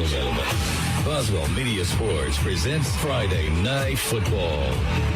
gentlemen, Boswell Media Sports presents Friday Night Football.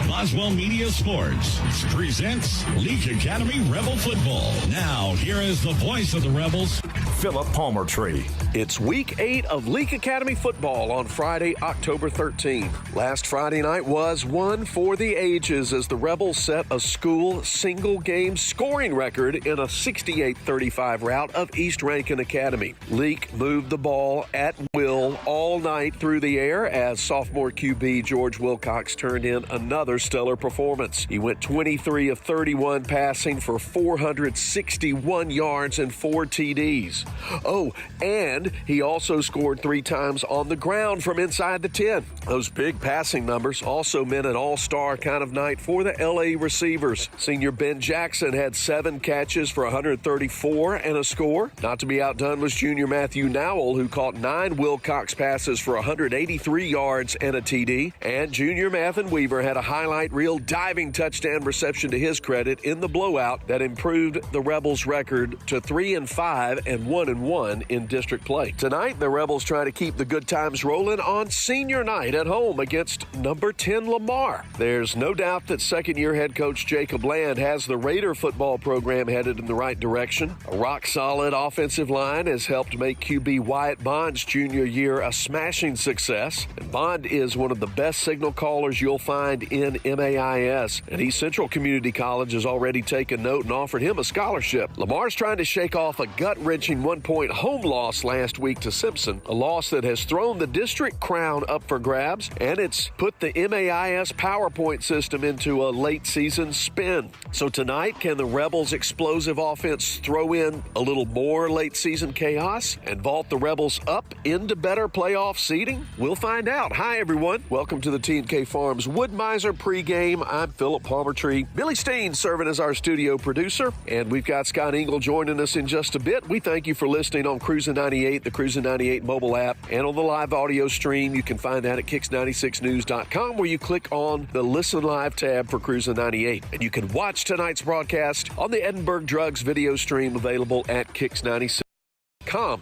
Boswell Media Sports presents Leake Academy Rebel Football. Now, here is the voice of the Rebels, Philip Palmertree. It's Week 8 of Leake Academy football on Friday, October 13th. Last Friday night was one for the ages as the Rebels set a school single-game scoring record in a 68-35 rout of East Rankin Academy. Leake moved the ball at will all night through the air as sophomore QB George Wilcox turned in another stellar performance. He went 23 of 31 passing for 461 yards and 4 TDs. Oh, and he also scored 3 times on the ground from inside the 10. Those big passing numbers also meant an all-star kind of night for the LA receivers. Senior Ben Jackson had 7 catches for 134 and a score. Not to be outdone was junior Matthew Nowell, who caught 9 Wilcox passes for 183 yards and a TD. And junior Mathen Weaver had a highlight reel diving touchdown reception to his credit in the blowout that improved the Rebels' record to 3-5 and 1-1 in district play. Tonight, the Rebels try to keep the good times rolling on senior night at home against number 10 Lamar. There's no doubt that second-year head coach Jacob Land has the Raider football program headed in the right direction. A rock-solid offensive line has helped make QB Wyatt Bond's junior year a smashing success. And Bond is one of the best signal callers you'll find in MAIS. And East Central Community College has already taken note and offered him a scholarship. Lamar's trying to shake off a gut-wrenching 1-point home loss last week to Simpson, a loss that has thrown the district crown up for grabs, and it's put the MAIS PowerPoint system into a late-season spin. So tonight, can the Rebels' explosive offense throw in a little more late-season chaos and vault the Rebels up into better playoff seeding? We'll find out. Hi, everyone. Welcome to the T&K Farms Wood-Mizer pregame. I'm Philip Palmertree. Billy Steen serving as our studio producer, and we've got Scott Engel joining us in just a bit. We thank you for listening on Cruisin' 98, the Cruisin' 98 mobile app, and on the live audio stream. You can find that at kicks96news.com, where you click on the Listen Live tab for Cruisin' 98. And you can watch tonight's broadcast on the Edinburgh Drugs video stream available at Kicks96.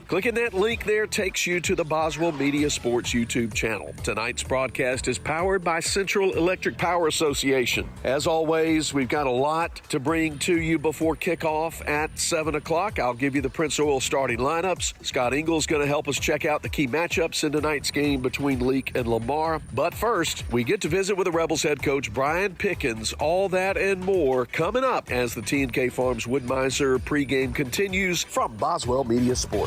Clicking that link there takes you to the Boswell Media Sports YouTube channel. Tonight's broadcast is powered by Central Electric Power Association. As always, we've got a lot to bring to you before kickoff at 7 o'clock. I'll give you the Prince Oil starting lineups. Scott Engel's going to help us check out the key matchups in tonight's game between Leake and Lamar. But first, we get to visit with the Rebels head coach Brian Pickins. All that and more coming up as the T&K Farms Wood-Mizer pregame continues from Boswell Media Sports.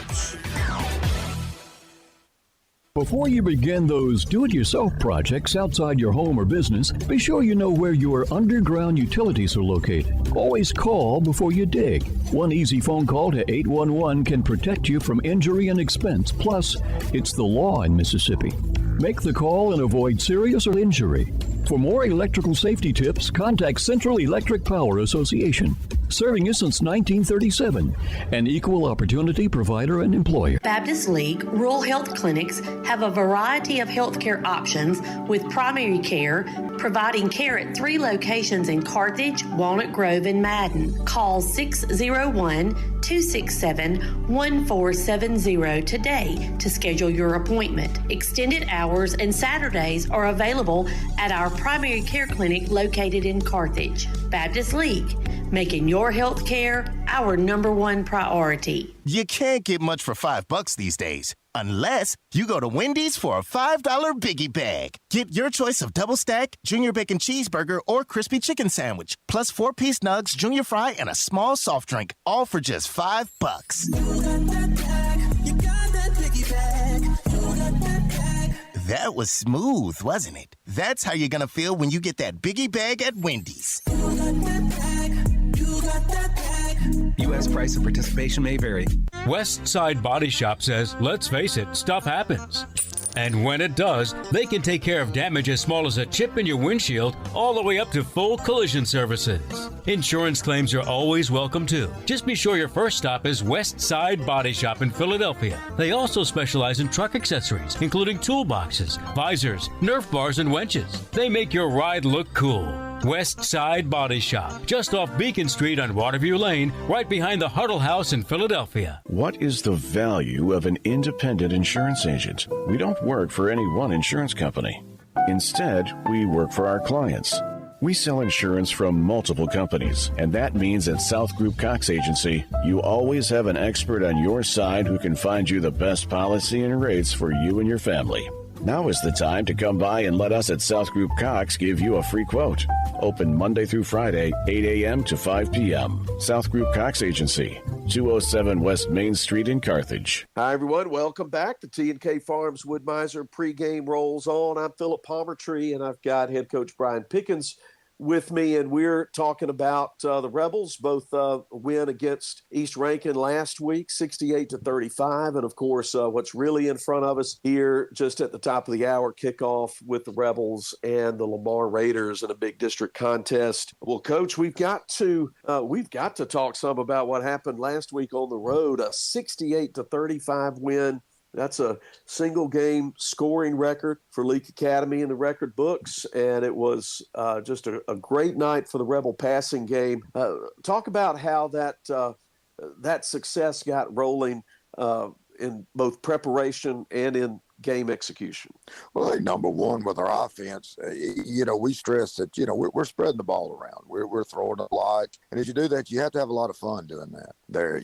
Before you begin those do-it-yourself projects outside your home or business, be sure you know where your underground utilities are located. Always call before you dig. One easy phone call to 811 can protect you from injury and expense. Plus, it's the law in Mississippi. Make the call and avoid serious injury. For more electrical safety tips, contact Central Electric Power Association. Serving you since 1937, an equal opportunity provider and employer. Baptist League Rural Health Clinics have a variety of healthcare options with primary care, providing care at 3 locations in Carthage, Walnut Grove, and Madden. Call 601-267-1470 today to schedule your appointment. Extended hours and Saturdays are available at our primary care clinic located in Carthage. Baptist League, making your health care our #1 priority. You can't get much for $5 these days, unless you go to Wendy's for a $5 Biggie Bag. Get your choice of double stack, junior bacon cheeseburger, or crispy chicken sandwich, plus 4-piece nugs, junior fry, and a small soft drink, all for just $5. You got that bag. You got that Biggie Bag. You got that bag. That was smooth, wasn't it? That's how you're gonna feel when you get that Biggie Bag at Wendy's. You got that bag. You got that bag. U.S. price and participation may vary. West Side Body Shop says, let's face it, stuff happens. And when it does, they can take care of damage as small as a chip in your windshield all the way up to full collision services. Insurance claims are always welcome too. Just be sure your first stop is West Side Body Shop in Philadelphia. They also specialize in truck accessories, including toolboxes, visors, Nerf bars, and winches. They make your ride look cool. West Side Body Shop, just off Beacon Street on Waterview Lane, right behind the Huddle House in Philadelphia. What is the value of an independent insurance agent? We don't work for any one insurance company. Instead, we work for our clients. We sell insurance from multiple companies, and that means at South Group Cox Agency, you always have an expert on your side who can find you the best policy and rates for you and your family. Now is the time to come by and let us at South Group Cox give you a free quote. Open Monday through Friday, 8 a.m. to 5 p.m. South Group Cox Agency, 207 West Main Street in Carthage. Hi, everyone. Welcome back to T&K Farms Woodmiser Pregame rolls on. I'm Philip Palmertree, and I've got head coach Brian Pickins with me, and we're talking about the Rebels, both win against East Rankin last week, 68-35, and of course what's really in front of us here just at the top of the hour, kickoff with the Rebels and the Lamar Raiders in a big district contest. Well, Coach, we've got to talk some about what happened last week on the road, a 68-35 win. That's a single game scoring record for Leake Academy in the record books, and it was just a great night for the Rebel passing game. Talk about how that success got rolling in both preparation and in game execution. Well, I think number one with our offense, we stress that, we're spreading the ball around. We're throwing a lot. And as you do that, you have to have a lot of fun doing that. They're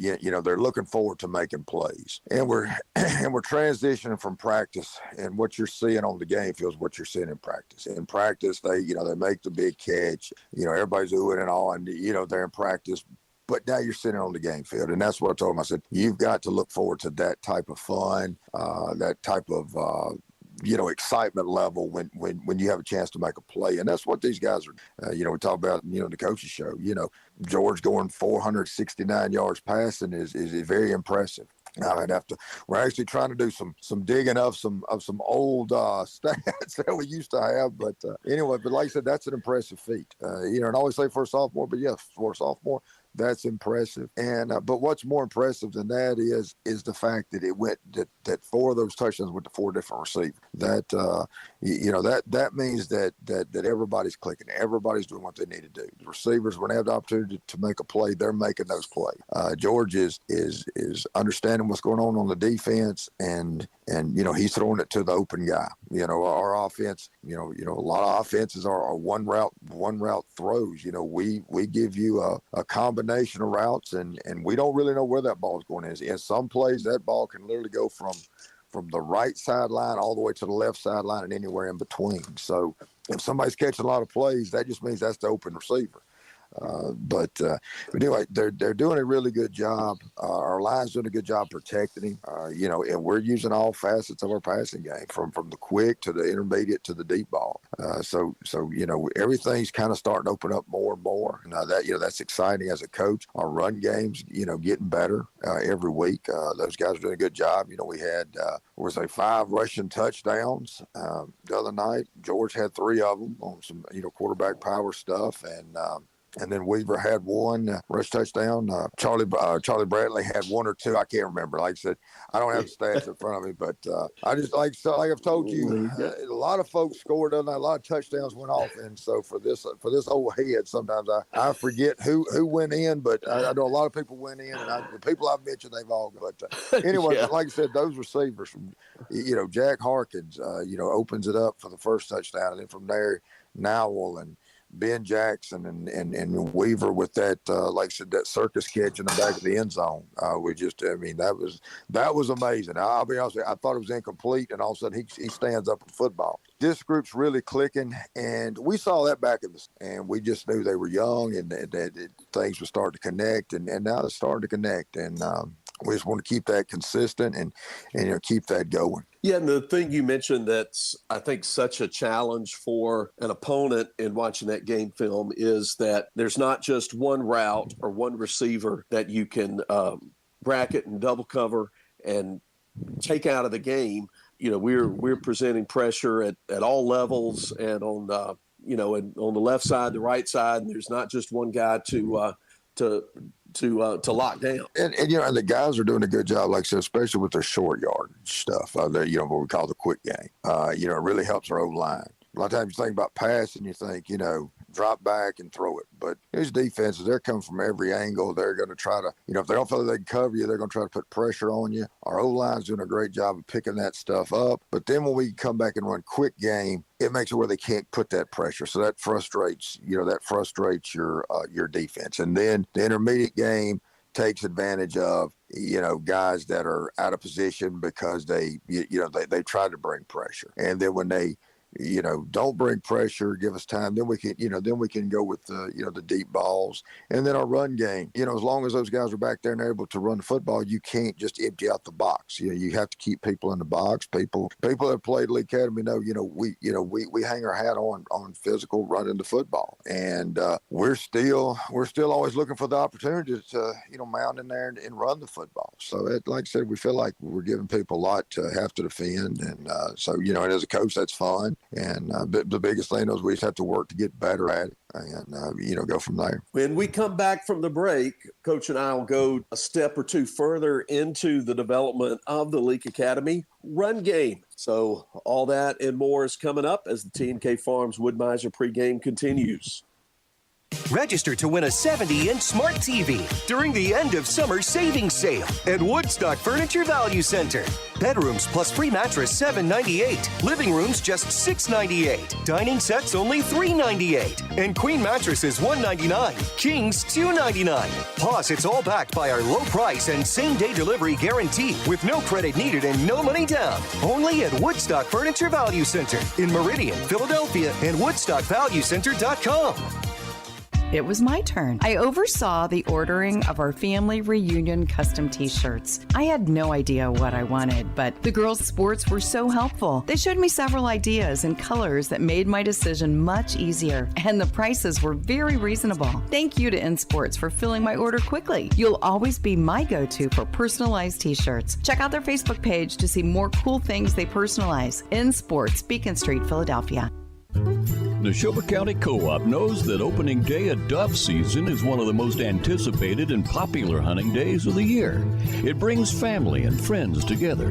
looking forward to making plays. And we're transitioning from practice, and what you're seeing on the game field is what you're seeing in practice. In practice, they make the big catch. Everybody's oohing and awing, they're in practice. But now you're sitting on the game field, and that's what I told them. I said, you've got to look forward to that type of fun, that type of, excitement level when you have a chance to make a play. And that's what these guys are, we talk about, the coaches show, George going 469 yards passing is very impressive. We're actually trying to do some digging of some old stats that we used to have. But anyway, but like I said, that's an impressive feat. And I always say for a sophomore, but yes, for a sophomore, that's impressive. And but what's more impressive than that is the fact that it went that 4 of those touchdowns went to 4 different receivers. That means that everybody's clicking, everybody's doing what they need to do. The receivers, when they have the opportunity to make a play, they're making those plays. George is understanding what's going on the defense, and he's throwing it to the open guy. Our offense, a lot of offenses are one route throws. We give you a combination of routes, and we don't really know where that ball is going. In some plays, that ball can literally go from the right sideline all the way to the left sideline and anywhere in between. So if somebody's catching a lot of plays, that just means that's the open receiver. But anyway, they're doing a really good job. Our line's doing a good job protecting him. And we're using all facets of our passing game, from the quick to the intermediate to the deep ball. So everything's kind of starting to open up more and more. That's exciting as a coach. Our run game's getting better every week. Those guys are doing a good job. We had 5 rushing touchdowns the other night. George had 3 of them on some quarterback power stuff, and then Weaver had 1 rush touchdown. Charlie Bradley had 1 or 2. I can't remember. Like I said, I don't have the stats in front of me, but I just like I've told you, a lot of folks scored on that. A lot of touchdowns went off, and so for this old head, sometimes I forget who went in, but I know a lot of people went in, and the people I've mentioned, they've all gone. But anyway, Yeah. like I said, those receivers from Jack Harkins, opens it up for the first touchdown, and then from there, Nowell and Ben Jackson and Weaver with that, like I said, that circus catch in the back of the end zone. That was amazing. I'll be honest with you, I thought it was incomplete, and all of a sudden he stands up in football. This group's really clicking, and we saw that back in and we just knew they were young, and that things would start to connect, and now they're starting to connect, and we just want to keep that consistent and keep that going. Yeah, and the thing you mentioned that's, I think, such a challenge for an opponent in watching that game film is that there's not just one route or one receiver that you can bracket and double cover and take out of the game. We're presenting pressure at all levels and on the left side, the right side, and there's not just one guy to lock down. And the guys are doing a good job, like I said, especially with their short yard stuff, what we call the quick game. It really helps our O-line. A lot of times you think about passing, you think, drop back and throw it. But these defenses, they're coming from every angle. They're going to try to, if they don't feel like they can cover you, they're going to try to put pressure on you. Our O-line's doing a great job of picking that stuff up. But then when we come back and run quick game, it makes it where they can't put that pressure. So that frustrates, your defense. And then the intermediate game takes advantage of, guys that are out of position because they try to bring pressure. And then when they, don't bring pressure, give us time, then we can go with the deep balls. And then our run game, as long as those guys are back there and able to run the football, you can't just empty out the box. You have to keep people in the box. People that played Leake Academy know, we hang our hat on physical running the football. And we're still always looking for the opportunity to, mount in there and run the football. So like I said, we feel like we're giving people a lot to have to defend. And and as a coach, that's fun. And the biggest thing is we just have to work to get better at it and, go from there. When we come back from the break, Coach and I will go a step or two further into the development of the Leake Academy run game. So all that and more is coming up as the T&K Farms Wood-Mizer pregame continues. Register to win a 70-inch smart TV during the end of summer savings sale at Woodstock Furniture Value Center. Bedrooms plus free mattress $798. Living rooms just $698. Dining sets only $398. And queen mattresses $199. Kings $299. Plus, it's all backed by our low price and same-day delivery guarantee with no credit needed and no money down. Only at Woodstock Furniture Value Center in Meridian, Philadelphia, and WoodstockValueCenter.com. It was my turn. I oversaw the ordering of our family reunion custom t-shirts. I had no idea what I wanted, but the girls' sports were so helpful. They showed me several ideas and colors that made my decision much easier, and the prices were very reasonable. Thank you to InSports for filling my order quickly. You'll always be my go-to for personalized t-shirts. Check out their Facebook page to see more cool things they personalize. InSports, Beacon Street, Philadelphia. Neshoba County Co-op knows that opening day at dove season is one of the most anticipated and popular hunting days of the year. It brings family and friends together.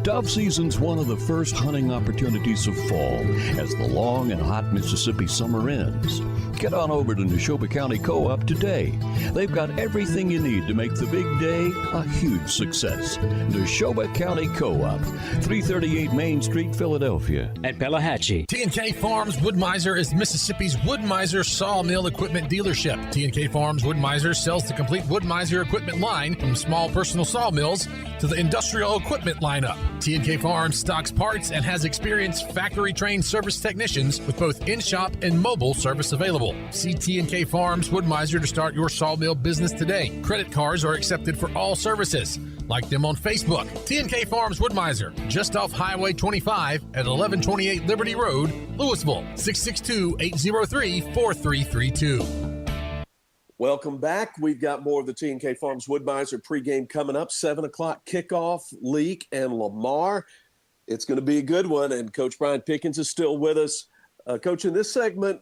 Dove season's one of the first hunting opportunities of fall as the long and hot Mississippi summer ends. Get on over to Neshoba County Co-op today. They've got everything you need to make the big day a huge success. Neshoba County Co-op, 338 Main Street, Philadelphia. At Pelahatchie. T&K Farms Wood-Mizer is Mississippi's Wood-Mizer sawmill equipment dealership. T&K Farms Wood-Mizer sells the complete Wood-Mizer equipment line from small personal sawmills to the industrial equipment lineup. T&K Farms stocks parts and has experienced factory-trained service technicians with both in-shop and mobile service available. See T&K Farms Wood-Mizer to start your sawmill business today. Credit cards are accepted for all services. Like them on Facebook. T&K Farms Wood-Mizer, just off Highway 25 at 1128 Liberty Road, Louisville, 662-803-4332. Welcome back. We've got more of the T&K Farms Wood-Mizer pregame coming up. 7 o'clock kickoff, Leake and Lamar. It's going to be a good one, and Coach Brian Pickins is still with us. Coach, in this segment,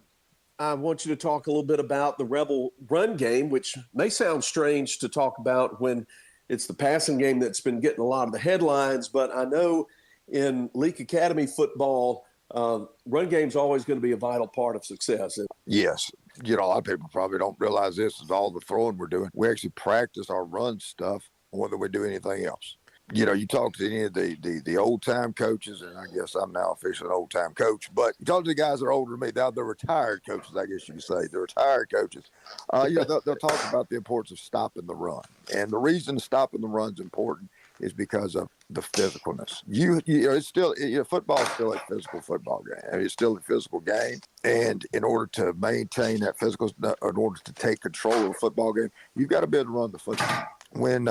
I want you to talk a little bit about the Rebel run game, which may sound strange to talk about when it's the passing game that's been getting a lot of the headlines, but I know in Leake Academy football, run game's always going to be a vital part of success. Yes. A lot of people probably don't realize this is all the throwing we're doing. We actually practice our run stuff more than we do anything else. You talk to any of the old-time coaches, and I guess I'm now officially an old-time coach, but you talk to the guys that are older than me, they're retired coaches, I guess you could say. They're retired coaches. They'll talk about the importance of stopping the run. And the reason stopping the run is important is because of the physicalness. It's still, football is still a physical football game. I mean, it's still a physical game. And in order to maintain that physical, in order to take control of the football game, you've got to be able to run the football. When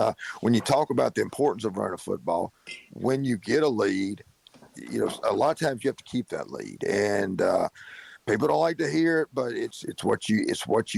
you talk about the importance of running football, when you get a lead, a lot of times you have to keep that lead, and people don't like to hear it, but it's what you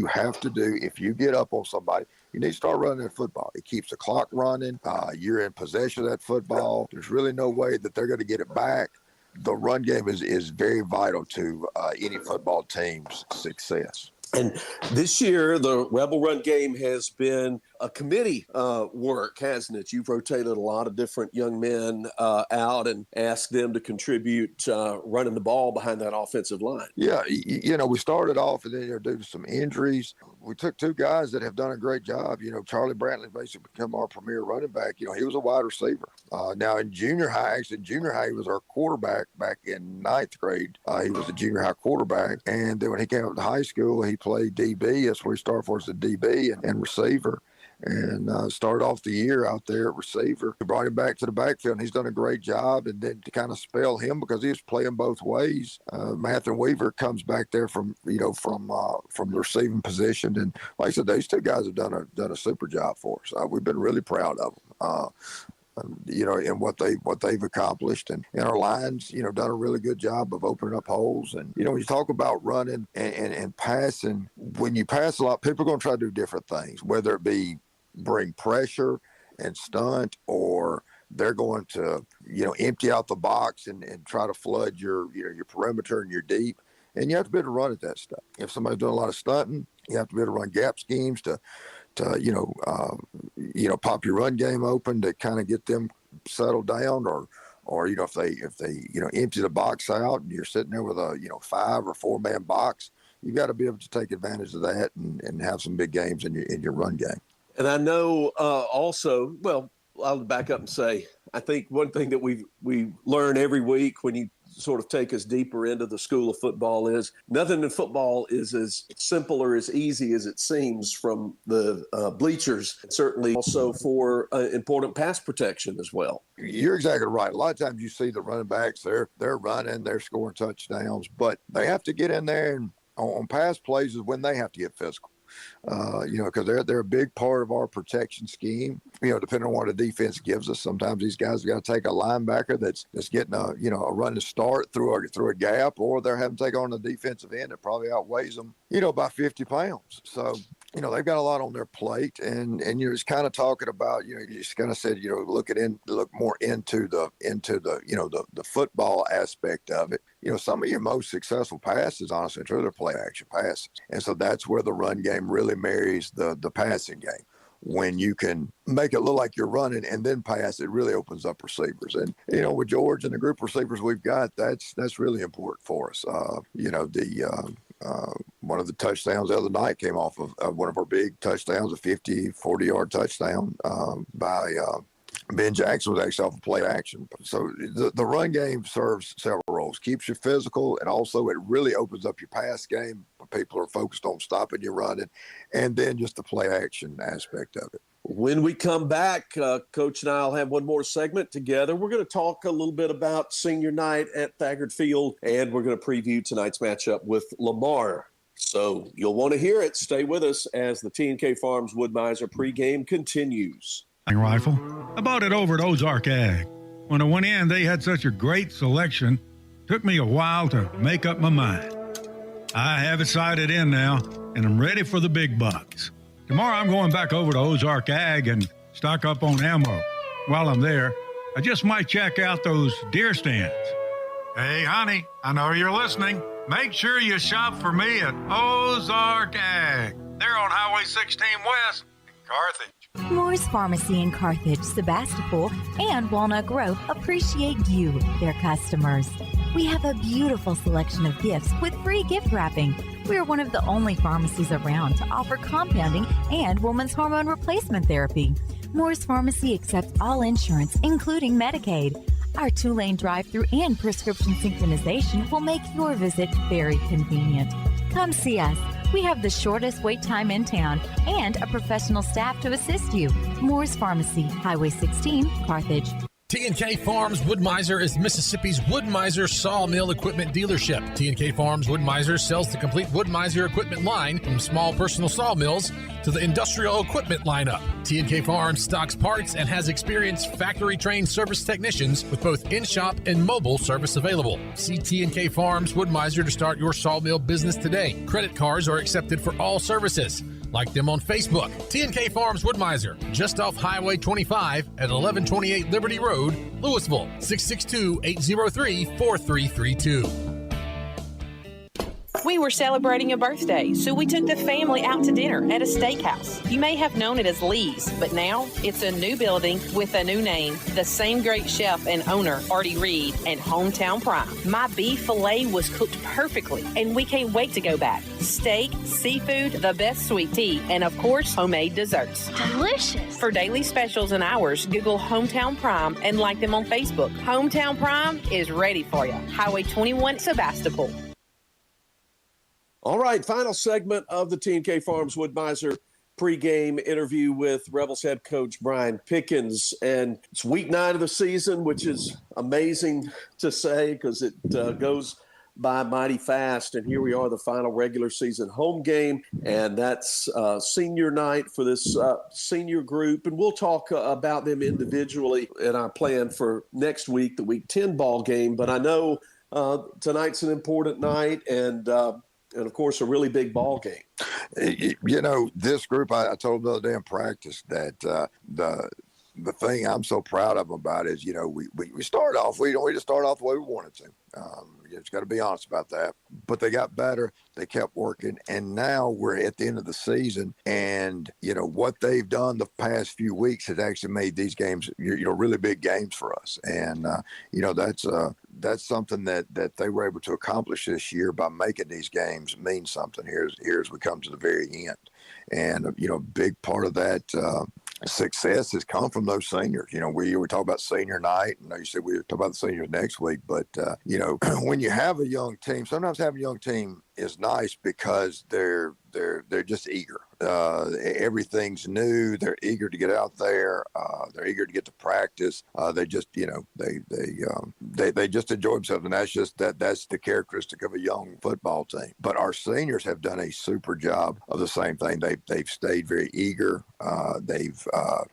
have to do. If you get up on somebody, you need to start running that football. It keeps the clock running. You're in possession of that football. There's really no way that they're going to get it back. The run game is very vital to any football team's success. And this year, the Rebel run game has been a committee work, hasn't it? You've rotated a lot of different young men out and asked them to contribute running the ball behind that offensive line. Yeah, we started off, and then due to some injuries, we took two guys that have done a great job. Charlie Brantley basically become our premier running back. He was a wide receiver. Now in junior high, he was our quarterback back in 9th grade. He was a junior high quarterback. And then when he came up to high school, he played DB. That's where he started for us at DB and receiver. And started off the year out there at receiver. We brought him back to the backfield, and he's done a great job. And then to kind of spell him, because he was playing both ways, Matthew Weaver comes back there from the receiving position. And like I said, these two guys have done a super job for us. We've been really proud of them. And what they've accomplished, and our lines, done a really good job of opening up holes. And when you talk about running and passing, when you pass a lot, people are going to try to do different things, whether it be bring pressure and stunt, or they're going to empty out the box and try to flood your perimeter and your deep. And you have to be able to run at that stuff. If somebody's doing a lot of stunting, you have to be able to run gap schemes to pop your run game open to kind of get them settled down, or if they empty the box out and you're sitting there with a 5 or 4 man box, you got to be able to take advantage of that and have some big games in your run game. And I know also, well, I'll back up and say, I think one thing that we learn every week when you sort of take us deeper into the school of football is nothing in football is as simple or as easy as it seems from the bleachers. Certainly also for important pass protection as well. You're exactly right. A lot of times you see the running backs, they're running, they're scoring touchdowns, but they have to get in there and on pass plays is when they have to get physical. Because they're a big part of our protection scheme. Depending on what the defense gives us, sometimes these guys have got to take a linebacker that's getting a run to start through a gap, or they're having to take on the defensive end that probably outweighs them, by 50 pounds. So, they've got a lot on their plate, and you're just kind of talking about, you just kind of said, look more into the football aspect of it. Some of your most successful passes, honestly, they're play action passes. And so that's where the run game really marries the passing game. When you can make it look like you're running and then pass, it really opens up receivers. And, with George and the group of receivers we've got, that's really important for us. One of the touchdowns the other night came off of one of our big touchdowns, a 40-yard touchdown by Ben Jackson was actually off of play action. So the run game serves several roles. Keeps you physical, and also it really opens up your pass game. People are focused on stopping you running, and then just the play action aspect of it. When we come back, Coach and I will have one more segment together. We're going to talk a little bit about senior night at Thaggard Field, and we're going to preview tonight's matchup with Lamar. So you'll want to hear it. Stay with us as the T&K Farms Wood-Mizer pregame continues. Rifle. I bought it over at Ozark Ag. When I went in, they had such a great selection. Took me a while to make up my mind. I have it sighted in now, and I'm ready for the big bucks. Tomorrow I'm going back over to Ozark Ag and stock up on ammo. While I'm there, I just might check out those deer stands. Hey, honey, I know you're listening. Make sure you shop for me at Ozark Ag. They're on Highway 16 West in Carthage. Moore's Pharmacy in Carthage, Sebastopol, and Walnut Grove appreciate you, their customers. We have a beautiful selection of gifts with free gift wrapping. We are one of the only pharmacies around to offer compounding and women's hormone replacement therapy. Moore's Pharmacy accepts all insurance, including Medicaid. Our 2-lane drive-thru and prescription synchronization will make your visit very convenient. Come see us. We have the shortest wait time in town and a professional staff to assist you. Moore's Pharmacy, Highway 16, Carthage. T&K Farms Wood-Mizer is Mississippi's Wood-Mizer sawmill equipment dealership. T&K Farms Wood-Mizer sells the complete Wood-Mizer equipment line from small personal sawmills to the industrial equipment lineup. T&K Farms stocks parts and has experienced factory-trained service technicians with both in-shop and mobile service available. See T&K Farms Wood-Mizer to start your sawmill business today. Credit cards are accepted for all services. Like them on Facebook. T&K Farms Wood-Mizer, just off Highway 25 at 1128 Liberty Road, Louisville, 662-803-4332. We were celebrating a birthday, so we took the family out to dinner at a steakhouse. You may have known it as Lee's, but now it's a new building with a new name. The same great chef and owner, Artie Reed, and Hometown Prime. My beef filet was cooked perfectly, and we can't wait to go back. Steak, seafood, the best sweet tea, and of course, homemade desserts. Delicious. For daily specials and hours, Google Hometown Prime and like them on Facebook. Hometown Prime is ready for you. Highway 21, Sebastopol. All right, final segment of the T&K Farms Wood-Mizer pregame interview with Rebels head coach Brian Pickins. And it's week 9 of the season, which is amazing to say because it goes by mighty fast. And here we are, the final regular season home game. And that's senior night for this senior group. And we'll talk about them individually in our plan for next week, the Week 10 ball game. But I know tonight's an important night and of course, a really big ball game. You know, this group, I told the other day in practice that the thing I'm so proud of them about is, you know, we started off, we just started off the way we wanted to. You just got to be honest about that. But they got better. They kept working. And now we're at the end of the season. And, you know, what they've done the past few weeks has actually made these games, you know, really big games for us. And, you know, that's something that they were able to accomplish this year by making these games mean something here as we come to the very end. And, you know, a big part of that success has come from those seniors. You know, we were talking about senior night. And you said we were talking about the seniors next week. But, you know, when you have a young team, sometimes having a young team is nice because they're just eager. Everything's new. They're eager to get out there. They're eager to get to practice. They just, you know, they just enjoy themselves, and that's the characteristic of a young football team. But our seniors have done a super job of the same thing. They've stayed very eager. They've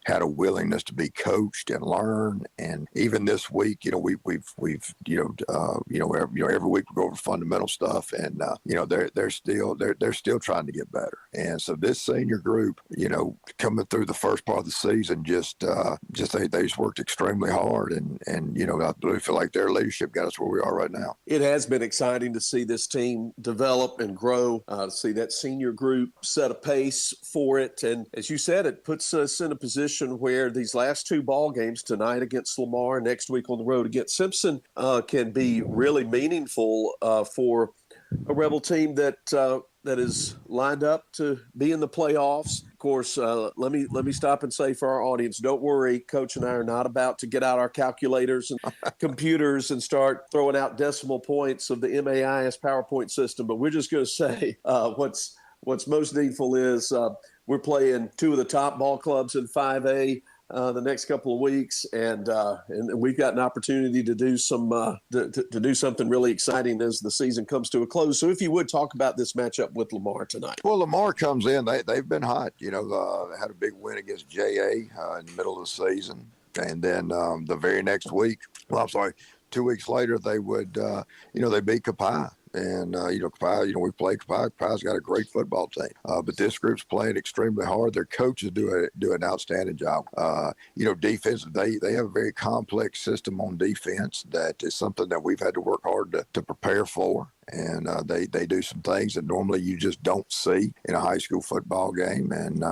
had a willingness to be coached and learn. And even this week, you know, we've every week we go over fundamental stuff, and you know, they're still trying to get better. And so this senior group, you know, coming through the first part of the season, they just worked extremely hard, and you know, I really feel like their leadership got us where we are right now. It has been exciting to see this team develop and grow, to see that senior group set a pace for it. And as you said, it puts us in a position where these last 2 ball games, tonight against Lamar, next week on the road against Simpson, can be really meaningful for a Rebel team that is lined up to be in the playoffs. Of course, let me stop and say for our audience, don't worry, Coach and I are not about to get out our calculators and computers and start throwing out decimal points of the MAIS PowerPoint system. But we're just going to say what's most needful is we're playing 2 of the top ball clubs in 5A the next couple of weeks, and we've got an opportunity to do to do something really exciting as the season comes to a close. So if you would talk about this matchup with Lamar tonight. Well, Lamar comes in, they've been hot. You know, they had a big win against JA in the middle of the season, and then the very next week, 2 weeks later, they would they beat Copiah. And, Copiah, we played Copiah. Copiah's got a great football team. But this group's playing extremely hard. Their coaches do an outstanding job. Defense, they have a very complex system on defense that is something that we've had to work hard to prepare for. And they do some things that normally you just don't see in a high school football game. And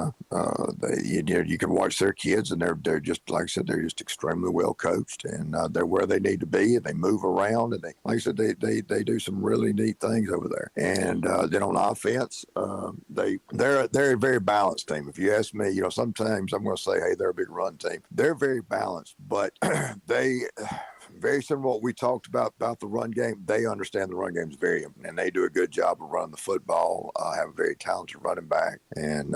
you can watch their kids, and they're just, like I said, they're just extremely well coached, and they're where they need to be, and they move around, and like I said, they do some really neat things over there. And then on offense, they're a very balanced team. If you ask me, sometimes I'm going to say, hey, they're a big run team. They're very balanced, but they. Very similar to what we talked about the run game. They understand the run game is and they do a good job of running the football, have a very talented running back, and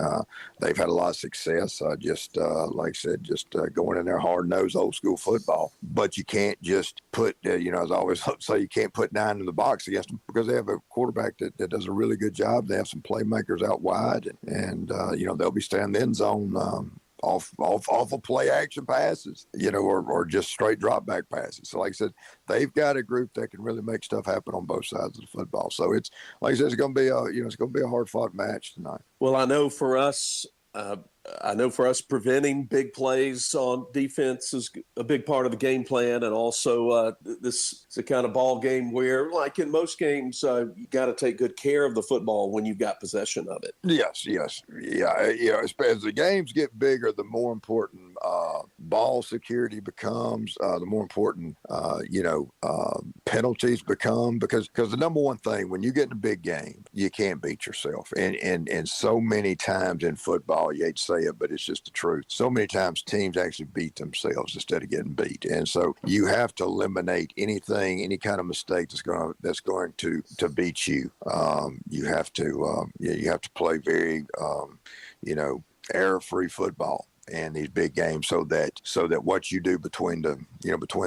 they've had a lot of success. Like I said, going in there hard-nosed, old-school football. But you can't just put, as I always say, you can't put 9 in the box against them because they have a quarterback that does a really good job. They have some playmakers out wide, and they'll be staying in the end zone off of play action passes, or just straight drop back passes. So like I said, they've got a group that can really make stuff happen on both sides of the football. So it's, like I said, it's going to be a hard fought match tonight. Well, I know for us I know for us, preventing big plays on defense is a big part of the game plan. And also this is a kind of ball game where, like in most games, you got to take good care of the football when you've got possession of it. Yes. Yeah. As the games get bigger, the more important ball security becomes, the more important, penalties become, because the number one thing when you get in a big game, you can't beat yourself. And so many times in football, you hate to say it, but it's just the truth. So many times teams actually beat themselves instead of getting beat. And so you have to eliminate any kind of mistake that's going to beat you. You have to play very, error-free football in these big games so that what you do between the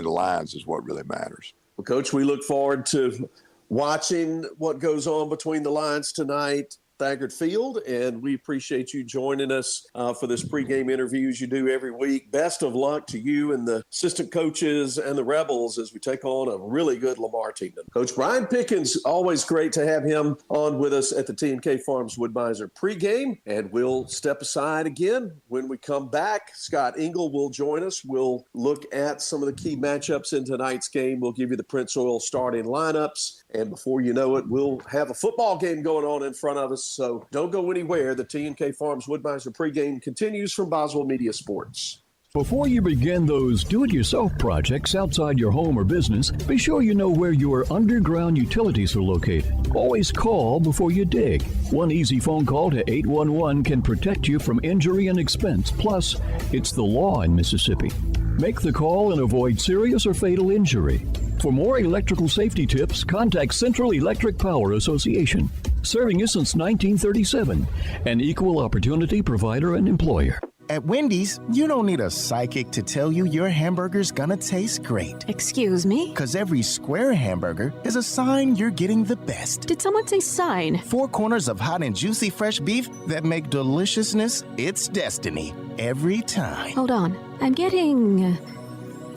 lines is what really matters. Well, Coach, we look forward to watching what goes on between the lines tonight. Thaggard Field, and we appreciate you joining us for this pregame interviews you do every week. Best of luck to you and the assistant coaches and the Rebels as we take on a really good Lamar team. Coach Brian Pickins, always great to have him on with us at the T&K Farms Wood-Mizer pregame, and we'll step aside again when we come back. Scott Engel will join us. We'll look at some of the key matchups in tonight's game. We'll give you the Prince Oil starting lineups, and before you know it, we'll have a football game going on in front of us. So don't go anywhere. The T&K Farms Wood-Mizer pregame continues from Boswell Media Sports. Before you begin those do-it-yourself projects outside your home or business, be sure you know where your underground utilities are located. Always call before you dig. One easy phone call to 811 can protect you from injury and expense. Plus, it's the law in Mississippi. Make the call and avoid serious or fatal injury. For more electrical safety tips, contact Central Electric Power Association, serving you since 1937, an equal opportunity provider and employer. At Wendy's, you don't need a psychic to tell you your hamburger's gonna taste great. Excuse me? Because every square hamburger is a sign you're getting the best. Did someone say sign? 4 corners of hot and juicy fresh beef that make deliciousness its destiny every time. Hold on. I'm getting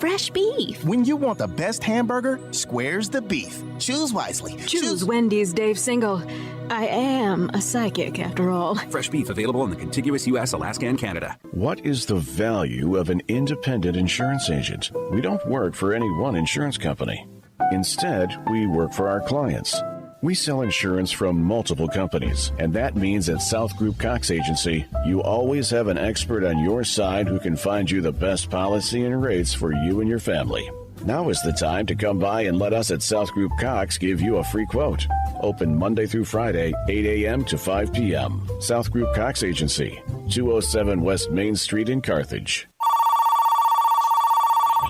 fresh beef. When you want the best hamburger, square's the beef. Choose wisely. Choose Wendy's, Dave Single. I am a psychic, after all. Fresh beef available in the contiguous U.S., Alaska, and Canada. What is the value of an independent insurance agent? We don't work for any one insurance company. Instead, we work for our clients. We sell insurance from multiple companies, and that means at South Group Cox Agency, you always have an expert on your side who can find you the best policy and rates for you and your family. Now is the time to come by and let us at South Group Cox give you a free quote. Open Monday through Friday, 8 a.m. to 5 p.m. South Group Cox Agency, 207 West Main Street in Carthage.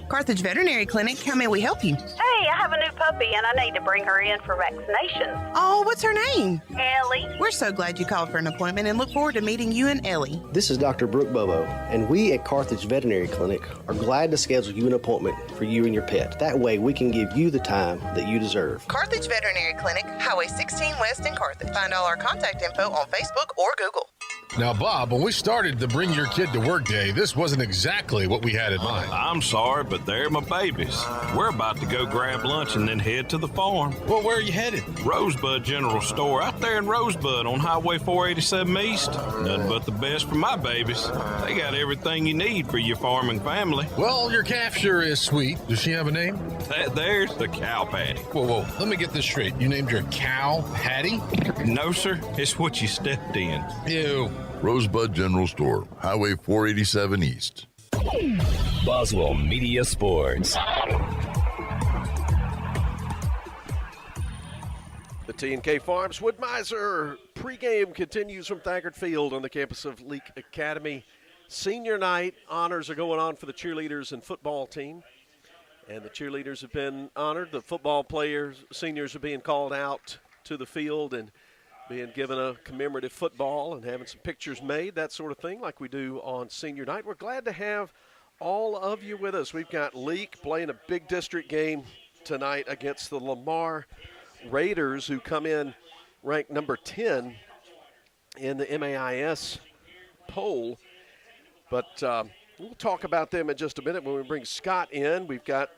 Carthage Veterinary Clinic, how may we help you? Hey, I have a new puppy and I need to bring her in for vaccination. Oh, what's her name? Ellie. We're so glad you called for an appointment and look forward to meeting you and Ellie. This is Dr. Brooke Bobo, and we at Carthage Veterinary Clinic are glad to schedule you an appointment for you and your pet. That way we can give you the time that you deserve. Carthage Veterinary Clinic, Highway 16 West in Carthage. Find all our contact info on Facebook or Google. Now, Bob, when we started the Bring Your Kid to Work Day, this wasn't exactly what we had in mind. I'm sorry, but they're my babies. We're about to go grab lunch and then head to the farm. Well, where are you headed? Rosebud General Store, out there in Rosebud on Highway 487 East. Nothing but the best for my babies. They got everything you need for your farming family. Well, your calf sure is sweet. Does she have a name? There's the Cow Patty. Whoa, let me get this straight. You named your cow Patty? No, sir. It's what you stepped in. Ew. Rosebud General Store, Highway 487 East. Boswell Media Sports. The T&K Farms Wood-Mizer pregame continues from Thaggard Field on the campus of Leake Academy. Senior night honors are going on for the cheerleaders and football team. And the cheerleaders have been honored. The football players, seniors, are being called out to the field and being given a commemorative football and having some pictures made, that sort of thing, like we do on senior night. We're glad to have all of you with us. We've got Leake playing a big district game tonight against the Lamar Raiders, who come in ranked number 10 in the MAIS poll. But we'll talk about them in just a minute when we bring Scott in. We've got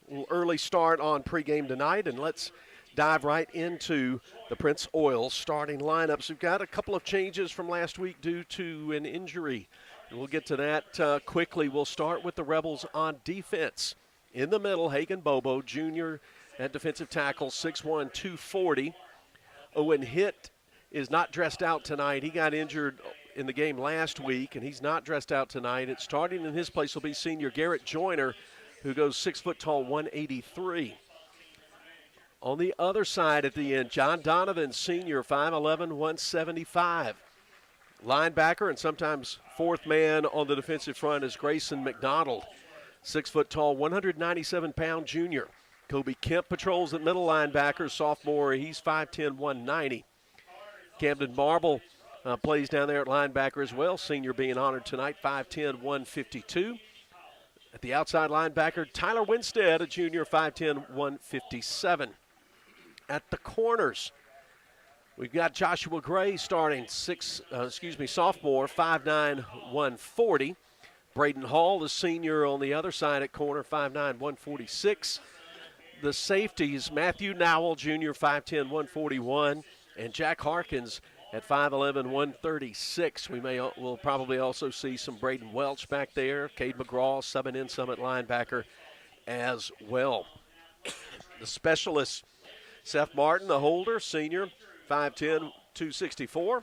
a little early start on pregame tonight, and let's dive right into the Prince Oil starting lineups. We've got a couple of changes from last week due to an injury. We'll get to that quickly. We'll start with the Rebels on defense. In the middle, Hagan Bobo, junior at defensive tackle, 6'1", 240. Owen Hitt is not dressed out tonight. He got injured in the game last week, and he's not dressed out tonight. It's starting in his place will be senior Garrett Joyner, who goes 6 foot tall, 183. On the other side at the end, John Donovan, senior, 5'11", 175. Linebacker and sometimes fourth man on the defensive front is Grayson McDonald, 6 foot tall, 197-pound junior. Kobe Kemp patrols at middle linebacker, sophomore. He's 5'10", 190. Camden Marble plays down there at linebacker as well, senior being honored tonight, 5'10", 152. At the outside linebacker, Tyler Winstead, a junior, 5'10", 157. At the corners, we've got Joshua Gray starting, sophomore, 5'9", 140. Braden Hall, the senior, on the other side at corner, 5'9", 146. The safeties, Matthew Nowell, junior, 5'10", 141. And Jack Harkins at 5'11", 136. We'll probably also see some Braden Welch back there. Cade McGraw subbing in some at linebacker as well. The specialists, Seth Martin, the holder, senior, 5'10", 264.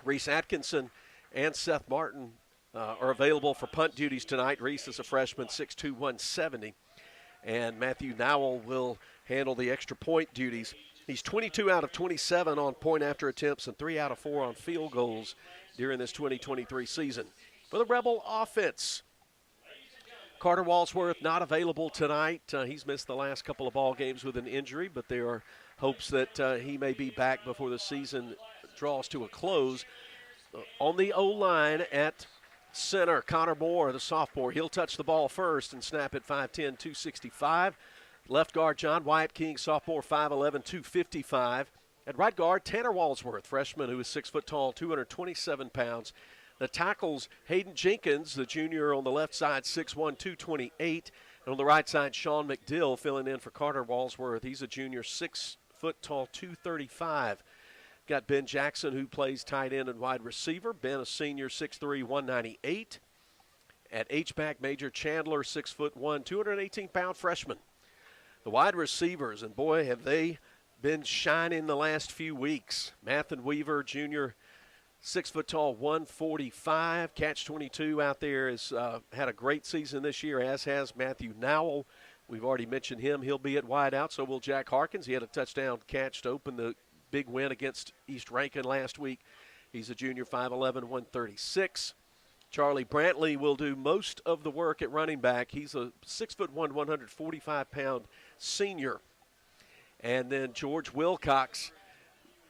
Reese Atkinson and Seth Martin are available for punt duties tonight. Reese is a freshman, 6'2", 170. And Matthew Nowell will handle the extra point duties. He's 22 out of 27 on point after attempts and 3 out of 4 on field goals during this 2023 season. For the Rebel offense, Carter Walsworth not available tonight. He's missed the last couple of ball games with an injury, but there are hopes that he may be back before the season draws to a close. On the O-line at center, Connor Moore, the sophomore. He'll touch the ball first and snap at 5'10", 265. Left guard, John Wyatt King, sophomore, 5'11", 255. At right guard, Tanner Walsworth, freshman, who is 6 foot tall, 227 pounds. The tackles, Hayden Jenkins, the junior on the left side, 6'1", 228. And on the right side, Sean McDill filling in for Carter Walsworth. He's a junior, 6 foot tall, 235. Got Ben Jackson, who plays tight end and wide receiver. Ben, a senior, 6'3", 198. At H-back, Major Chandler, 6'1", 218-pound freshman. The wide receivers, and boy, have they been shining the last few weeks. Mathen Weaver, junior, 6 foot tall, 145. Catch 22 out there has had a great season this year, as has Matthew Nowell. We've already mentioned him. He'll be at wide out, so will Jack Harkins. He had a touchdown catch to open the big win against East Rankin last week. He's a junior, 5'11", 136. Charlie Brantley will do most of the work at running back. He's a 6'1", 145-pound senior. And then George Wilcox,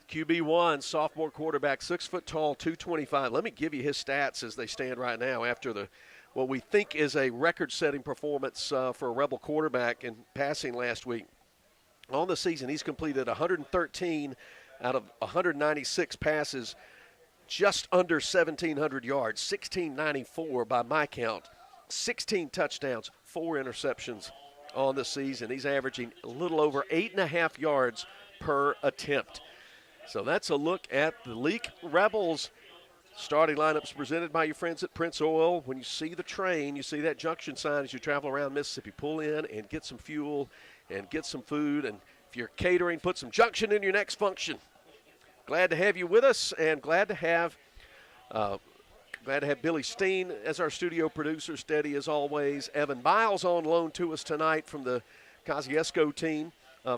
QB1, sophomore quarterback, 6 foot tall, 225. Let me give you his stats as they stand right now after what we think is a record-setting performance for a Rebel quarterback in passing last week. On the season, he's completed 113 out of 196 passes, just under 1,700 yards, 1,694 by my count, 16 touchdowns, 4 interceptions on the season. He's averaging a little over 8.5 yards per attempt. So that's a look at the Leake Rebels starting lineups presented by your friends at Prince Oil. When you see the train, you see that junction sign as you travel around Mississippi. Pull in and get some fuel and get some food. And if you're catering, put some junction in your next function. Glad to have you with us, and glad to have Billy Steen as our studio producer, steady as always. Evan Miles on loan to us tonight from the Kosciuszko team,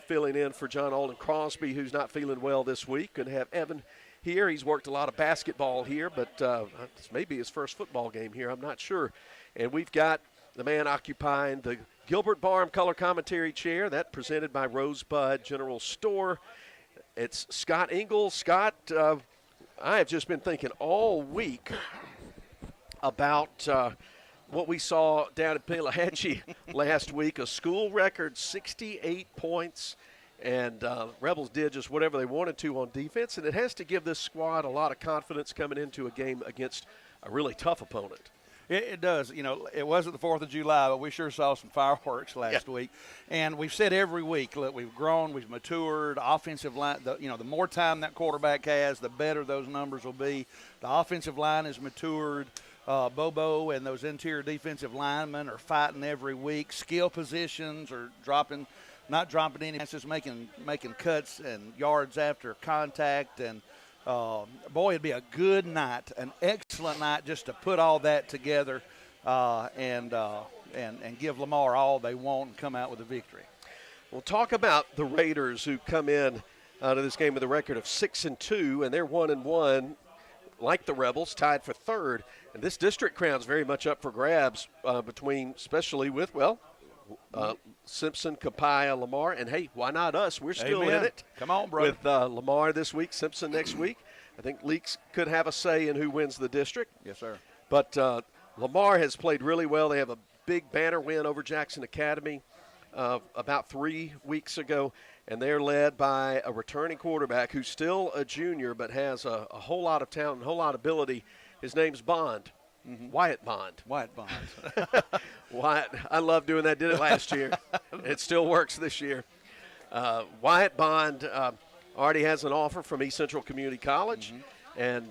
filling in for John Alden Crosby, who's not feeling well this week. Going to have Evan here. He's worked a lot of basketball here, but this may be his first football game here. I'm not sure. And we've got the man occupying the Gilbert Barham color commentary chair, that presented by Rosebud General Store. It's Scott Ingalls. Scott, I have just been thinking all week about what we saw down at Pelahatchie last week. A school record, 68 points, and Rebels did just whatever they wanted to on defense, and it has to give this squad a lot of confidence coming into a game against a really tough opponent. It does. You know, it wasn't the 4th of July, but we sure saw some fireworks last week. And we've said every week, look, we've grown, we've matured. Offensive line, the more time that quarterback has, the better those numbers will be. The offensive line has matured. Bobo and those interior defensive linemen are fighting every week. Skill positions are not dropping any passes, making cuts and yards after contact. And boy, it'd be a good night, an excellent night, just to put all that together and give Lamar all they want and come out with a victory. We'll talk about the Raiders, who come in to this game with a record of 6-2, and they're 1-1. Like the Rebels, tied for third. And this district crown's very much up for grabs between, especially with, Simpson, Kapaya, Lamar. And, hey, why not us? We're still in it. Come on, brother. With Lamar this week, Simpson next week. I think Leake could have a say in who wins the district. Yes, sir. But Lamar has played really well. They have a big banner win over Jackson Academy about 3 weeks ago. And they're led by a returning quarterback who's still a junior but has a whole lot of talent and a whole lot of ability. His name's Bond, Wyatt Bond. Wyatt Bond. Wyatt, I love doing that. Did it last year. It still works this year. Wyatt Bond already has an offer from East Central Community College and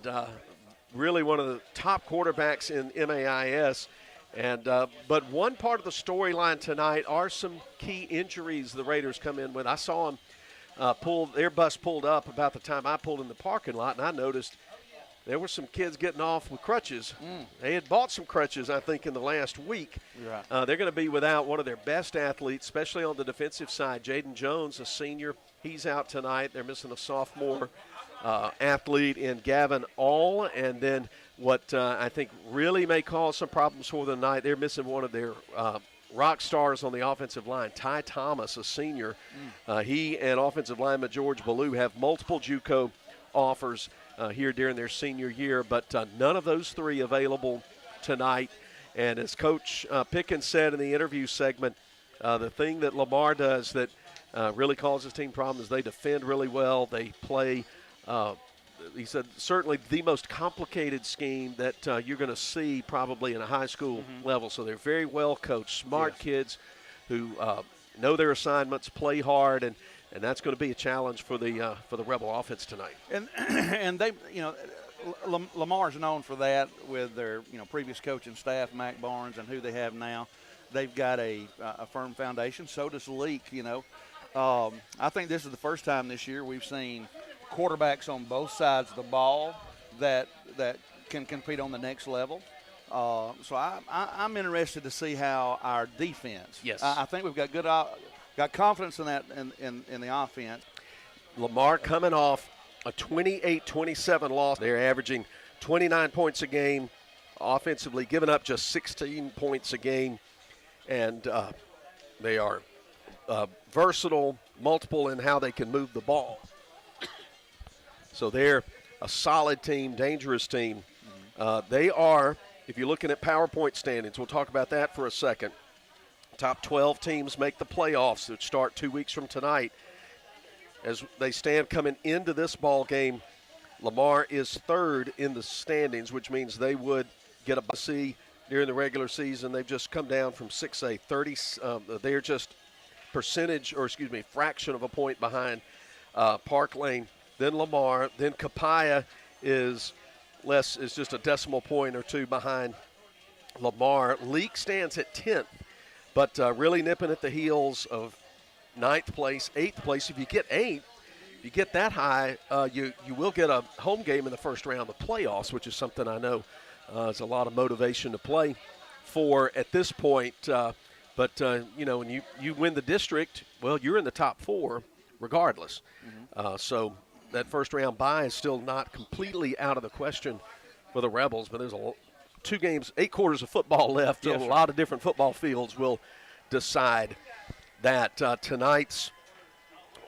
really one of the top quarterbacks in MAIS. And but one part of the storyline tonight are some key injuries the Raiders come in with. I saw them their bus pulled up about the time I pulled in the parking lot, and I noticed there were some kids getting off with crutches. They had bought some crutches, I think, in the last week. Right. They're going to be without one of their best athletes, especially on the defensive side. Jaden Jones, a senior, he's out tonight. They're missing a sophomore athlete in Gavin All, and then what I think really may cause some problems for them tonight, they're missing one of their rock stars on the offensive line, Ty Thomas, a senior. He and offensive lineman George Ballou have multiple JUCO offers here during their senior year, but none of those three available tonight. And as Coach Pickins said in the interview segment, the thing that Lamar does that really causes team problems is they defend really well. They play he said certainly the most complicated scheme that you're going to see probably in a high school level. So they're very well coached, smart kids who know their assignments, play hard, and that's going to be a challenge for the Rebel offense tonight. And they, Lamar's known for that with their previous coaching staff, Mac Barnes, and who they have now. They've got a firm foundation. So does Leake. I think this is the first time this year we've seen quarterbacks on both sides of the ball that can compete on the next level. So I'm interested to see how our defense. Yes, I think we've got got confidence in that in the offense. Lamar coming off a 28-27 loss. They're averaging 29 points a game offensively, giving up just 16 points a game, and they are versatile, multiple in how they can move the ball. So they're a solid team, dangerous team. They are, if you're looking at PowerPoint standings, we'll talk about that for a second. Top 12 teams make the playoffs that start 2 weeks from tonight. As they stand coming into this ball game, Lamar is third in the standings, which means they would get a C during the regular season. They've just come down from 6A. They're just fraction of a point behind Park Lane. Then Lamar, then Kapaya is just a decimal point or two behind Lamar. Leake stands at 10th, but really nipping at the heels of 9th place, 8th place. If you get 8th, if you get that high, you will get a home game in the first round of the playoffs, which is something I know is a lot of motivation to play for at this point. But when you win the district, well, you're in the top 4 regardless. So that first round bye is still not completely out of the question for the Rebels, but there's 2 games, 8 quarters of football left. Yes, a lot of different football fields will decide that. Tonight's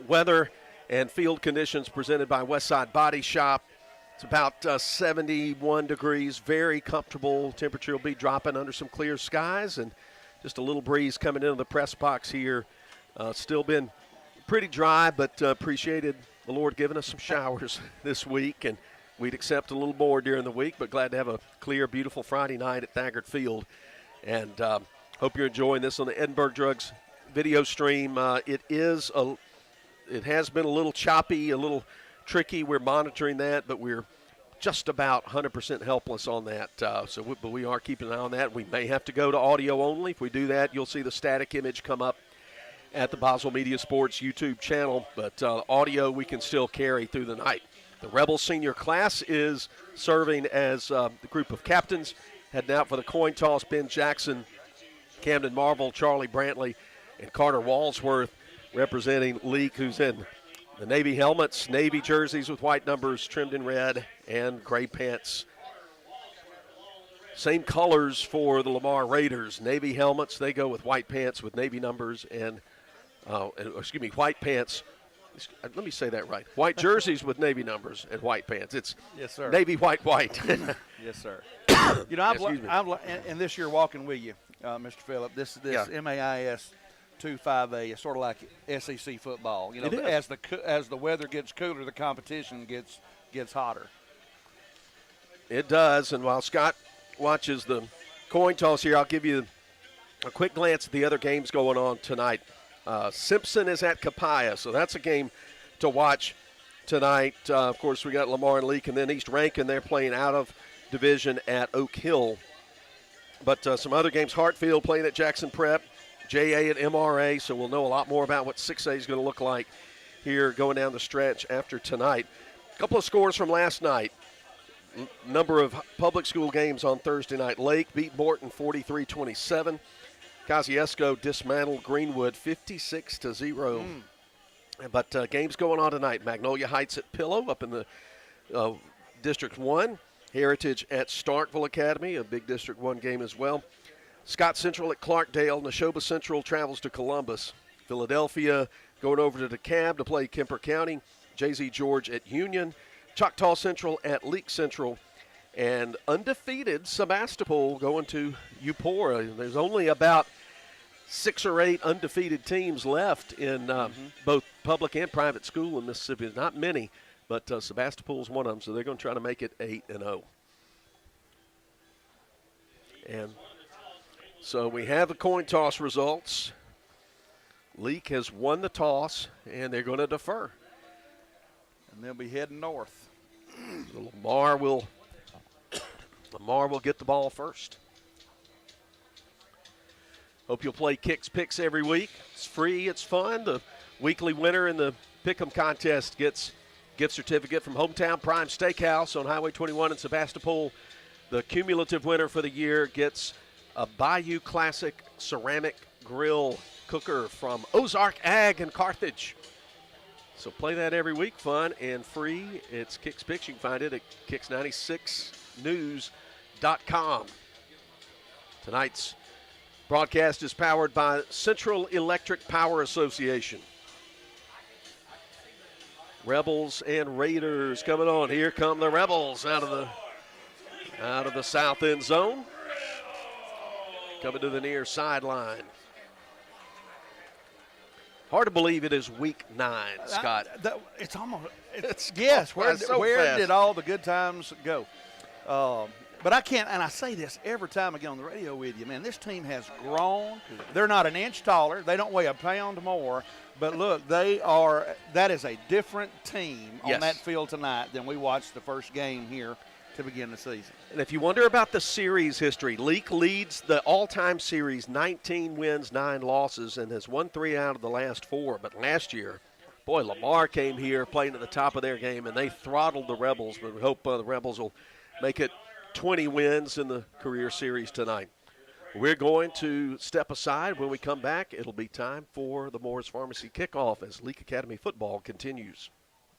weather and field conditions presented by Westside Body Shop. It's about 71 degrees, very comfortable. Temperature will be dropping under some clear skies, and just a little breeze coming into the press box here. Still been pretty dry, but appreciated the Lord giving us some showers this week, and we'd accept a little more during the week, but glad to have a clear, beautiful Friday night at Thaggard Field. And hope you're enjoying this on the Edinburgh Drugs video stream. It has been a little choppy, a little tricky. We're monitoring that, but we're just about 100% helpless on that. But we are keeping an eye on that. We may have to go to audio only. If we do that, you'll see the static image come up at the Boswell Media Sports YouTube channel. But audio we can still carry through the night. The Rebels senior class is serving as the group of captains. Heading out for the coin toss, Ben Jackson, Camden Marvel, Charlie Brantley, and Carter Walsworth representing Leake, who's in the Navy helmets, Navy jerseys with white numbers trimmed in red, and gray pants. Same colors for the Lamar Raiders. Navy helmets, they go with white pants with Navy numbers and white pants. Let me say that right. White jerseys with Navy numbers and white pants. It's yes, sir. Navy, white. Yes, sir. You know, and this year walking with you, Mr. Phillip, this MAIS 2-5A is sort of like SEC football. You know, as the weather gets cooler, the competition gets hotter. It does, and while Scott watches the coin toss here, I'll give you a quick glance at the other games going on tonight. Simpson is at Capaya, so that's a game to watch tonight. Of course, we got Lamar and Leake, and then East Rankin, they're playing out of division at Oak Hill. But some other games, Hartfield playing at Jackson Prep, JA at MRA, so we'll know a lot more about what 6A is going to look like here going down the stretch after tonight. A couple of scores from last night. Number of public school games on Thursday night. Lake beat Morton 43-27. Kosciuszko dismantled Greenwood 56-0. But games going on tonight. Magnolia Heights at Pillow up in the District 1. Heritage at Starkville Academy, a big District 1 game as well. Scott Central at Clarkdale. Neshoba Central travels to Columbus. Philadelphia going over to DeKalb to play Kemper County. J.Z. George at Union. Choctaw Central at Leake Central. And undefeated Sebastopol going to Eupora. There's only about 6 or 8 undefeated teams left in both public and private school in Mississippi. There's not many, but Sebastopol's one of them, so they're going to try to make it 8-0. And so we have the coin toss results. Leake has won the toss, and they're going to defer. And they'll be heading north. Lamar will get the ball first. Hope you'll play Kicks Picks every week. It's free, it's fun. The weekly winner in the Pick'em contest gets gift certificate from Hometown Prime Steakhouse on Highway 21 in Sebastopol. The cumulative winner for the year gets a Bayou Classic ceramic grill cooker from Ozark Ag in Carthage. So play that every week, fun and free. It's Kicks Picks. You can find it at kicks96news.com. Tonight's broadcast is powered by Central Electric Power Association. Rebels and Raiders coming on. Here come the Rebels out of the south end zone. Coming to the near sideline. Hard to believe it is week 9, Scott. It's almost. Yes. Where did all the good times go? But I can't, and I say this every time I get on the radio with you, man, this team has grown. They're not an inch taller. They don't weigh a pound more. But look, that is a different team on that field tonight than we watched the first game here to begin the season. And if you wonder about the series history, Leake leads the all-time series 19 wins, 9 losses, and has won 3 out of the last 4. But last year, boy, Lamar came here playing at the top of their game, and they throttled the Rebels. But we hope the Rebels will make it 20 wins in the career series tonight. We're going to step aside. When we come back, it'll be time for the Moore's Pharmacy Kickoff as Leake Academy football continues.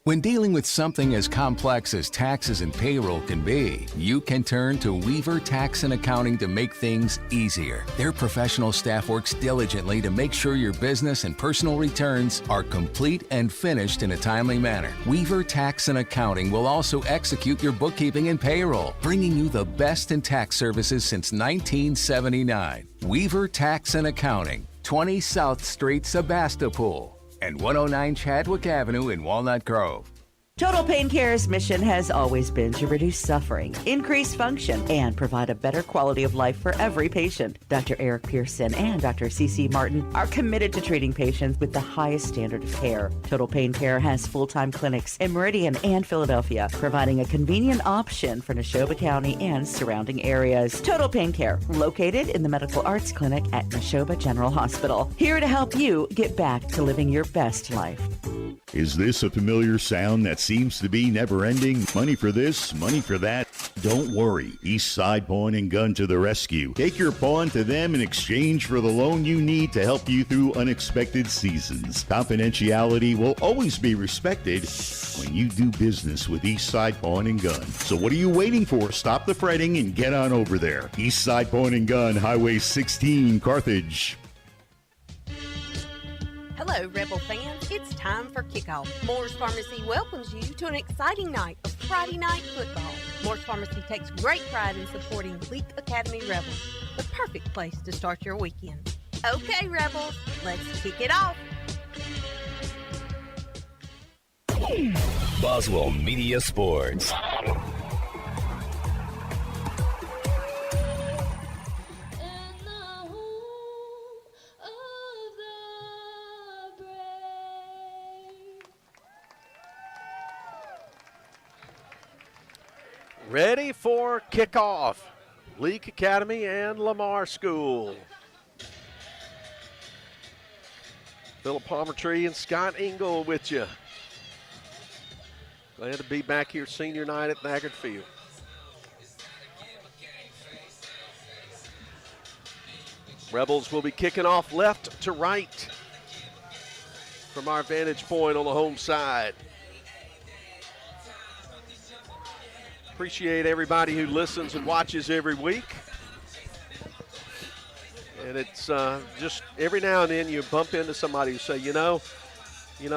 When dealing with something as complex as taxes and payroll can be, you can turn to Weaver Tax and Accounting to make things easier. Their professional staff works diligently to make sure your business and personal returns are complete and finished in a timely manner. Weaver Tax and Accounting will also execute your bookkeeping and payroll, bringing you the best in tax services since 1979. Weaver Tax and Accounting, 20 South Street, Sebastopol, and 109 Chadwick Avenue in Walnut Grove. Total Pain Care's mission has always been to reduce suffering, increase function, and provide a better quality of life for every patient. Dr. Eric Pearson and Dr. C.C. Martin are committed to treating patients with the highest standard of care. Total Pain Care has full-time clinics in Meridian and Philadelphia, providing a convenient option for Neshoba County and surrounding areas. Total Pain Care, located in the Medical Arts Clinic at Neshoba General Hospital. Here to help you get back to living your best life. Is this a familiar sound that seems to be never-ending? Money for this, money for that? Don't worry. Eastside Pawn and Gun to the rescue. Take your pawn to them in exchange for the loan you need to help you through unexpected seasons. Confidentiality will always be respected when you do business with Eastside Pawn and Gun. So what are you waiting for? Stop the fretting and get on over there. Eastside Pawn and Gun, Highway 16, Carthage. Hello, Rebel fans. It's time for Kickoff. Moore's Pharmacy welcomes you to an exciting night of Friday night football. Moore's Pharmacy takes great pride in supporting Leake Academy Rebels, the perfect place to start your weekend. Okay, Rebels, let's kick it off. Boswell Media Sports. Ready for kickoff. Leake Academy and Lamar School. Philip Palmertree and Scott Engel with you. Glad to be back here senior night at Thaggard Field. Rebels will be kicking off left to right from our vantage point on the home side. Appreciate everybody who listens and watches every week. And it's just every now and then you bump into somebody who say, you know,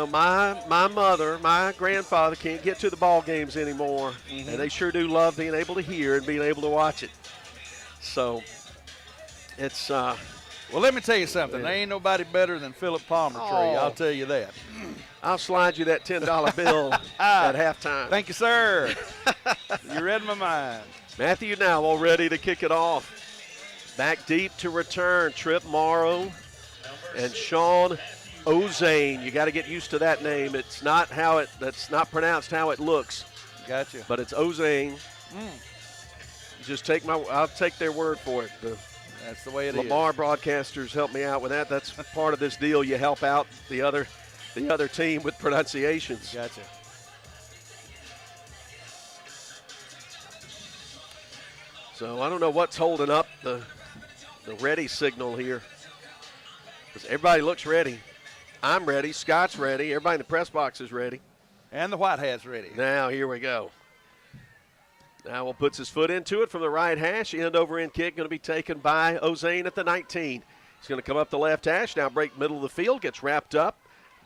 my mother, my grandfather can't get to the ball games anymore. Mm-hmm. And they sure do love being able to hear and being able to watch it. So it's well, let me tell you something. There ain't nobody better than Philip Palmertree. I'll tell you that. I'll slide you that $10 bill at halftime. Thank you, sir. You read my mind. Matthew now all ready to kick it off. Back deep to return. Trip Morrow and Sean Ozane. You got to get used to that name. It's not that's not pronounced how it looks. Gotcha. But it's Ozane. Just I'll take their word for it. That's the way it Lamar broadcasters help me out with that. That's part of this deal. You help out the other team with pronunciations. Gotcha. So I don't know what's holding up the ready signal here. Because everybody looks ready. I'm ready. Scott's ready. Everybody in the press box is ready. And the white hat's ready. Now here we go. Now puts his foot into it from the right hash. End-over-end kick going to be taken by Ozane at the 19. He's going to come up the left hash. Now break middle of the field. Gets wrapped up.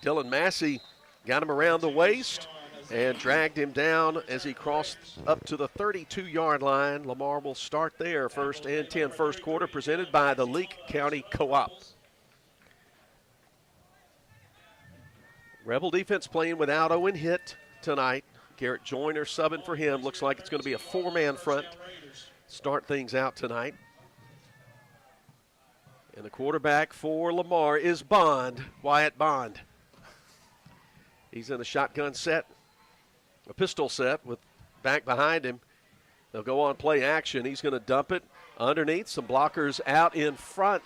Dylan Massey got him around the waist and dragged him down as he crossed up to the 32-yard line. Lamar will start there. 1st and 10, first quarter, presented by the Leake County Co-op. Rebel defense playing without Owen Hitt tonight. Garrett Joyner subbing for him. Looks like it's going to be a 4-man front. Start things out tonight. And the quarterback for Lamar is Wyatt Bond. He's in a shotgun set, a pistol set with back behind him. They'll go on play action. He's going to dump it underneath. Some blockers out in front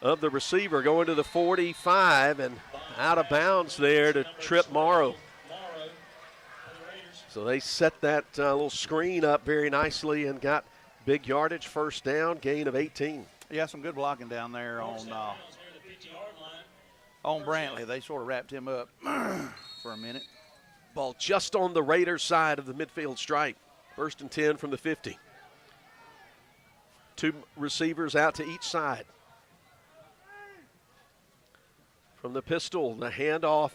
of the receiver, going to the 45 and out of bounds there to Trip Morrow. So they set that little screen up very nicely and got big yardage, first down, gain of 18. Yeah, some good blocking down there on Brantley. They sort of wrapped him up for a minute. Ball just on the Raiders' side of the midfield stripe. 1st and 10 from the 50. 2 receivers out to each side. From the pistol, the handoff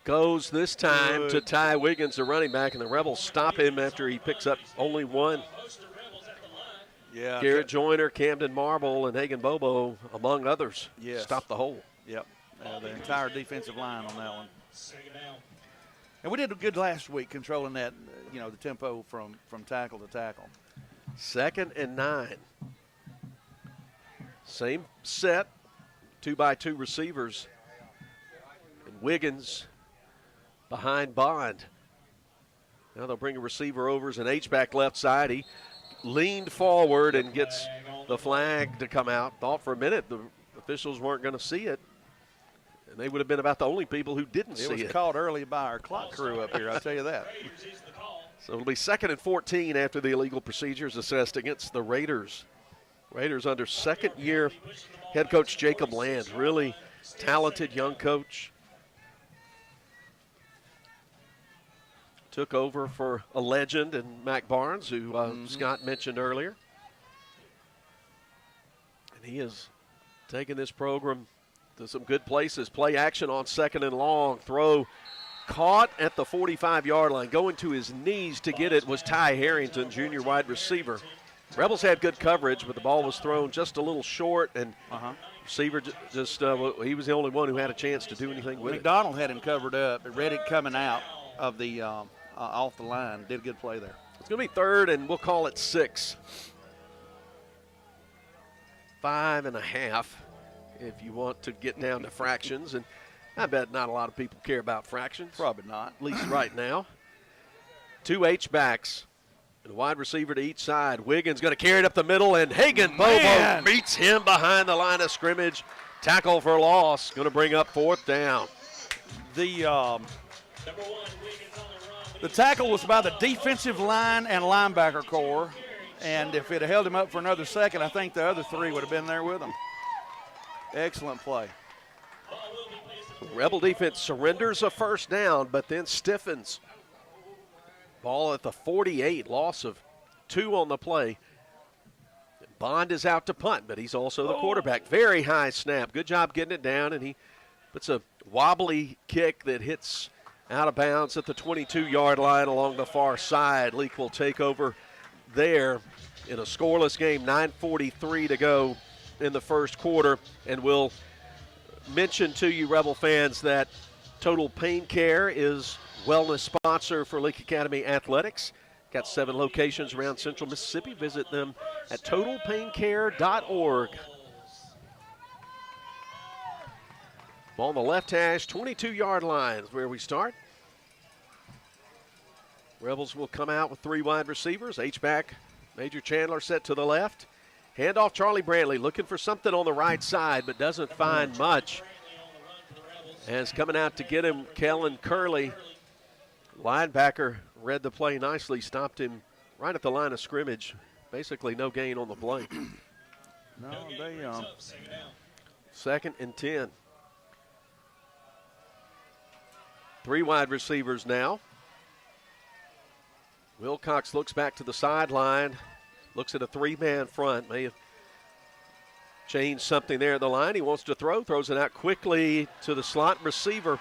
goes this time to Ty Wiggins, the running back, and the Rebels stop him after he picks up only 1. Yeah, Garrett Joyner, Camden Marble, and Hagan Bobo, among others, stop the hole. Yep, the entire defensive line on that one. And we did good last week controlling that, the tempo from tackle to tackle. 2nd and 9. Same set, 2-by-2 receivers. And Wiggins behind Bond. Now they'll bring a receiver over as an H-back left side. He leaned forward and gets the flag to come out. Thought for a minute the officials weren't going to see it. And they would have been about the only people who didn't see it. It was called early by our clock crew up here, I'll tell you that. So it'll be 2nd and 14 after the illegal procedures assessed against the Raiders. Raiders under second-year head coach Jacob Land. Really talented young coach. Took over for a legend in Mac Barnes, who Scott mentioned earlier. And he has taken this program to some good places. Play action on 2nd and long. Throw caught at the 45-yard line. Going to his knees to get it was Ty Harrington, junior wide receiver. Rebels had good coverage, but the ball was thrown just a little short, and receiver just he was the only one who had a chance to do anything with McDonald had him covered up, but Reddick coming out of the off the line. Did a good play there. It's going to be 3rd, and we'll call it 6. 5.5 if you want to get down to fractions, and I bet not a lot of people care about fractions. Probably not. At least right now. 2 H-backs and a wide receiver to each side. Wiggins going to carry it up the middle, and Hagan Bobo beats him behind the line of scrimmage. Tackle for loss. Going to bring up 4th down. The tackle was by the defensive line and linebacker core, and if it had held him up for another second, I think the other 3 would have been there with him. Excellent play. Rebel defense surrenders a 1st down, but then stiffens. Ball at the 48, loss of 2 on the play. Bond is out to punt, but he's also the quarterback. Very high snap. Good job getting it down, and he puts a wobbly kick that hits out of bounds at the 22-yard line along the far side. Leake will take over there in a scoreless game, 9:43 to go in the first quarter. And we'll mention to you, Rebel fans, that Total Pain Care is wellness sponsor for Leake Academy Athletics. Got 7 locations around Central Mississippi. Visit them at totalpaincare.org. Ball on the left hash, 22-yard line is where we start. Rebels will come out with 3 wide receivers. H-back, Major Chandler set to the left. Handoff Charlie Brantley looking for something on the right side, but doesn't find much. As coming out to get him, Kellen Curley. Linebacker read the play nicely, stopped him right at the line of scrimmage. Basically no gain on the play. No, they 2nd and 10. 3 wide receivers now. Wilcox looks back to the sideline, looks at a 3-man front. May have changed something there at the line. He wants to throw, throws it out quickly to the slot receiver,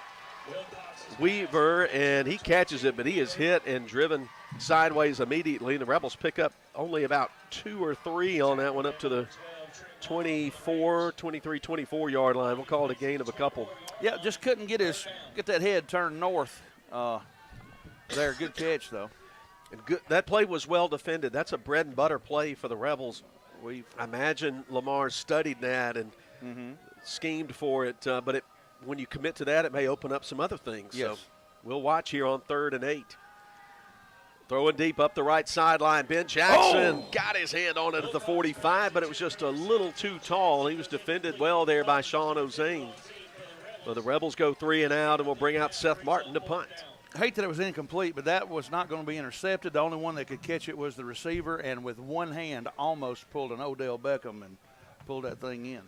Weaver, and he catches it, but he is hit and driven sideways immediately. The Rebels pick up only about 2 or 3 on that one up to the 24-yard line. We'll call it a gain of a couple. Yeah, just couldn't get that head turned north there. Good catch, though. And good, that play was well defended. That's a bread and butter play for the Rebels. I imagine Lamar studied that and schemed for it, but when you commit to that, it may open up some other things. Yes. So we'll watch here on 3rd and 8. Throwing deep up the right sideline. Ben Jackson got his hand on it at the 45, but it was just a little too tall. He was defended well there by Sean Ozane. So the Rebels go 3 and out, and will bring out Seth Martin to punt. I hate that it was incomplete, but that was not going to be intercepted. The only one that could catch it was the receiver, and with one hand almost pulled an Odell Beckham and pulled that thing in.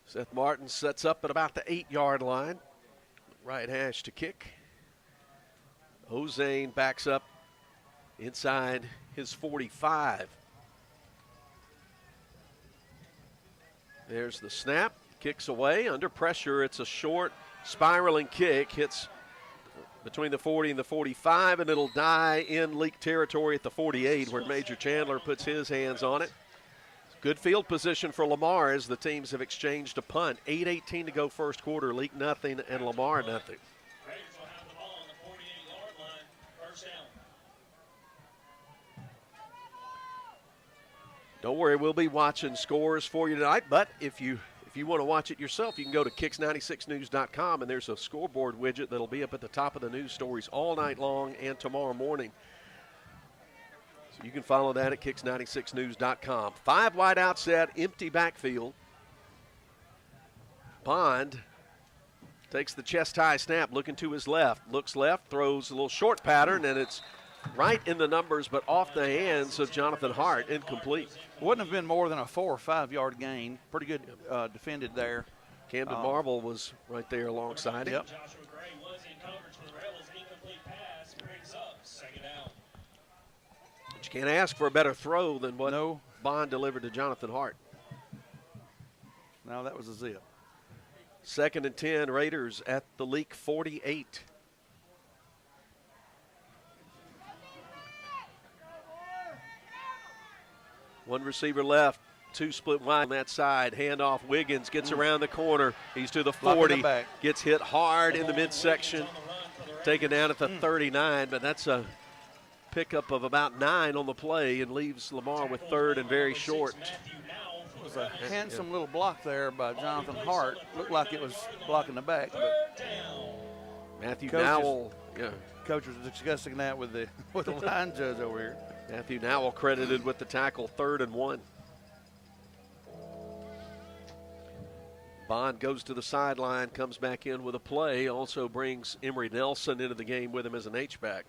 Seth Martin sets up at about the 8-yard line. Right hash to kick. Ozane backs up inside his 45. There's the snap. Kicks away. Under pressure, it's a short spiraling kick. Hits between the 40 and the 45, and it'll die in Leake territory at the 48, where Major Chandler puts his hands on it. Good field position for Lamar as the teams have exchanged a punt. 8:18 to go first quarter. Leake nothing and Lamar nothing. Don't worry, we'll be watching scores for you tonight, but if you want to watch it yourself, you can go to Kicks96news.com, and there's a scoreboard widget that'll be up at the top of the news stories all night long and tomorrow morning. So you can follow that at Kicks96news.com. 5 wide out set, empty backfield. Bond takes the chest high snap, looking to his left, looks left, throws a little short pattern, and it's right in the numbers, but off the hands of Jonathan Hart, incomplete. Wouldn't have been more than a 4 or 5 yard gain. Pretty good defended there. Camden Marble was right there alongside him. Yep. But you can't ask for a better throw than what Bond delivered to Jonathan Hart. No, that was a zip. 2nd and 10, Raiders at the Leake 48. One receiver left, 2 split wide on that side. Handoff, Wiggins gets around the corner. He's to the 40, gets hit hard in the midsection. Taken down at the 39, but that's a pickup of about 9 on the play and leaves Lamar with 3rd and very short. It was a handsome little block there by Jonathan Hart. Looked like it was blocking the back. But Matthew Nowell. Coach was discussing that with the line judge over here. Matthew Nowell credited with the tackle, 3rd and 1. Bond goes to the sideline, comes back in with a play, also brings Emory Nelson into the game with him as an H-back.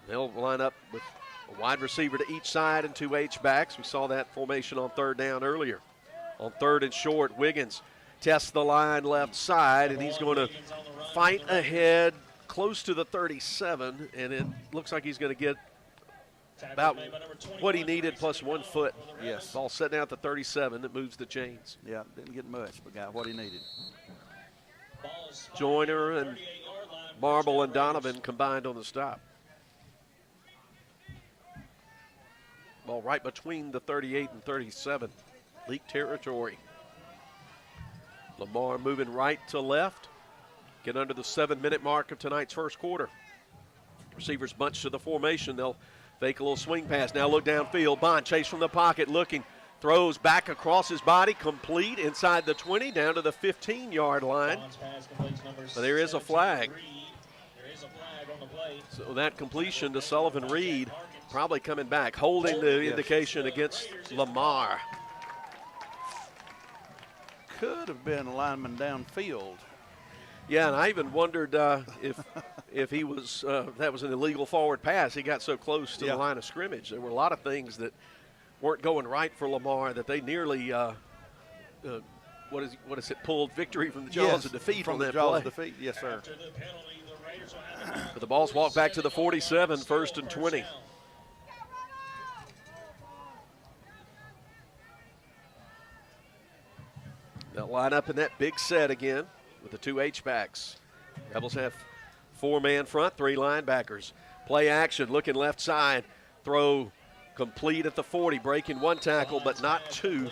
They'll line up with a wide receiver to each side and 2 H-backs. We saw that formation on 3rd down earlier. On 3rd and short, Wiggins tests the line left side, and he's going to fight ahead close to the 37, and it looks like he's going to get about what he needed plus 1 foot. Yes. Ball set down at the 37 that moves the chains. Yeah, didn't get much, but got what he needed. Joyner and Marble and Donovan combined on the stop. Ball right between the 38 and 37. Leak territory. Lamar moving right to left. Get under the 7-minute mark of tonight's first quarter. Receivers bunch to the formation. They'll fake a little swing pass. Now look downfield. Bond chase from the pocket, looking. Throws back across his body, complete inside the 20, down to the 15-yard line. But there is a flag. So that completion to Sullivan Reed, probably coming back, holding the indication against Lamar. Could have been a lineman downfield. Yeah, and I even wondered if he was that was an illegal forward pass. He got so close to the line of scrimmage. There were a lot of things that weren't going right for Lamar that they nearly pulled victory from the jaws of defeat on that play. Defeat. Yes, sir. But the ball's walked back to the 47, 1st and 20. They'll line up in that big set again with the 2 H-backs. Rebels have 4-man front, 3 linebackers. Play action, looking left side. Throw complete at the 40, breaking 1 tackle, but not 2,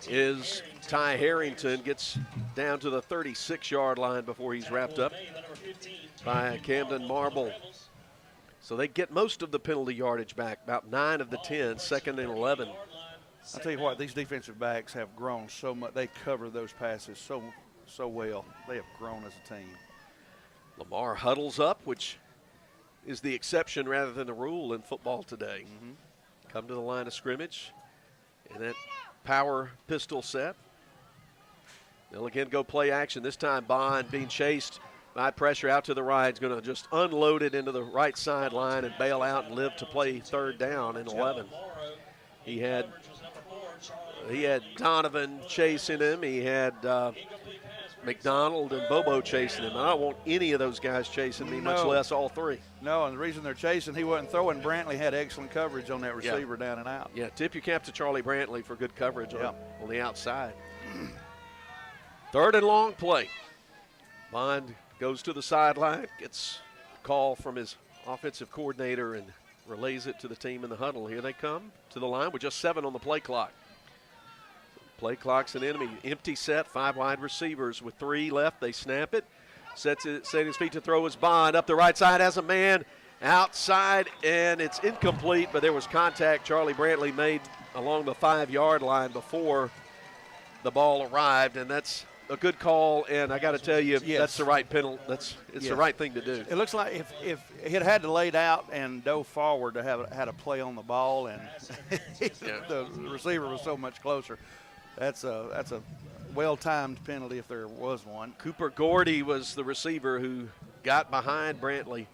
is Ty Harrington. Gets down to the 36-yard line before he's wrapped up by Camden Marble. So they get most of the penalty yardage back, about 9 of the 10, 2nd and 11. I'll tell you what, these defensive backs have grown so much. They cover those passes so well. They have grown as a team. Lamar huddles up, which is the exception rather than the rule in football today. Come to the line of scrimmage in that power pistol set. They'll again go play action. This time Bond being chased by pressure out to the right. Is going to just unload it into the right sideline and bail out and live to play 3rd down and 11. He had Donovan chasing him. He had McDonald and Bobo chasing him. I don't want any of those guys chasing me, much less all 3. No, and the reason they're chasing, he wasn't throwing. Brantley had excellent coverage on that receiver down and out. Yeah, tip your cap to Charlie Brantley for good coverage on the outside. 3rd and long play. Bond goes to the sideline, gets a call from his offensive coordinator and relays it to the team in the huddle. Here they come to the line with just 7 on the play clock. Play clock's an enemy. Empty set, 5 wide receivers with 3 left. They snap it. Setting his feet to throw his Bond. Up the right side has a man. outside, and it's incomplete, but there was contact Charlie Brantley made along the 5-yard line before the ball arrived, and that's a good call, and I got to tell you, that's the right penalty. It's the right thing to do. It looks like if he had to lay it out and dove forward to have had a play on the ball, and the receiver was so much closer. That's a well-timed penalty if there was one. Cooper Gordy was the receiver who got behind Brantley.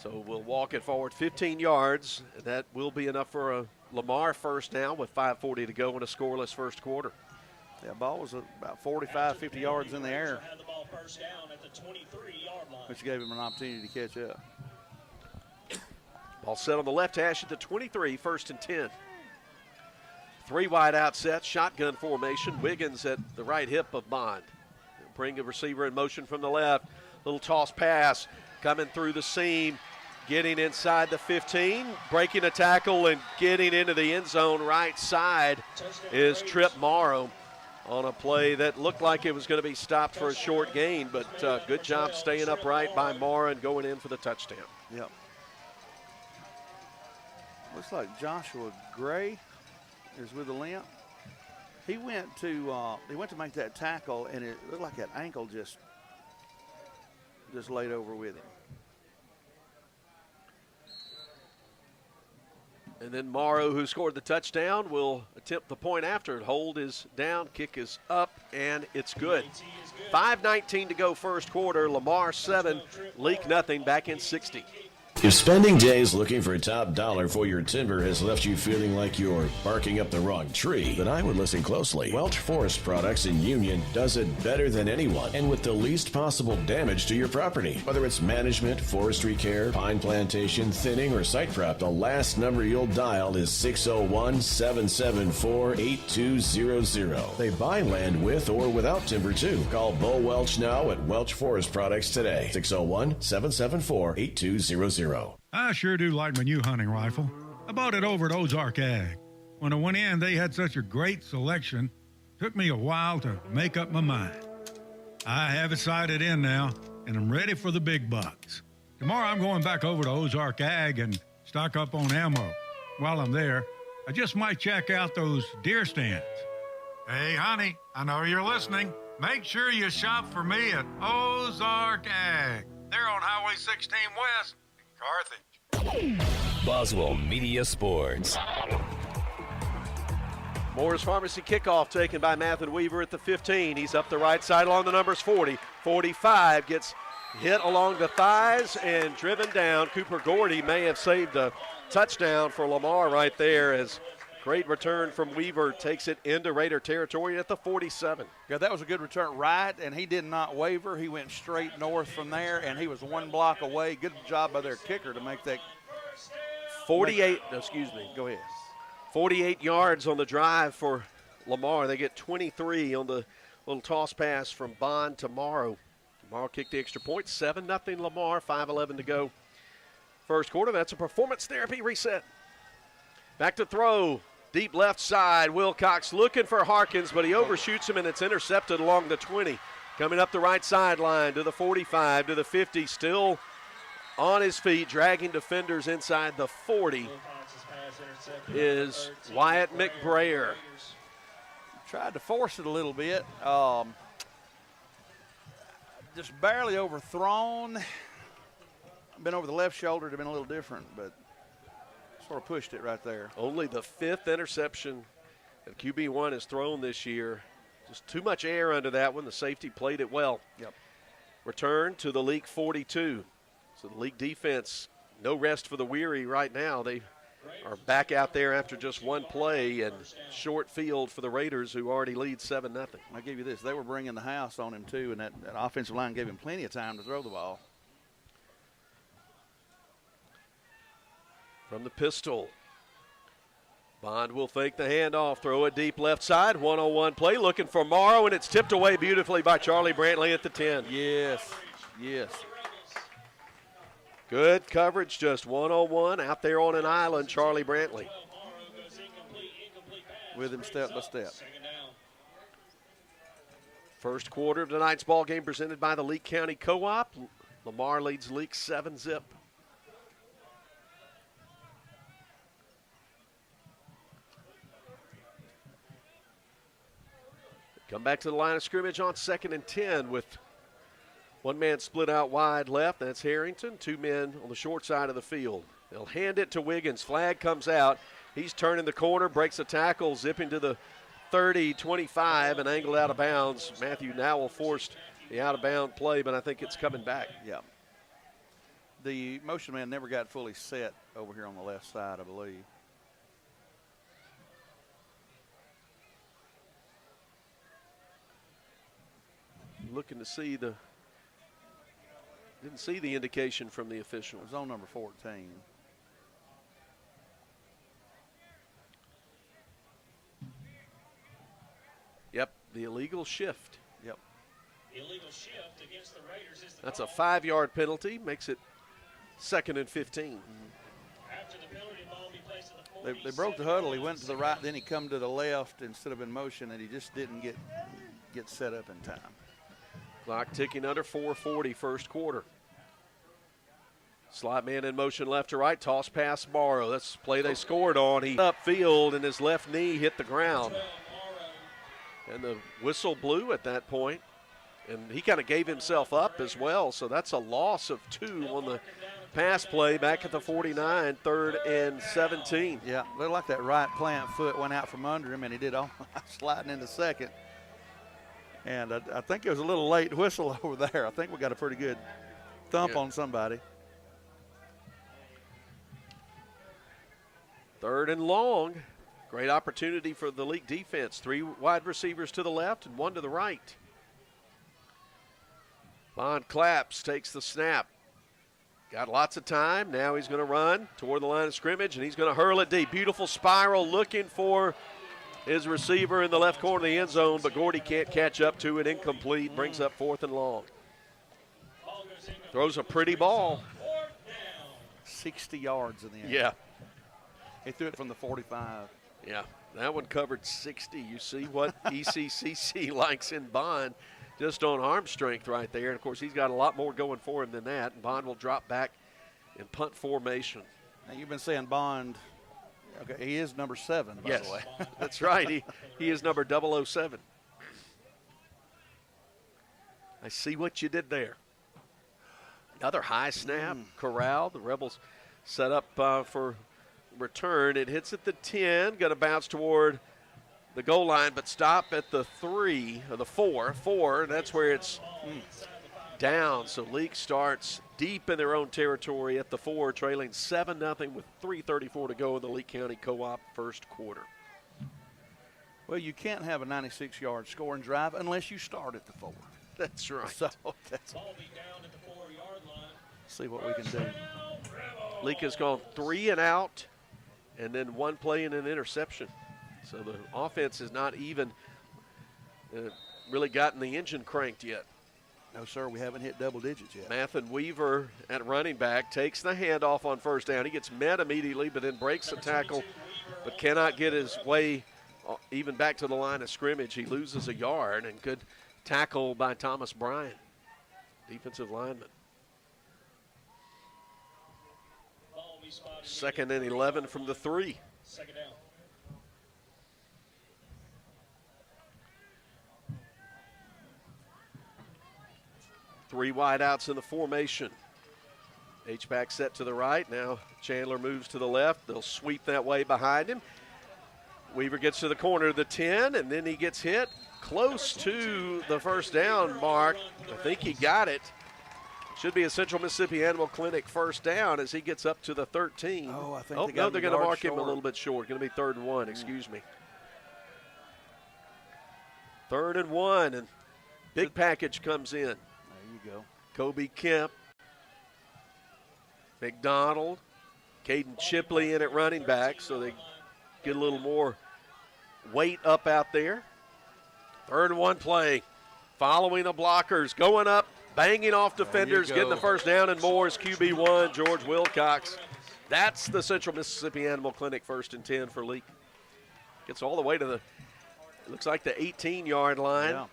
So we'll walk it forward 15 yards. That will be enough for a Lamar first down with 5:40 to go in a scoreless first quarter. Yeah, ball was about 45, 50 yards in the air, which gave him an opportunity to catch up. Ball set on the left hash at the 23, 1st and 10. 3 wide out sets, shotgun formation. Wiggins at the right hip of Bond. Bring a receiver in motion from the left. Little toss pass coming through the seam, getting inside the 15, breaking a tackle and getting into the end zone right side is Trip Morrow on a play that looked like it was going to be stopped for a short gain, but good job staying upright by Morrow and going in for the touchdown. Yep. Looks like Joshua Gray is with a limp. He went to make that tackle, and it looked like that ankle just laid over with him. And then Morrow, who scored the touchdown, will attempt the point after it. Hold is down, kick is up, and it's good. 5:19 to go first quarter. Lamar 7, Leake nothing, back in 60. If spending days looking for top dollar for your timber has left you feeling like you're barking up the wrong tree, then I would listen closely. Welch Forest Products in Union does it better than anyone and with the least possible damage to your property. Whether it's management, forestry care, pine plantation, thinning, or site prep, the last number you'll dial is 601-774-8200. They buy land with or without timber too. Call Bo Welch now at Welch Forest Products today. 601-774-8200. I sure do like my new hunting rifle. I bought it over at Ozark Ag. When I went in, they had such a great selection. Took me a while to make up my mind. I have it sighted in now, and I'm ready for the big bucks. Tomorrow I'm going back over to Ozark Ag and stock up on ammo. While I'm there, I just might check out those deer stands. Hey, honey, I know you're listening. Make sure you shop for me at Ozark Ag. They're on Highway 16 West. Carthage. Boswell Media Sports. Moore's Pharmacy kickoff taken by Mathen Weaver at the 15. He's up the right side along the numbers 40, 45, gets hit along the thighs and driven down. Cooper Gordy may have saved a touchdown for Lamar right there as great return from Weaver takes it into Raider territory at the 47. Yeah, that was a good return right, and he did not waver. He went straight north from there, and he was 1 block away. Good job by their kicker to make that. 48 yards on the drive for Lamar. They get 23 on the little toss pass from Bond to Morrow. Morrow kicked the extra point, 7-0 Lamar, 5:11 to go. First quarter, that's a performance therapy reset. Back to throw. Deep left side, Wilcox looking for Harkins, but he overshoots him, and it's intercepted along the 20. Coming up the right sideline to the 45, to the 50, still on his feet, dragging defenders inside the 40 is Wyatt McBrayer. Tried to force it a little bit. Just barely overthrown. Been over the left shoulder, it would have been a little different, but sort of pushed it right there. Only the 5th interception that QB1 has thrown this year. Just too much air under that one. The safety played it well. Yep. Return to the Leake 42. So the Leake defense, no rest for the weary right now. They are back out there after just one play and short field for the Raiders, who already lead 7-0. I'll give you this. They were bringing the house on him, too, and that offensive line gave him plenty of time to throw the ball. From the pistol, Bond will fake the handoff, throw it deep left side, one-on-one play, looking for Morrow, and it's tipped away beautifully by Charlie Brantley at the 10. Yes. Good coverage, just one-on-one out there on an island, Charlie Brantley. With him step by step. First quarter of tonight's ball game presented by the Leake County Co-op. Lamar leads Leake 7-0. Come back to the line of scrimmage on 2nd and 10 with one man split out wide left. That's Harrington. 2 men on the short side of the field. They'll hand it to Wiggins. Flag comes out. He's turning the corner, breaks a tackle, zipping to the 30, 25, and angled out of bounds. Matthew Nowell forced the out-of-bound play, but I think it's coming back. Yeah. The motion man never got fully set over here on the left side, I believe. Looking to see the – didn't see the indication from the official. It was on number 14. Yep, the illegal shift. Yep. Illegal shift against the Raiders is the That's a 5-yard penalty, makes it 2nd and 15. After the penalty, ball be placed at the 40. They broke the huddle. He went to the right, then he come to the left instead of in motion, and he just didn't get set up in time. Clock ticking under 4:40, first quarter. Slot man in motion left to right, toss pass Morrow. That's the play they scored on. He upfield and his left knee hit the ground. And the whistle blew at that point. And he kind of gave himself up as well, so that's a loss of 2 on the pass play back at the 49, 3rd and 17. Yeah, looked like that right plant foot went out from under him, and he did all sliding into second. And I think it was a little late whistle over there. I think we got a pretty good thump on somebody. 3rd and long. Great opportunity for the Leake defense. 3 wide receivers to the left and 1 to the right. Bond claps, takes the snap. Got lots of time. Now he's going to run toward the line of scrimmage, and he's going to hurl it deep. Beautiful spiral looking for his receiver in the left corner of the end zone, but Gordy can't catch up to it. Incomplete. Brings up 4th and long. Throws a pretty ball. 60 yards in the end. Yeah. He threw it from the 45. Yeah, that one covered 60. You see what ECCC likes in Bond, just on arm strength right there. And, of course, he's got a lot more going for him than that. And Bond will drop back in punt formation. Now, you've been saying Bond. Okay, he is number 7, by the way. That's right. He is number 007. I see what you did there. Another high snap, corral. The Rebels set up for return. It hits at the 10, going to bounce toward the goal line, but stop at the 3 or the 4. And that's where it's down. So Leake starts deep in their own territory at the 4, trailing 7-0 with 3:34 to go in the Leake County Co-op first quarter. Well, you can't have a 96-yard scoring drive unless you start at the 4. That's right. So that's see what we can do. Leake has gone 3 and out, and then 1 play and an interception. So the offense has not even really gotten the engine cranked yet. No, sir, we haven't hit double digits yet. Mathen Weaver at running back takes the handoff on first down. He gets met immediately, but then breaks the tackle, but cannot get his way even back to the line of scrimmage. He loses a yard, and good tackle by Thomas Bryan, defensive lineman. 2nd and 11 from the 3. Second down. Three wide outs in the formation. H-back set to the right. Now Chandler moves to the left. They'll sweep that way behind him. Weaver gets to the corner of the 10, and then he gets hit close to the first down mark. I think he got it. Should be a Central Mississippi Animal Clinic first down as he gets up to the 13. Oh, I think they're going to mark him a little bit short. Going to be 3rd and 1, excuse me. 3rd and 1, and big package comes in. There you go. Kobe Kemp, McDonald, Caden Chipley in at running back, so they get a little more weight up out there. 3rd and 1 play, following the blockers, going up, banging off defenders, getting the first down and more is QB1, George Wilcox. That's the Central Mississippi Animal Clinic 1st and 10 for Leake. Gets all the way to the, it looks like the 18-yard line. Yeah.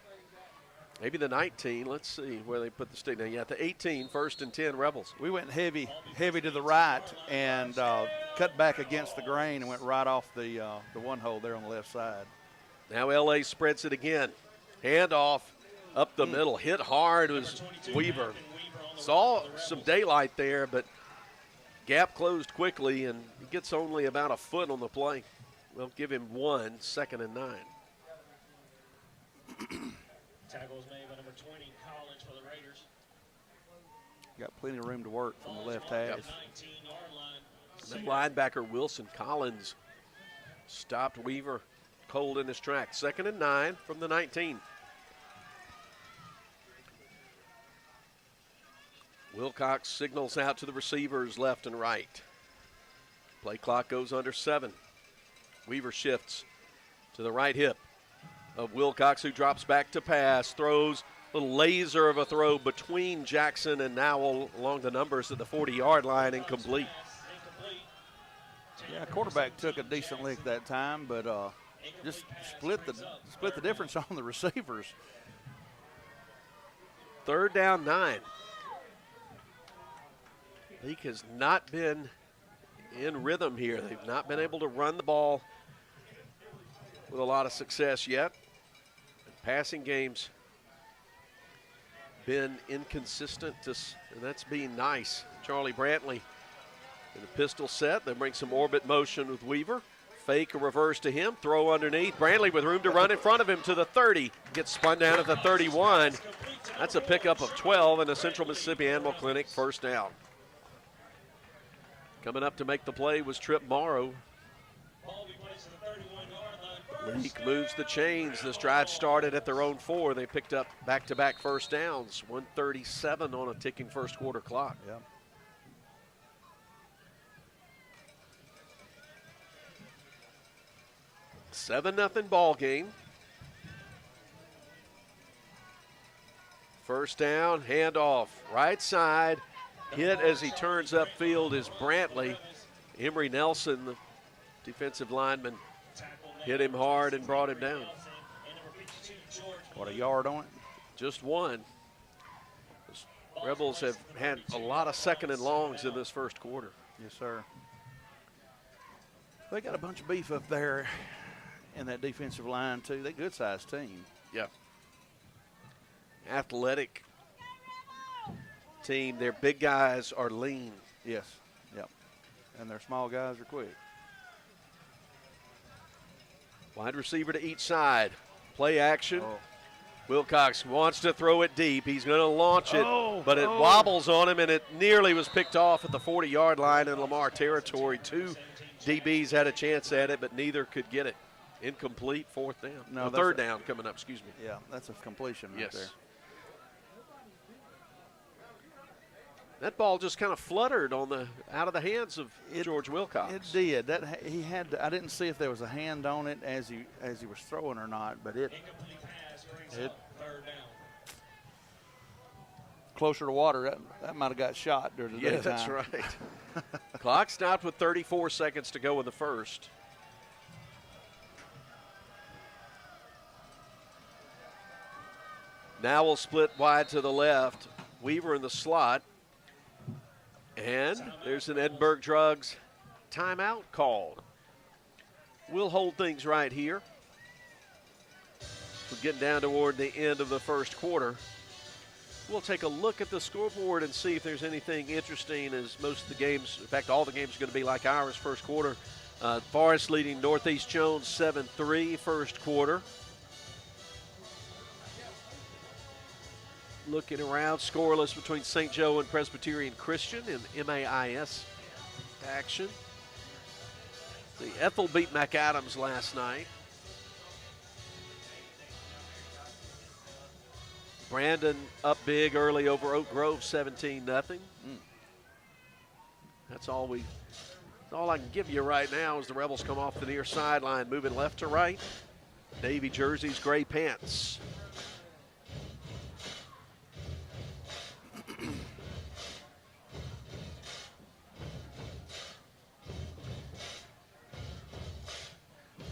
Maybe the 19. Let's see where they put the stick. Now, yeah, the 18, 1st and 10 Rebels. We went heavy to the right and cut back against the grain and went right off the one hole there on the left side. Now L.A. spreads it again. Handoff up the middle. Hit hard was Weaver. Saw some daylight there, but gap closed quickly, and he gets only about a foot on the play. We'll give him 1, 2nd and 9. Tackles made by number 20, Collins for the Raiders. Got plenty of room to work from the left hash. The linebacker Wilson Collins stopped Weaver cold in his track. 2nd and 9 from the 19. Wilcox signals out to the receivers left and right. Play clock goes under 7. Weaver shifts to the right hip of Wilcox, who drops back to pass, throws a little laser of a throw between Jackson and Nowell along the numbers at the 40-yard line, incomplete. Yeah, quarterback took a decent lick that time, but just split the difference on the receivers. 3rd down 9. Leake has not been in rhythm here. They've not been able to run the ball with a lot of success yet. And passing games been inconsistent, and that's being nice. Charlie Brantley in the pistol set. They bring some orbit motion with Weaver. Fake a reverse to him, throw underneath. Brantley with room to run in front of him to the 30. Gets spun down at the 31. That's a pickup of 12 in the Central Mississippi Animal Clinic, 1st down. Coming up to make the play was Trip Morrow. Leake moves the chains. This drive started at their own 4. They picked up back-to-back 1st downs. 1:37 on a ticking first quarter clock. Yeah. $7-0 ball game. 1st down, handoff, right side. Hit as he turns upfield is Brantley. Emory Nelson, the defensive lineman, hit him hard and brought him down. What, a yard on it? Just 1. The Rebels have had a lot of 2nd and longs in this first quarter. Yes, sir. They got a bunch of beef up there in that defensive line, too. They're a good-sized team. Yeah. Athletic team. Their big guys are lean. Yes. Yep. And their small guys are quick. Wide receiver to each side. Play action. Wilcox wants to throw it deep. He's going to launch it, but it wobbles on him, and it nearly was picked off at the 40-yard line in Lamar territory. 2 DBs had a chance at it, but neither could get it. Incomplete, 4th down. No, 3rd down coming up, excuse me. Yeah, that's a completion right there. That ball just kind of fluttered out of the hands of George Wilcox. It did. He had to, I didn't see if there was a hand on it as he was throwing or not, but it closer to water, that might have got shot during the daytime. Yeah, that's right. Clock stopped with 34 seconds to go in the first. Now we'll split wide to the left. Weaver in the slot. And there's an Edinburgh Drugs timeout called. We'll hold things right here. We're getting down toward the end of the first quarter. We'll take a look at the scoreboard and see if there's anything interesting, as most of the games, in fact, all the games are going to be like ours first quarter. Forest leading Northeast Jones 7-3 first quarter. Looking around, scoreless between St. Joe and Presbyterian Christian in MAIS action. The Ethel beat McAdams last night. Brandon up big early over Oak Grove, 17-0. That's all I can give you right now as the Rebels come off the near sideline, moving left to right. Navy jerseys, gray pants.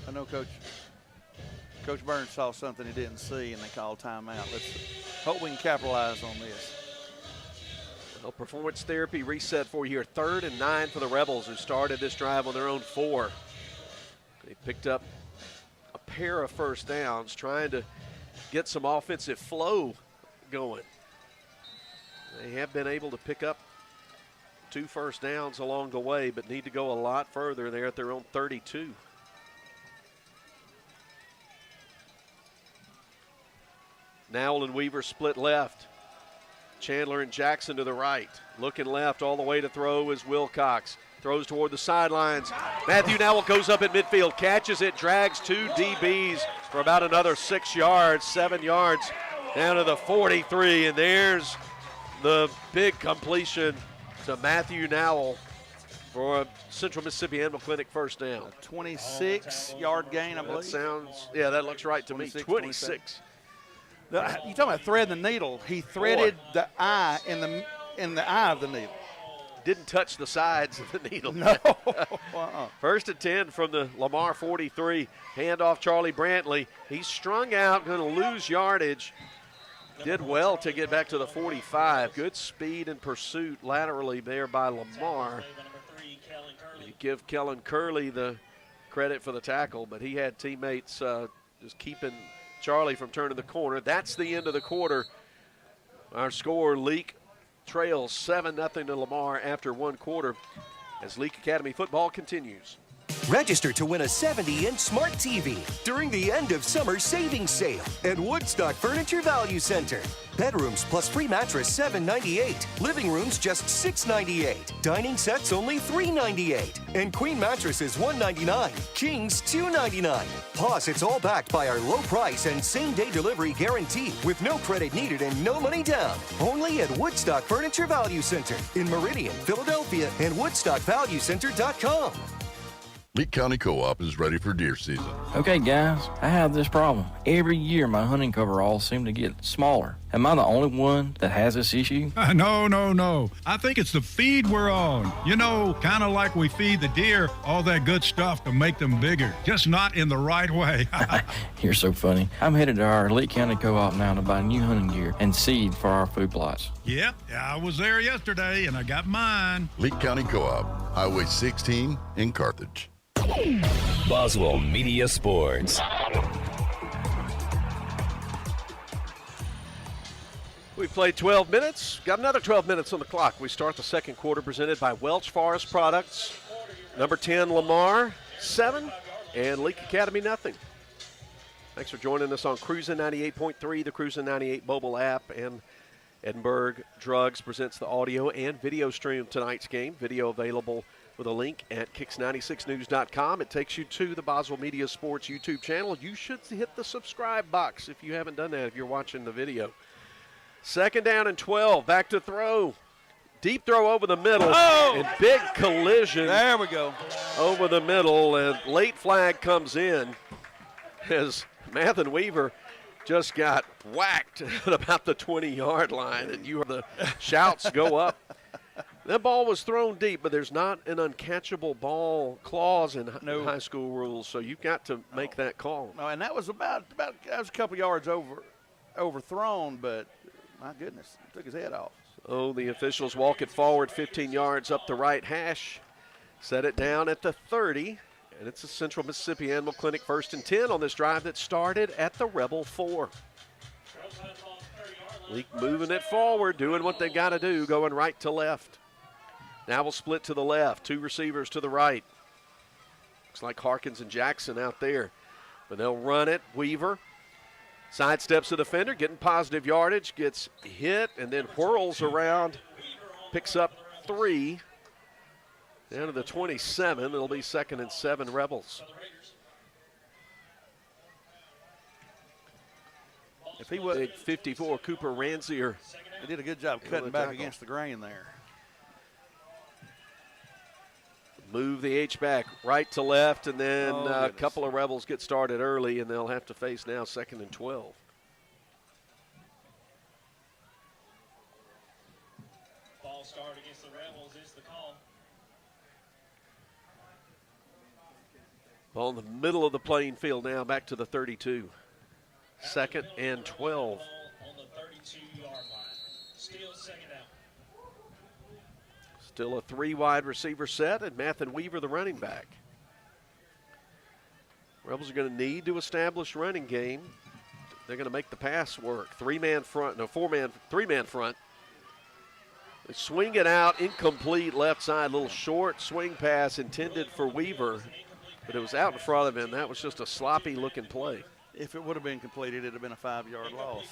I know Coach Burns saw something he didn't see, and they called timeout. Let's hope we can capitalize on this. Well, performance therapy reset for you here. 3rd and 9 for the Rebels, who started this drive on their own 4. They picked up a pair of 1st downs, trying to get some offensive flow going. They have been able to pick up 2 first downs along the way, but need to go a lot further. They're at their own 32. Nowell and Weaver split left. Chandler and Jackson to the right. Looking left all the way to throw is Wilcox. Throws toward the sidelines. Matthew Nowell goes up at midfield, catches it, drags 2 DBs for about another 6 yards, 7 yards down to the 43. And there's the big completion to Matthew Nowell for a Central Mississippi Animal Clinic first down. A 26-yard gain, I believe. That looks right to me. 26. You talking about threading the needle? He threaded the eye in the eye of the needle. Didn't touch the sides of the needle. No. First and 10 from the Lamar 43. Handoff Charlie Brantley. He's strung out, going to lose yardage. Did well to get back to the 45. Good speed and pursuit laterally there by Lamar. You give Kellen Curley the credit for the tackle, but he had teammates just keeping Charlie from turning the corner. That's the end of the quarter. Our score, Leake trails 7-0 to Lamar after 1 quarter as Leake Academy football continues. Register to win a 70-inch smart TV during the end of summer savings sale at Woodstock Furniture Value Center. Bedrooms plus free mattress $7.98. Living rooms just $6.98. Dining sets only $3.98. And queen mattresses $1.99. Kings $2.99. Plus, it's all backed by our low price and same-day delivery guarantee with no credit needed and no money down. Only at Woodstock Furniture Value Center in Meridian, Philadelphia, and WoodstockValueCenter.com. Leake County Co-op is ready for deer season. Okay, guys, I have this problem. Every year, my hunting coveralls seem to get smaller. Am I the only one that has this issue? No. I think it's the feed we're on. You know, kind of like we feed the deer all that good stuff to make them bigger, just not in the right way. You're so funny. I'm headed to our Leake County Co-op now to buy new hunting gear and seed for our food plots. Yep, I was there yesterday, and I got mine. Leake County Co-op, Highway 16 in Carthage. Boswell Media Sports. We played 12 minutes. Got another 12 minutes on the clock. We start the second quarter presented by Welch Forest Products. Number 10, Lamar, 7. And Leake Academy, nothing. Thanks for joining us on Cruisin' 98.3, the Cruisin' 98 mobile app, and Edinburgh Drugs presents the audio and video stream of tonight's game. Video available with a link at kicks96news.com. It takes you to the Boswell Media Sports YouTube channel. You should hit the subscribe box if you haven't done that if you're watching the video. Second down and 12. Back to throw. Deep throw over the middle. And big collision. There we go. Over the middle. And late flag comes in as Mathen Weaver just got whacked at about the 20-yard line. And the shouts go up. That ball was thrown deep, but there's not an uncatchable ball clause in high school rules, so you've got to make that call. No, and that was about that was a couple yards overthrown, but my goodness, took his head off. Oh, the officials walk it forward 15 yards up the right hash, set it down at the 30, and it's a Central Mississippi Animal Clinic 1st and 10 on this drive that started at the Rebel 4. Leake moving it forward, doing what they got to do, going right to left. Now we'll split to the left, 2 receivers to the right. Looks like Harkins and Jackson out there. But they'll run it. Weaver sidesteps the defender, getting positive yardage, gets hit, and then whirls around, picks up 3. Down to the 27. It'll be 2nd and 7 Rebels. If he was big 54, Cooper Ranzier. He did a good job cutting back against the grain there. Move the H-back right to left, and then a couple of Rebels get started early, and they'll have to face now 2nd and 12. Ball start against the Rebels is the call. Ball in the middle of the playing field now, back to the 32. 2nd and 12. On the 32-yard line. Still second down. Still a 3 wide receiver set, and Mathen Weaver the running back. Rebels are going to need to establish running game. they're going to make the pass work. Three-man front. They swing it out, incomplete, left side, little short swing pass intended for Weaver, but it was out in front of him. That was just a sloppy-looking play. If it would have been completed, it would have been a 5-yard loss.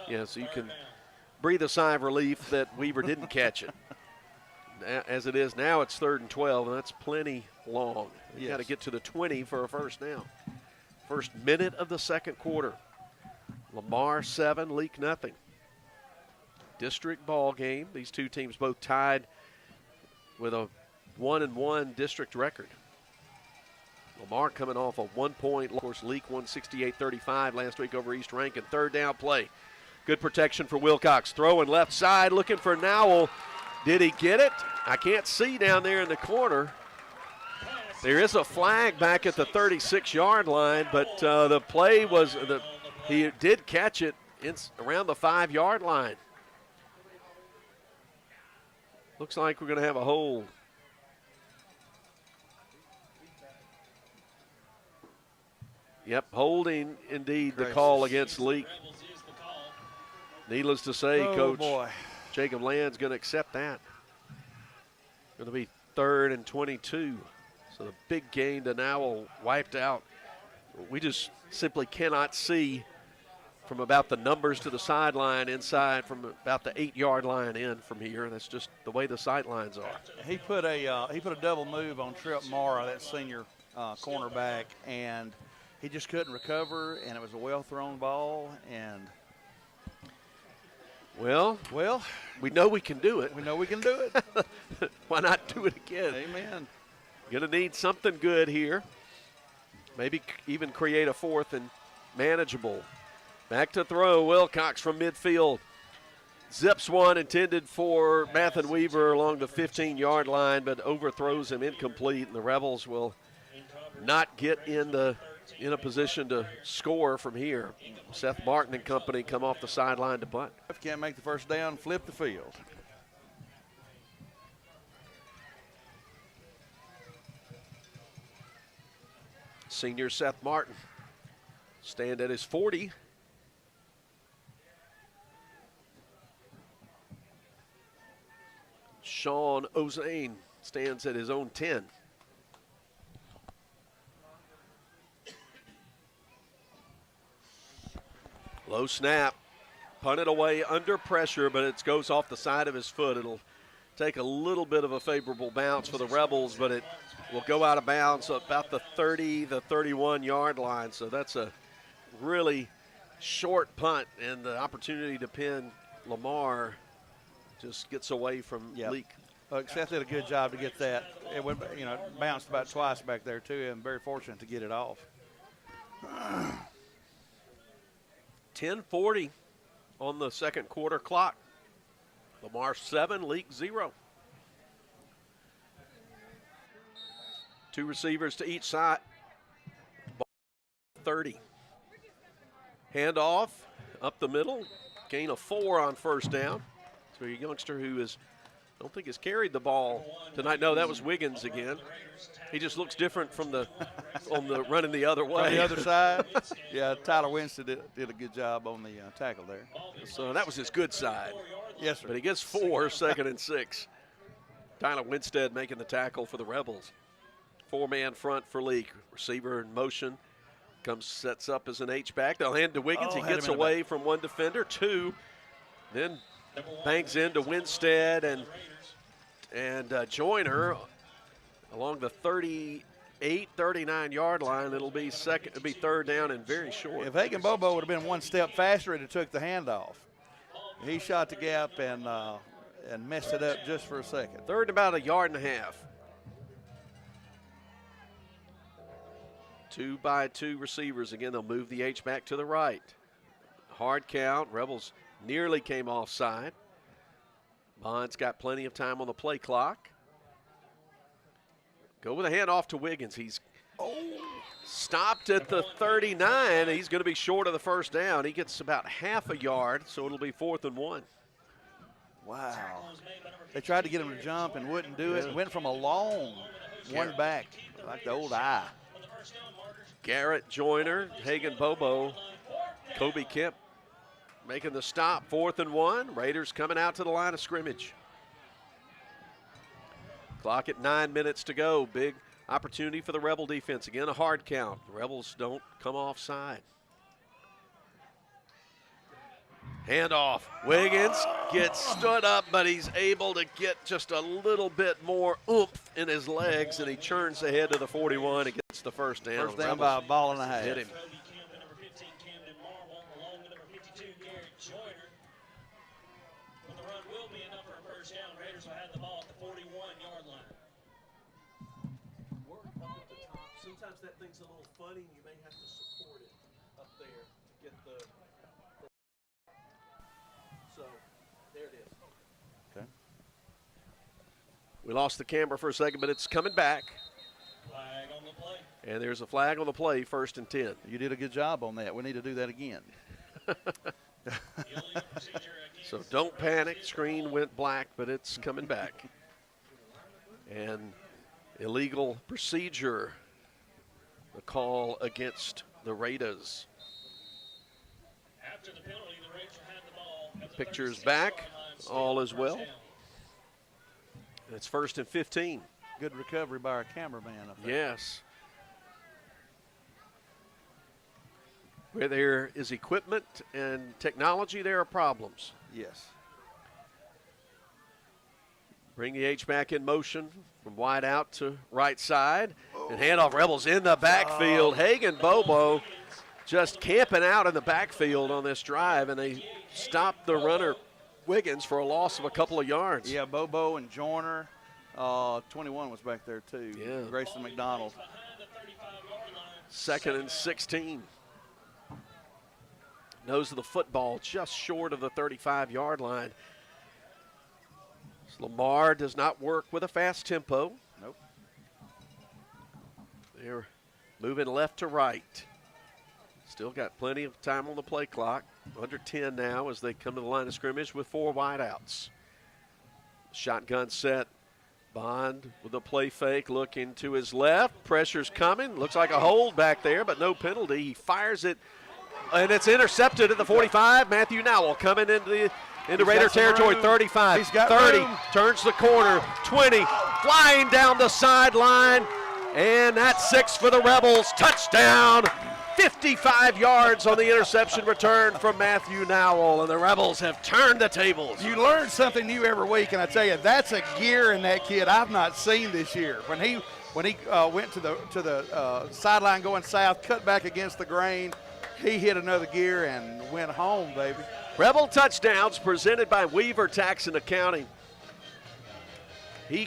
Yeah, so you can breathe a sigh of relief that Weaver didn't catch it. As it is now, it's 3rd and 12, and that's plenty long. You got to get to the 20 for a first down. First minute of the second quarter. Lamar 7, Leake nothing. District ball game. These two teams both tied with a 1-1 district record. Lamar coming off a 1-point. Of course, Leake won 68-35 last week over East Rankin. Third down play. Good protection for Wilcox. Throwing left side, looking for Nowell. Did he get it? I can't see down there in the corner. There is a flag back at the 36-yard line, but the play was he did catch it around the 5-yard line. Looks like we're going to have a hold. Yep, holding indeed the call against Leake. Needless to say, Coach Jacob Land's going to accept that. Going to be 3rd and 22. So the big gain to Nowell wiped out. We just simply cannot see from about the numbers to the sideline inside from about the 8-yard line in from here. That's just the way the sidelines are. He put a double move on Trip Mara, that senior cornerback, and he just couldn't recover, and it was a well-thrown ball. And well, we know we can do it. We know we can do it. Why not do it again? Amen. Going to need something good here. Maybe even create a 4th and manageable. Back to throw, Wilcox from midfield. Zips one intended for Mathen Weaver along the 15-yard line, but overthrows him incomplete, and the Rebels will not get in a position to score from here. Seth Martin and company come off the sideline to punt. If you can't make the first down, flip the field. Senior Seth Martin stand at his 40. Sean Ozane stands at his own 10. Low snap, punted away under pressure, but it goes off the side of his foot. It'll take a little bit of a favorable bounce for the Rebels, but it will go out of bounds about the 30, the 31-yard line. So that's a really short punt, and the opportunity to pin Lamar just gets away from Leake. Well, Seth did a good job to get that. It went, bounced about twice back there too, and very fortunate to get it off. 10:40 on the second quarter clock. Lamar 7, Leake 0. Two receivers to each side. 30. Handoff up the middle. Gain of 4 on first down. So a youngster who I don't think has carried the ball tonight. No, that was Wiggins again. He just looks different from on the running the other way. From the other side. Yeah, Tyler Winston did a good job on the tackle there. So that was his good side. Yes, sir. But he gets 4, 2nd and 6. Tyler Winstead making the tackle for the Rebels. 4-man front for Leake. Receiver in motion. Sets up as an H-back. They'll hand to Wiggins. He gets away from one defender. 2. Then bangs into Winstead and Joyner along the 38, 39-yard line. It'll be 3rd down and very short. If Hagan Bobo would have been one step faster, it took the handoff. He shot the gap and messed it up just for a second. 3rd about 1.5 yards. 2-by-2 receivers. Again, they'll move the H back to the right. Hard count. Rebels nearly came offside. Bond's got plenty of time on the play clock. Go with a handoff to Wiggins. He's stopped at the 39. He's going to be short of the first down. He gets about 0.5 yard, so it'll be 4th and 1. Wow. They tried to get him to jump and wouldn't do it. Went from a long one back, like the old eye. Garrett Joyner, Hagan Bobo Kobe Kemp making the stop, 4th and 1. Raiders coming out to the line of scrimmage. Clock at 9 minutes to go. Big opportunity for the Rebel defense. Again, a hard count. The Rebels don't come offside. Handoff. Wiggins gets stood up, but he's able to get just a little bit more oomph in his legs, and he churns ahead to the 41 and gets the first down. First down by a ball and a half. Hit him. Sometimes that thing's a little funny, and you may have to support it up there to get the so there it is. Okay. We lost the camera for a second, but it's coming back. Flag on the play. And there's a flag on the play, 1st and 10. You did a good job on that. We need to do that again. So don't panic. Screen went black, but it's coming back. And illegal procedure, the call against the Raiders. After the penalty, the Raiders had the ball. Pictures back, all is well. And it's 1st and 15. Good recovery by our cameraman up there. Yes. Where there is equipment and technology, there are problems. Yes. Bring the H-back in motion from wide out to right side. And handoff. Rebels in the backfield. Hagan Bobo just camping out in the backfield on this drive, and they stopped the runner Wiggins for a loss of a couple of yards. Yeah, Bobo and Joyner. 21 was back there too. Yeah. Grayson McDonald. 2nd and 16. Nose of the football just short of the 35-yard line. Lamar does not work with a fast tempo. Nope. They're moving left to right. Still got plenty of time on the play clock. Under 10 now as they come to the line of scrimmage with 4 wideouts. Shotgun set. Bond with a play fake, looking to his left. Pressure's coming. Looks like a hold back there, but no penalty. He fires it, and it's intercepted at the 45. Matthew Nowell coming into Raider territory. 35, He's got 30, room. turns the corner. 20, flying down the sideline, and that's 6 for the Rebels. Touchdown. 55 yards on the interception return from Matthew Nowell, and the Rebels have turned the tables. You learn something new every week, and I tell you, that's a gear in that kid I've not seen this year. When he went to the sideline going south, cut back against the grain, he hit another gear and went home, baby. Rebel touchdowns presented by Weaver Tax and Accounting. He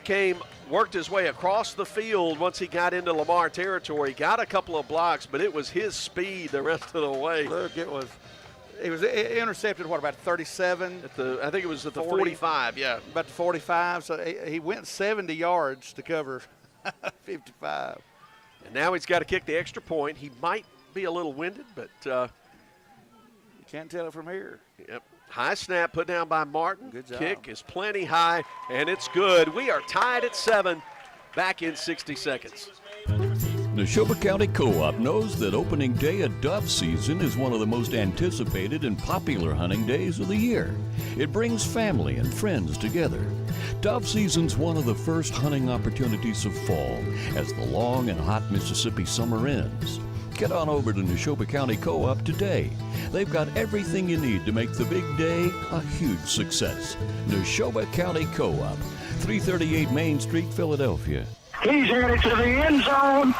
worked his way across the field once he got into Lamar territory, got a couple of blocks, but it was his speed the rest of the way. Look, it was intercepted, what, about 37? I think it was at the 45, yeah. About the 45, so he went 70 yards to cover 55. And now he's got to kick the extra point. He might be a little winded, but you can't tell it from here. Yep. High snap put down by Martin. Good job. Kick is plenty high, and it's good. We are tied at 7, back in 60 seconds. Neshoba County Co-op knows that opening day of dove season is one of the most anticipated and popular hunting days of the year. It brings family and friends together. Dove season's one of the first hunting opportunities of fall as the long and hot Mississippi summer ends. Get on over to Neshoba County Co-op today. They've got everything you need to make the big day a huge success. Neshoba County Co-op, 338 Main Street, Philadelphia. He's headed to the end zone.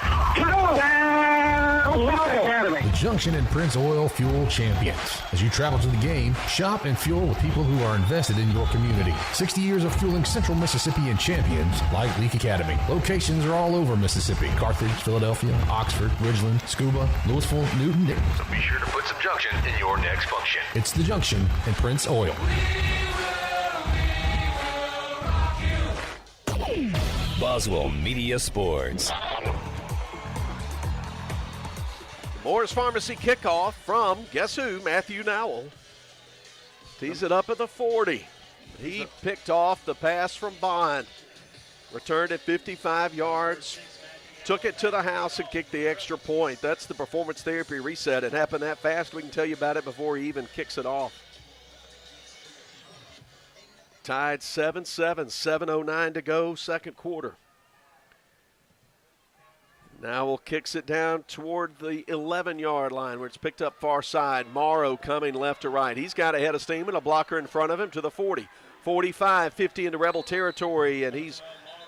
The Junction and Prince Oil Fuel Champions. As you travel to the game, shop and fuel with people who are invested in your community. 60 years of fueling Central Mississippi and champions like Leake Academy. Locations are all over Mississippi. Carthage, Philadelphia, Oxford, Ridgeland, Scuba, Louisville, Newton. So be sure to put some Junction in your next function. It's the Junction and Prince Oil. Boswell Media Sports. Moore's Pharmacy kickoff from, guess who, Matthew Nowell. Tees it up at the 40. He picked off the pass from Bond. Returned at 55 yards took it to the house and kicked the extra point. That's the performance therapy reset. It happened that fast. We can tell you about it before he even kicks it off. Tied 7-7, 7:09 to go, second quarter. Now kicks it down toward the 11-yard line where it's picked up far side. Morrow coming left to right. He's got a head of steam and a blocker in front of him to the 40. 45, 50 into Rebel territory, and he's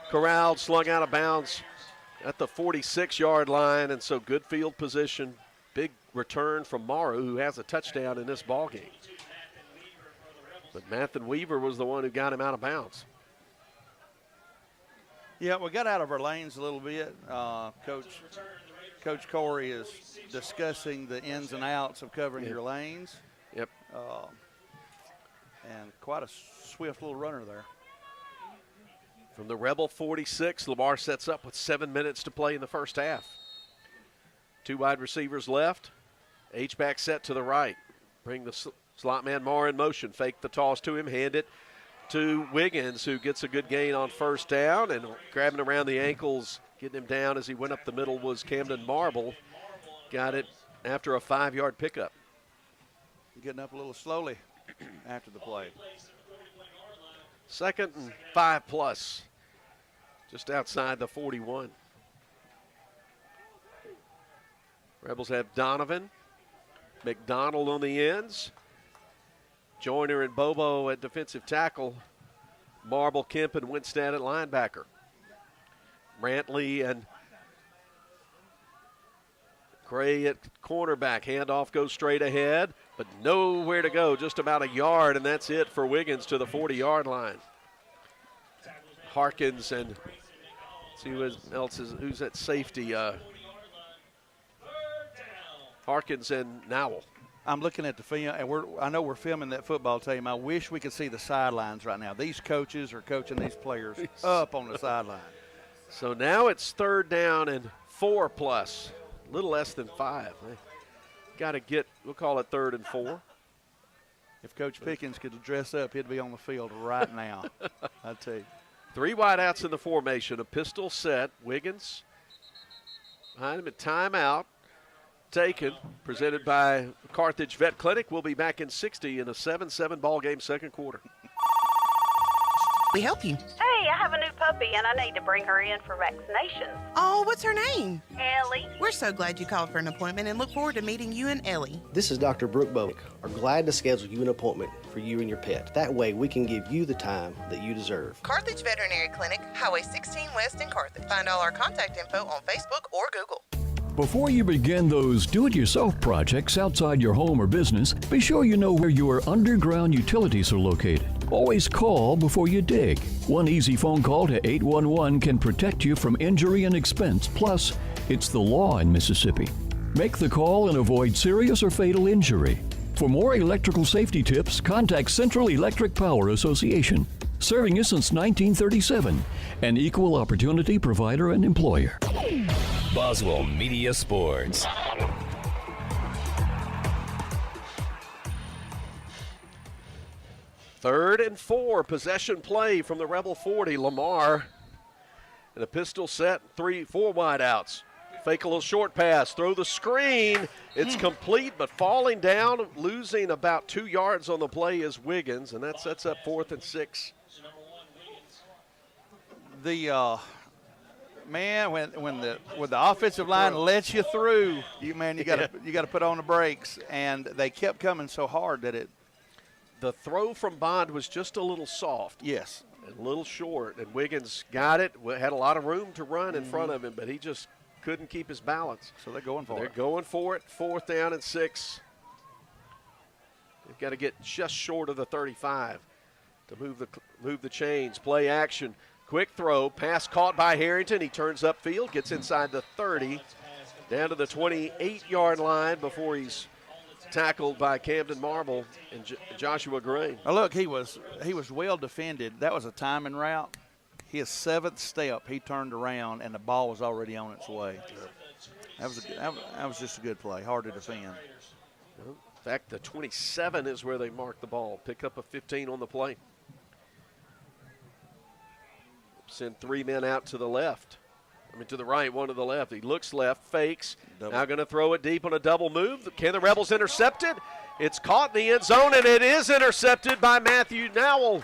corralled, slung out of bounds at the 46-yard line, and so good field position. Big return from Morrow, who has a touchdown in this ball game. But Mathen Weaver was the one who got him out of bounds. Yeah, we got out of our lanes a little bit. Coach Corey is discussing the ins and outs of covering your lanes. Yep. And quite a swift little runner there. From the Rebel 46, Lamar sets up with 7 minutes to play in the first half. Two wide receivers left. H-back set to the right. Bring the slot man Marr in motion. Fake the toss to him. Hand it to Wiggins, who gets a good gain on first down. And grabbing around the ankles, getting him down as he went up the middle was Camden Marble. Got it after a 5-yard pickup. Getting up a little slowly after the play. 2nd and 5+, just outside the 41. Rebels have Donovan, McDonald on the ends, Joyner and Bobo at defensive tackle, Marble, Kemp, and Winstead at linebacker. Brantley and Gray at cornerback. Handoff goes straight ahead, but nowhere to go, just about a yard, and that's it for Wiggins to the 40-yard line. Harkins and see who else is who's at safety. Harkins and Nowell. I'm looking at the film, and I know we're filming that football team. I wish we could see the sidelines right now. These coaches are coaching these players up on the sideline. So now it's 3rd down and 4+. A little less than 5. Got to get, we'll call it 3rd and 4. If Coach Pickins could dress up, he'd be on the field right now. I tell you. 3 wideouts in the formation. A pistol set. Wiggins behind him. A timeout taken. Presented by Carthage Vet Clinic. We'll be back in 60 in a 7-7 ball game, second quarter. We help you. Hey, I have a new puppy and I need to bring her in for vaccination. Oh, what's her name? Ellie. We're so glad you called for an appointment and look forward to meeting you and Ellie. This is Dr. Brooke Bowick. We're glad to schedule you an appointment for you and your pet. That way we can give you the time that you deserve. Carthage Veterinary Clinic, Highway 16 West in Carthage. Find all our contact info on Facebook or Google. Before you begin those do-it-yourself projects outside your home or business, be sure you know where your underground utilities are located. Always call before you dig. One easy phone call to 811 can protect you from injury and expense. Plus, it's the law in Mississippi. Make the call and avoid serious or fatal injury. For more electrical safety tips, contact Central Electric Power Association, serving you since 1937, an equal opportunity provider and employer. Boswell Media Sports. Third and 4, possession play from the Rebel 40. Lamar and a pistol set, 3-4 wideouts. Fake a little short pass, throw the screen. It's complete, but falling down, losing about 2 yards on the play is Wiggins, and that sets up 4th and 6. The man, when the offensive line lets you through, you got to put on the brakes, and they kept coming so hard that it. The throw from Bond was just a little soft. Yes. And a little short, and Wiggins got it, had a lot of room to run in front of him, but he just couldn't keep his balance. So they're going for it. They're going for it, 4th down and 6. They've got to get just short of the 35 to move the chains. Play action, quick throw, pass caught by Harrington. He turns upfield, gets inside the 30, down to the 28-yard line before he's tackled by Camden Marble and Joshua Gray. Now look, he was well defended. That was a timing route. His 7th step, he turned around, and the ball was already on its way. That was just a good play, hard to defend. In fact, the 27 is where they marked the ball. Pick up a 15 on the play. Send 3 men out to the left. to the right, one to the left. He looks left, fakes. Now going to throw it deep on a double move. Can the Rebels intercept it? It's caught in the end zone, and it is intercepted by Matthew Nowell.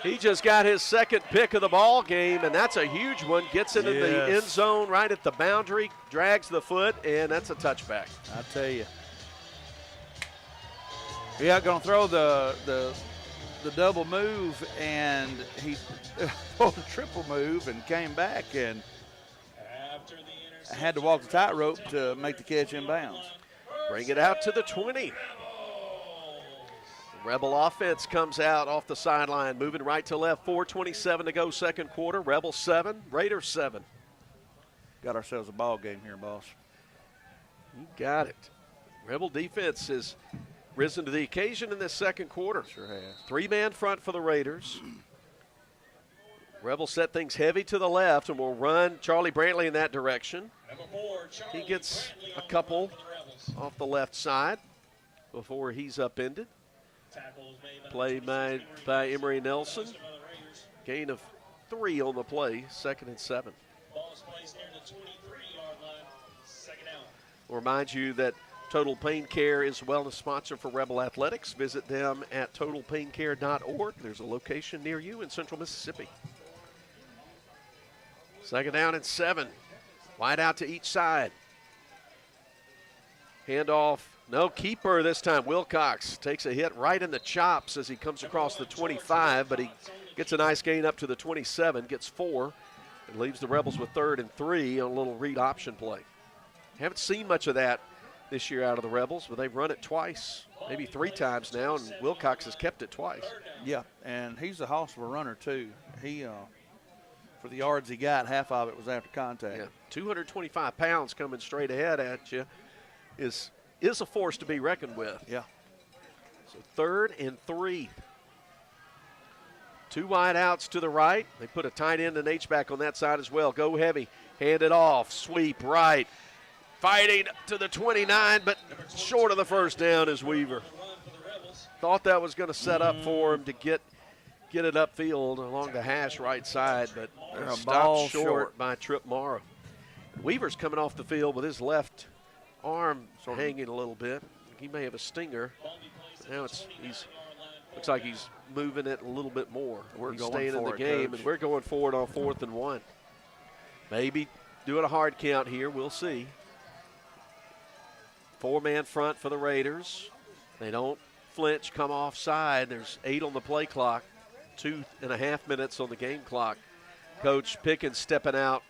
He just got his second pick of the ball game, and that's a huge one. Gets into the end zone right at the boundary, drags the foot, and that's a touchback. I tell you. Yeah, going to throw the double move, and he pulled a triple move and came back and had to walk the tightrope to make the catch in bounds. Bring it out to the 20. The Rebel offense comes out off the sideline, moving right to left. 4:27 to go, second quarter. Rebels 7, Raiders 7. Got ourselves a ball game here, boss. You got it. Rebel defense has risen to the occasion in this second quarter. Sure has. 3-man front for the Raiders. Rebels set things heavy to the left and will run Charlie Brantley in that direction. He gets a couple off the left side before he's upended. Play made by Emery Nelson. Gain of 3 on the play, 2nd and 7. We'll remind you that Total Pain Care is a wellness sponsor for Rebel Athletics. Visit them at totalpaincare.org. There's a location near you in Central Mississippi. 2nd down and 7. Wide out to each side. Handoff. No keeper this time. Wilcox takes a hit right in the chops as he comes across the 25, but he gets a nice gain up to the 27, gets 4, and leaves the Rebels with 3rd and 3 on a little read option play. Haven't seen much of that this year out of the Rebels, but they've run it twice, maybe 3 times now, and Wilcox has kept it twice. Yeah, and he's a house of a runner, too. He, for the yards he got, half of it was after contact. Yeah, 225 pounds coming straight ahead at you is a force to be reckoned with. Yeah. So 3rd and 3. 2 wide outs to the right. They put a tight end and H-back on that side as well. Go heavy. Hand it off. Sweep right. Fighting to the 29, but short of the first down is Weaver. Thought that was going to set up for him to get it upfield along the hash right side, but stopped short by Trip Morrow. Weaver's coming off the field with his left arm hanging a little bit. He may have a stinger. Now looks like he's moving it a little bit more. We're staying in the game, and we're going forward on 4th and 1. Maybe doing a hard count here. We'll see. 4-man front for the Raiders. They don't flinch, come offside. There's 8 on the play clock, 2.5 minutes on the game clock. Coach Pickins stepping out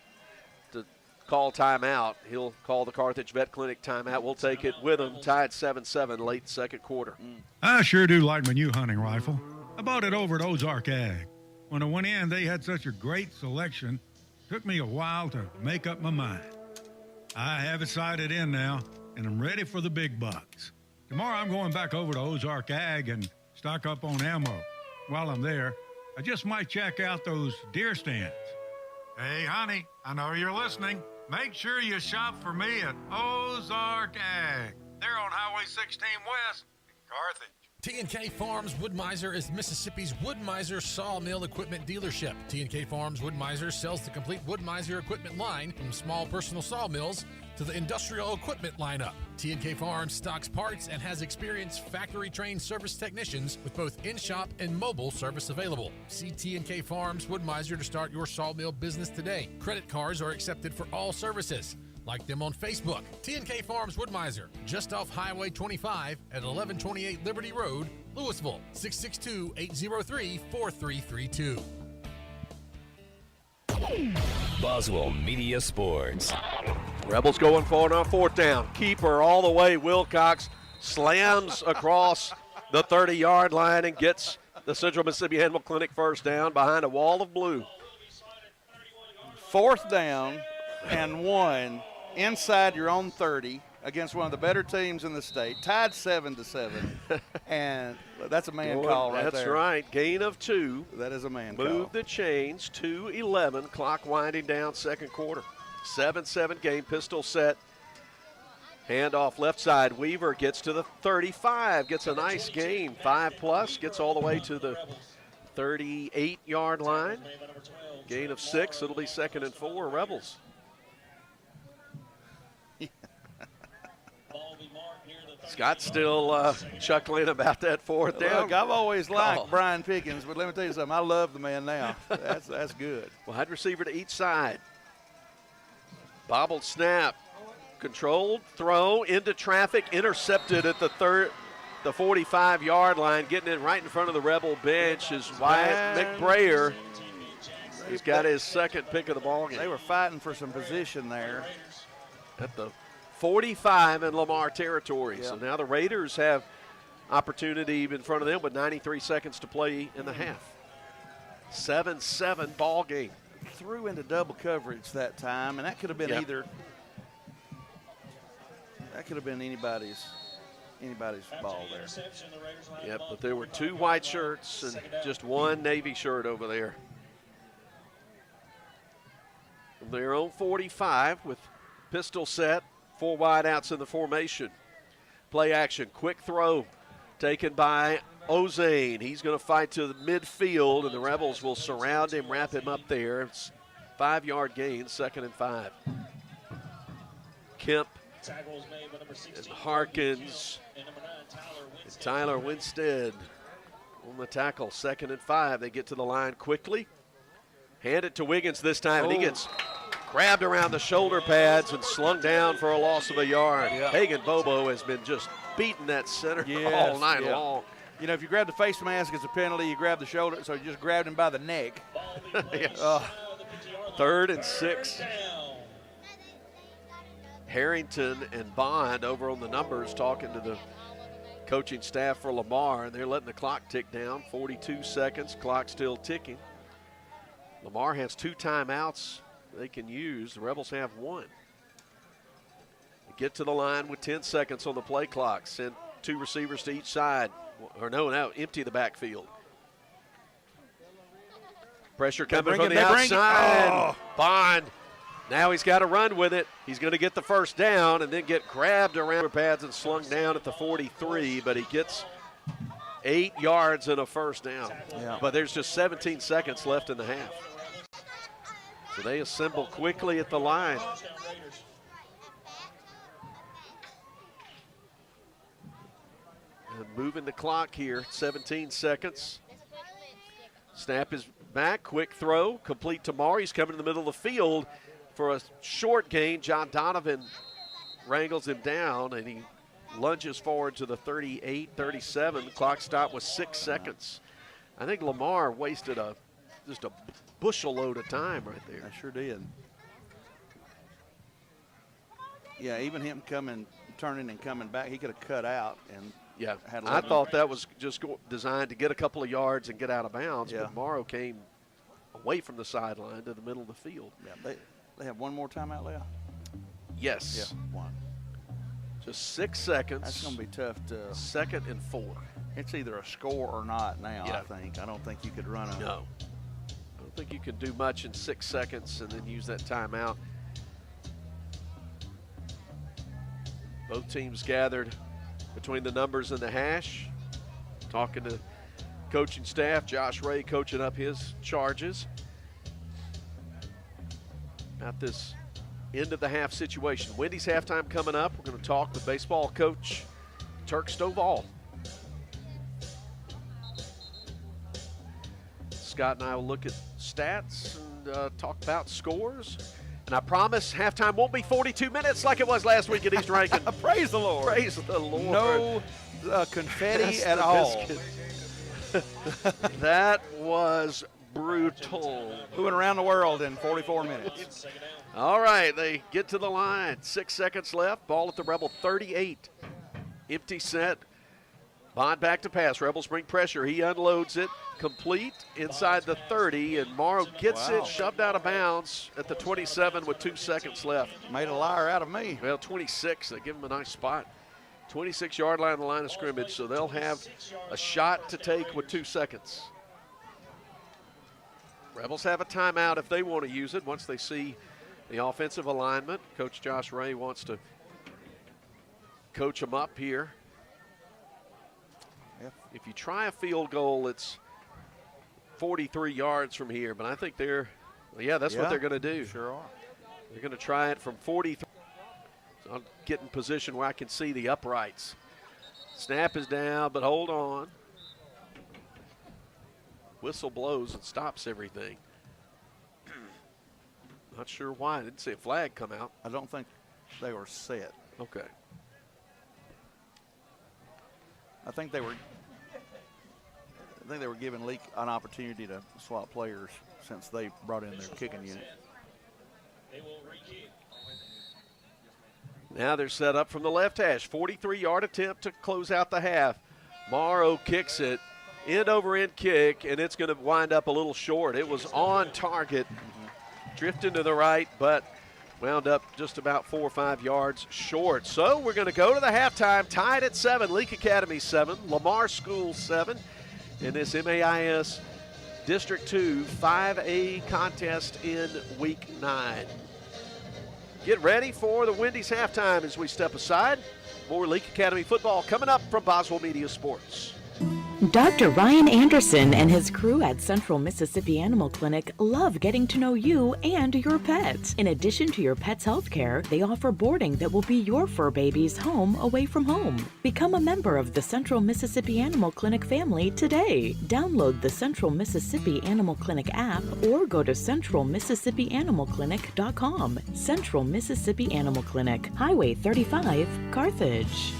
to call timeout. He'll call the Carthage Vet Clinic timeout. We'll take it with him. Tied 7-7 late second quarter. I sure do like my new hunting rifle. I bought it over at Ozark Ag. When I went in, they had such a great selection. Took me a while to make up my mind. I have it sighted in now, and I'm ready for the big bucks. Tomorrow I'm going back over to Ozark Ag and stock up on ammo. While I'm there, I just might check out those deer stands. Hey, honey, I know you're listening. Make sure you shop for me at Ozark Ag. They're on Highway 16 West in Carthage. T&K Farms Wood-Mizer is Mississippi's Wood-Mizer sawmill equipment dealership. T&K Farms Wood-Mizer sells the complete Wood-Mizer equipment line from small personal sawmills to the industrial equipment lineup. T&K Farms stocks parts and has experienced factory-trained service technicians with both in-shop and mobile service available. See T&K Farms Wood-Mizer to start your sawmill business today. Credit cards are accepted for all services. Like them on Facebook. T&K Farms Wood-Mizer, just off Highway 25 at 1128 Liberty Road, Louisville, 662-803-4332. Boswell Media Sports. Rebels going forward on 4th down. Keeper all the way. Wilcox slams across the 30-yard line and gets the Central Mississippi Animal Clinic first down behind a wall of blue. 4th down and 1 inside your own 30 against one of the better teams in the state, tied 7-7, and that's a man call right there. That's right. Gain of 2. That is a man call. Move the chains. 2:11. Clock winding down second quarter. 7-7 game. Pistol set. Handoff left side. Weaver gets to the 35. Gets a nice gain. 5+. Gets all the way to the 38-yard line. Gain of 6. It'll be 2nd and 4, Rebels. Scott's still chuckling about that 4th down. Look, I've always liked Brian Pickins, but let me tell you something. I love the man now. That's good. Wide receiver to each side. Bobbled snap. Controlled throw into traffic. Intercepted at the 45-yard line. Getting it right in front of the Rebel bench is Wyatt McBrayer. He's got his 2nd pick of the ball game. They were fighting for some position there. At the 45 in Lamar territory. Yep. So now the Raiders have opportunity in front of them with 93 seconds to play in the half. 7-7 ball game. Threw into double coverage that time, and that could have been either. That could have been anybody's ball there. Yep, but there were 2 white shirts and just 1 Navy shirt over there. From their own 45 with pistol set, 4 wide outs in the formation. Play action, quick throw taken by Ozane. He's going to fight to the midfield, and the Rebels will surround him, wrap him up there. It's 5-yard gain, 2nd and 5. Kemp and Harkins and Tyler Winstead on the tackle, 2nd and 5. They get to the line quickly. Hand it to Wiggins this time, and he gets grabbed around the shoulder pads and slung down for a loss of a yard. Yep. Hagan Bobo has been just beating that center all night long. You know, if you grab the face mask as a penalty, you grab the shoulder, so you just grabbed him by the neck. 3rd and 6. Harrington and Bond over on the numbers talking to the coaching staff for Lamar, and they're letting the clock tick down. 42 seconds, clock still ticking. Lamar has 2 timeouts they can use. The Rebels have 1. They get to the line with 10 seconds on the play clock. Send 2 receivers to each side. Or no, empty the backfield. Pressure coming from the outside. Bond. Now he's got to run with it. He's going to get the 1st down and then get grabbed around the pads and slung down at the 43, but he gets 8 yards and a 1st down. Yeah. But there's just 17 seconds left in the half. So they assemble quickly at the line. And moving the clock here, 17 seconds. Snap is back, quick throw, complete to Marr. He's coming in the middle of the field for a short gain. John Donovan wrangles him down, and he lunges forward to the 38-37. The clock stopped with 6 seconds. I think Lamar wasted just a bushel load of time right there. I sure did. Yeah, even him turning and coming back, he could have cut out and had I thought that was just designed to get a couple of yards and get out of bounds, Yeah. but Morrow came away from the sideline to the middle of the field. Yeah, they have 1 more timeout left? Yes. Yeah, 1. Just 6 seconds. That's going to be tough to. 2nd and 4. It's either a score or not now, Yeah. I think. I don't think you could run a. No. I don't think you can do much in 6 seconds and then use that timeout. Both teams gathered between the numbers and the hash, talking to coaching staff. Josh Ray coaching up his charges about this end of the half situation. Wendy's halftime coming up. We're going to talk with baseball coach Turk Stovall. Scott and I will look at stats and talk about scores. And I promise halftime won't be 42 minutes like it was last week at East Rankin. Praise the Lord. Praise the Lord. No confetti at all. That was brutal. Moving around the world in 44 minutes. All right, they get to the line. 6 seconds left. Ball at the Rebel 38. Empty set. Bond back to pass. Rebels bring pressure. He unloads it. Complete inside the 30, and Morrow gets it shoved out of bounds at the 27 with 2 seconds left. Made a liar out of me. Well, 26. They give him a nice spot. 26-yard line on the line of scrimmage, so they'll have a shot to take with 2 seconds. Rebels have a timeout if they want to use it once they see the offensive alignment. Coach Josh Ray wants to coach them up here. If you try a field goal, it's 43 yards from here, but I think that's what they're going to do. Sure are. They're going to try it from 43. So I'll get in position where I can see the uprights. Snap is down, but hold on. Whistle blows and stops everything. Not sure why. I didn't see a flag come out. I don't think they were set. Okay. I think they were giving Leake an opportunity to swap players since they brought in their kicking unit. Now they're set up from the left hash. 43-yard attempt to close out the half. Morrow kicks it. End-over-end kick, and it's going to wind up a little short. It was on target. Drifting to the right, but wound up just about 4 or 5 yards short. So we're going to go to the halftime, tied at 7. Leake Academy 7, Lamar School 7, in this MAIS District 2 5A contest in Week 9. Get ready for the Wendy's halftime as we step aside. More Leake Academy football coming up from Boswell Media Sports. Dr. Ryan Anderson and his crew at Central Mississippi Animal Clinic love getting to know you and your pets. In addition to your pet's health care, they offer boarding that will be your fur baby's home away from home. Become a member of the Central Mississippi Animal Clinic family today. Download the Central Mississippi Animal Clinic app or go to centralmississippianimalclinic.com. Central Mississippi Animal Clinic, Highway 35, Carthage.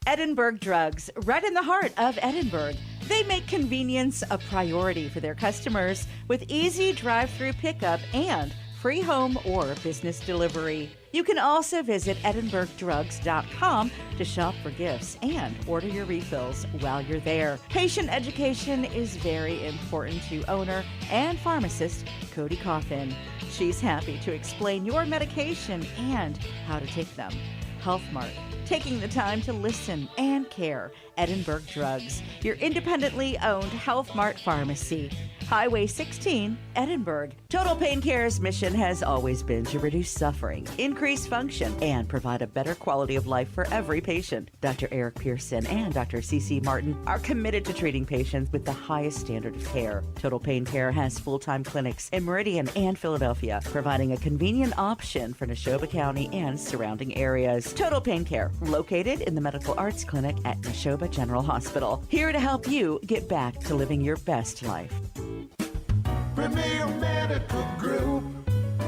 Edinburgh Drugs, right in the heart of Edinburgh. They make convenience a priority for their customers with easy drive-through pickup and free home or business delivery. You can also visit edinburghdrugs.com to shop for gifts and order your refills while you're there. Patient education is very important to owner and pharmacist Cody Coffin. She's happy to explain your medication and how to take them. Health Mart, taking the time to listen and care. Edinburgh Drugs, your independently owned Health Mart pharmacy. Highway 16, Edinburgh. Total Pain Care's mission has always been to reduce suffering, increase function, and provide a better quality of life for every patient. Dr. Eric Pearson and Dr. C.C. Martin are committed to treating patients with the highest standard of care. Total Pain Care has full-time clinics in Meridian and Philadelphia, providing a convenient option for Neshoba County and surrounding areas. Total Pain Care, located in the Medical Arts Clinic at Neshoba General Hospital. Here to help you get back to living your best life. Premier Medical Group,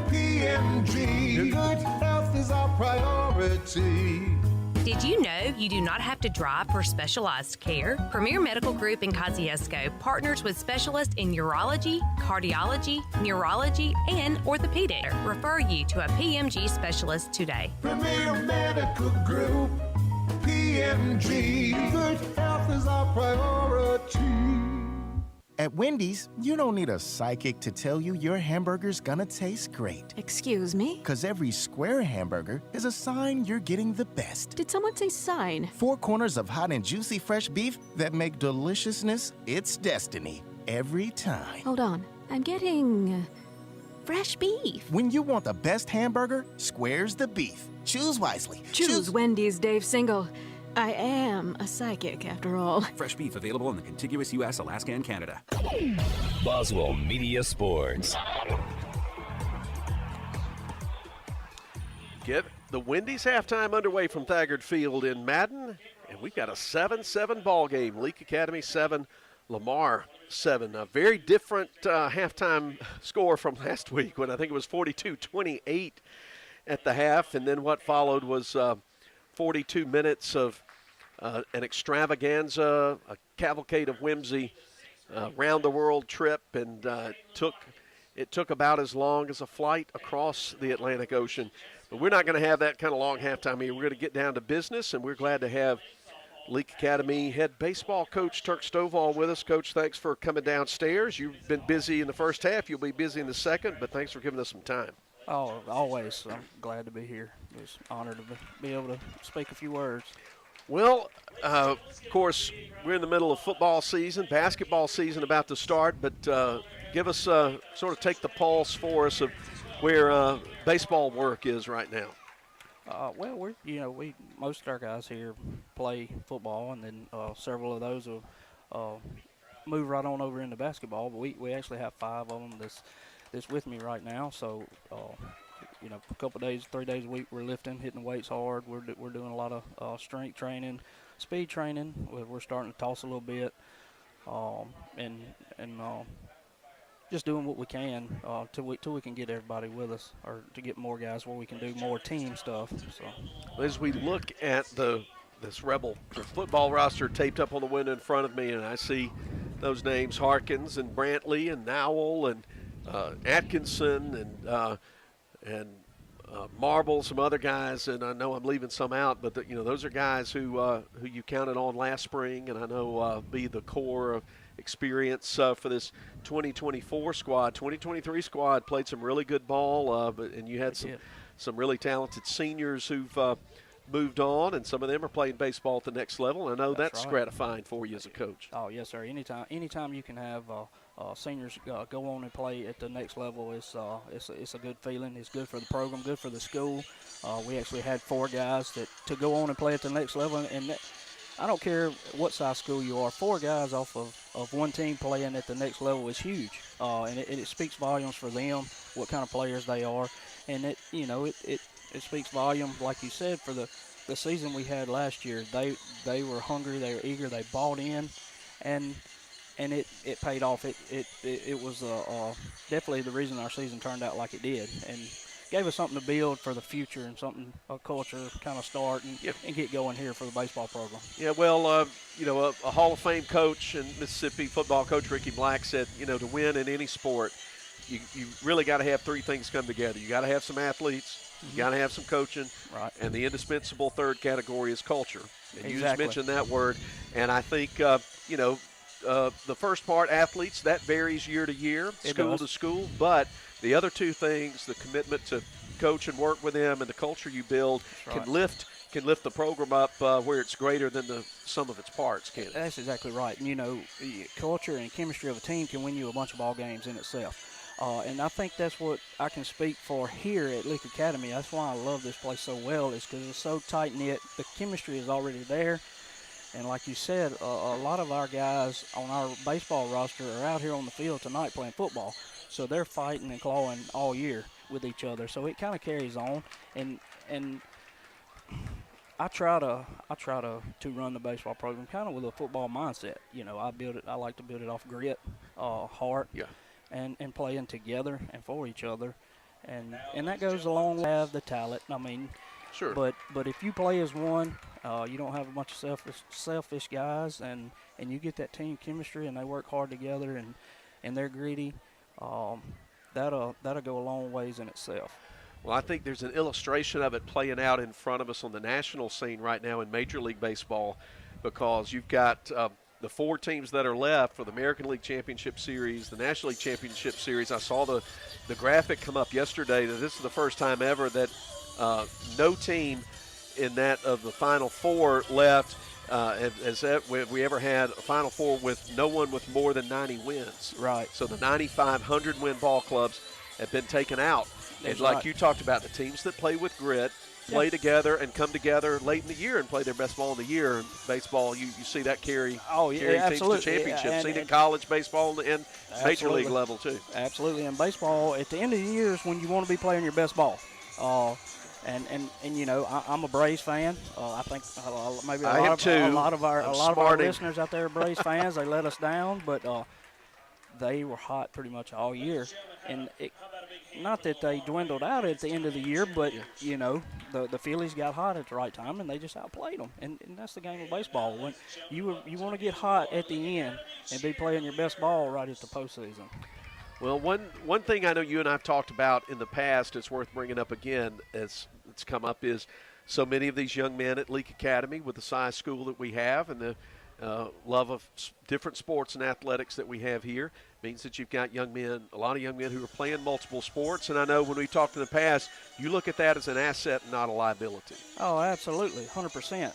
PMG. Your good health is our priority. Did you know you do not have to drive for specialized care? Premier Medical Group in Kosciuszko partners with specialists in urology, cardiology, neurology, and orthopedic. Refer you to a PMG specialist today. Premier Medical Group, PMG. Good health is our priority. At Wendy's, you don't need a psychic to tell you your hamburger's gonna taste great. Excuse me? Because every square hamburger is a sign you're getting the best. Did someone say sign? 4 corners of hot and juicy fresh beef that make deliciousness its destiny every time. Hold on. I'm getting fresh beef. When you want the best hamburger, square's the beef. Choose wisely. Choose Wendy's, Dave Single. I am a psychic, after all. Fresh beef available in the contiguous U.S., Alaska, and Canada. Boswell Media Sports. Get the Wendy's halftime underway from Thaggard Field in Madden, and we've got a 7-7 ball game. Leake Academy 7, Lamar 7. A very different halftime score from last week when I think it was 42-28 at the half, and then what followed was 42 minutes of an extravaganza, a cavalcade of whimsy, round-the-world trip, and it took about as long as a flight across the Atlantic Ocean. But we're not going to have that kind of long halftime here. We're going to get down to business, and we're glad to have Leake Academy head baseball coach Turk Stovall with us. Coach, thanks for coming downstairs. You've been busy in the first half. You'll be busy in the second, but thanks for giving us some time. Oh, always. I'm glad to be here. It's an honor to be able to speak a few words. Well, of course, we're in the middle of football season, basketball season about to start, but give us sort of take the pulse for us of where baseball work is right now. Well, most of our guys here play football, and then several of those will move right on over into basketball. But we actually have 5 of them that's with me right now. So, a couple days, 3 days a week, we're lifting, hitting the weights hard. We're doing a lot of strength training, speed training. We're starting to toss a little bit, and just doing what we can till we can get everybody with us, or to get more guys where we can do more team stuff. So as we look at this Rebel football roster taped up on the window in front of me, and I see those names: Harkins and Brantley and Nowell and Atkinson and Marble, some other guys, and I know I'm leaving some out, but those are guys who you counted on last spring, and I know be the core of experience for this 2024 squad. 2023 squad played some really good ball, and you had some really talented seniors who've moved on, and some of them are playing baseball at the next level. I know that's right. Gratifying for you as a coach. Oh yes, sir. Anytime you can have seniors go on and play at the next level, it's a good feeling. It's good for the program, good for the school. We actually had 4 guys to go on and play at the next level, and I don't care what size school you are, 4 guys off of one team playing at the next level is huge, and it speaks volumes for them, what kind of players they are, and it speaks volume, like you said, for the season we had last year. They were hungry, they were eager, they bought in, and it paid off. It was definitely the reason our season turned out like it did, and gave us something to build for the future and a culture kind of start and get going here for the baseball program. Yeah, well, a Hall of Fame coach in Mississippi, football coach Ricky Black, said, to win in any sport, you really got to have 3 things come together. You got to have some athletes, you got to have some coaching, right, and the indispensable third category is culture. And you just mentioned that word, and I think, the first part, athletes, that varies year to year, school to school, but the other 2 things, the commitment to coach and work with them and the culture you build, can lift the program up where it's greater than the sum of its parts, can't it? That's exactly right. Culture and chemistry of a team can win you a bunch of ball games in itself. And I think that's what I can speak for here at Leake Academy. That's why I love this place so well, is because it's so tight-knit. The chemistry is already there. And like you said, a lot of our guys on our baseball roster are out here on the field tonight playing football. So they're fighting and clawing all year with each other. So it kind of carries on. And I try to run the baseball program kind of with a football mindset. I like to build it off grit, heart, and playing together and for each other. And that goes along with have the talent. I mean, sure. But if you play as one, you don't have a bunch of selfish guys, and you get that team chemistry, and they work hard together, and they're greedy. That'll go a long ways in itself. Well, I think there's an illustration of it playing out in front of us on the national scene right now in Major League Baseball, because you've got the 4 teams that are left for the American League Championship Series, the National League Championship Series. I saw the graphic come up yesterday that this is the first time ever that no team in that of the Final 4 left we ever had a Final 4 with no one with more than 90 wins. Right. So the 9,500 win ball clubs have been taken out. That's and like right. you talked about, the teams that play with grit play together and come together late in the year and play their best ball in the year. And baseball, you see that carry teams to championships. Yeah, seen it in college baseball and Major League level too. Absolutely. And baseball, at the end of the year is when you want to be playing your best ball. And I'm a Braves fan. I think maybe a lot of our listeners out there are Braves fans. They let us down, but they were hot pretty much all year. And not that they dwindled out at the end of the year, but the Phillies got hot at the right time, and they just outplayed them. And that's the game of baseball. When you want to get hot at the end and be playing your best ball right at the postseason. Well, one thing I know you and I have talked about in the past, it's worth bringing up again as it's come up, is so many of these young men at Leake Academy, with the size school that we have and the love of different sports and athletics that we have here, means that you've got a lot of young men who are playing multiple sports. And I know when we talked in the past, you look at that as an asset and not a liability. Oh, absolutely, 100%.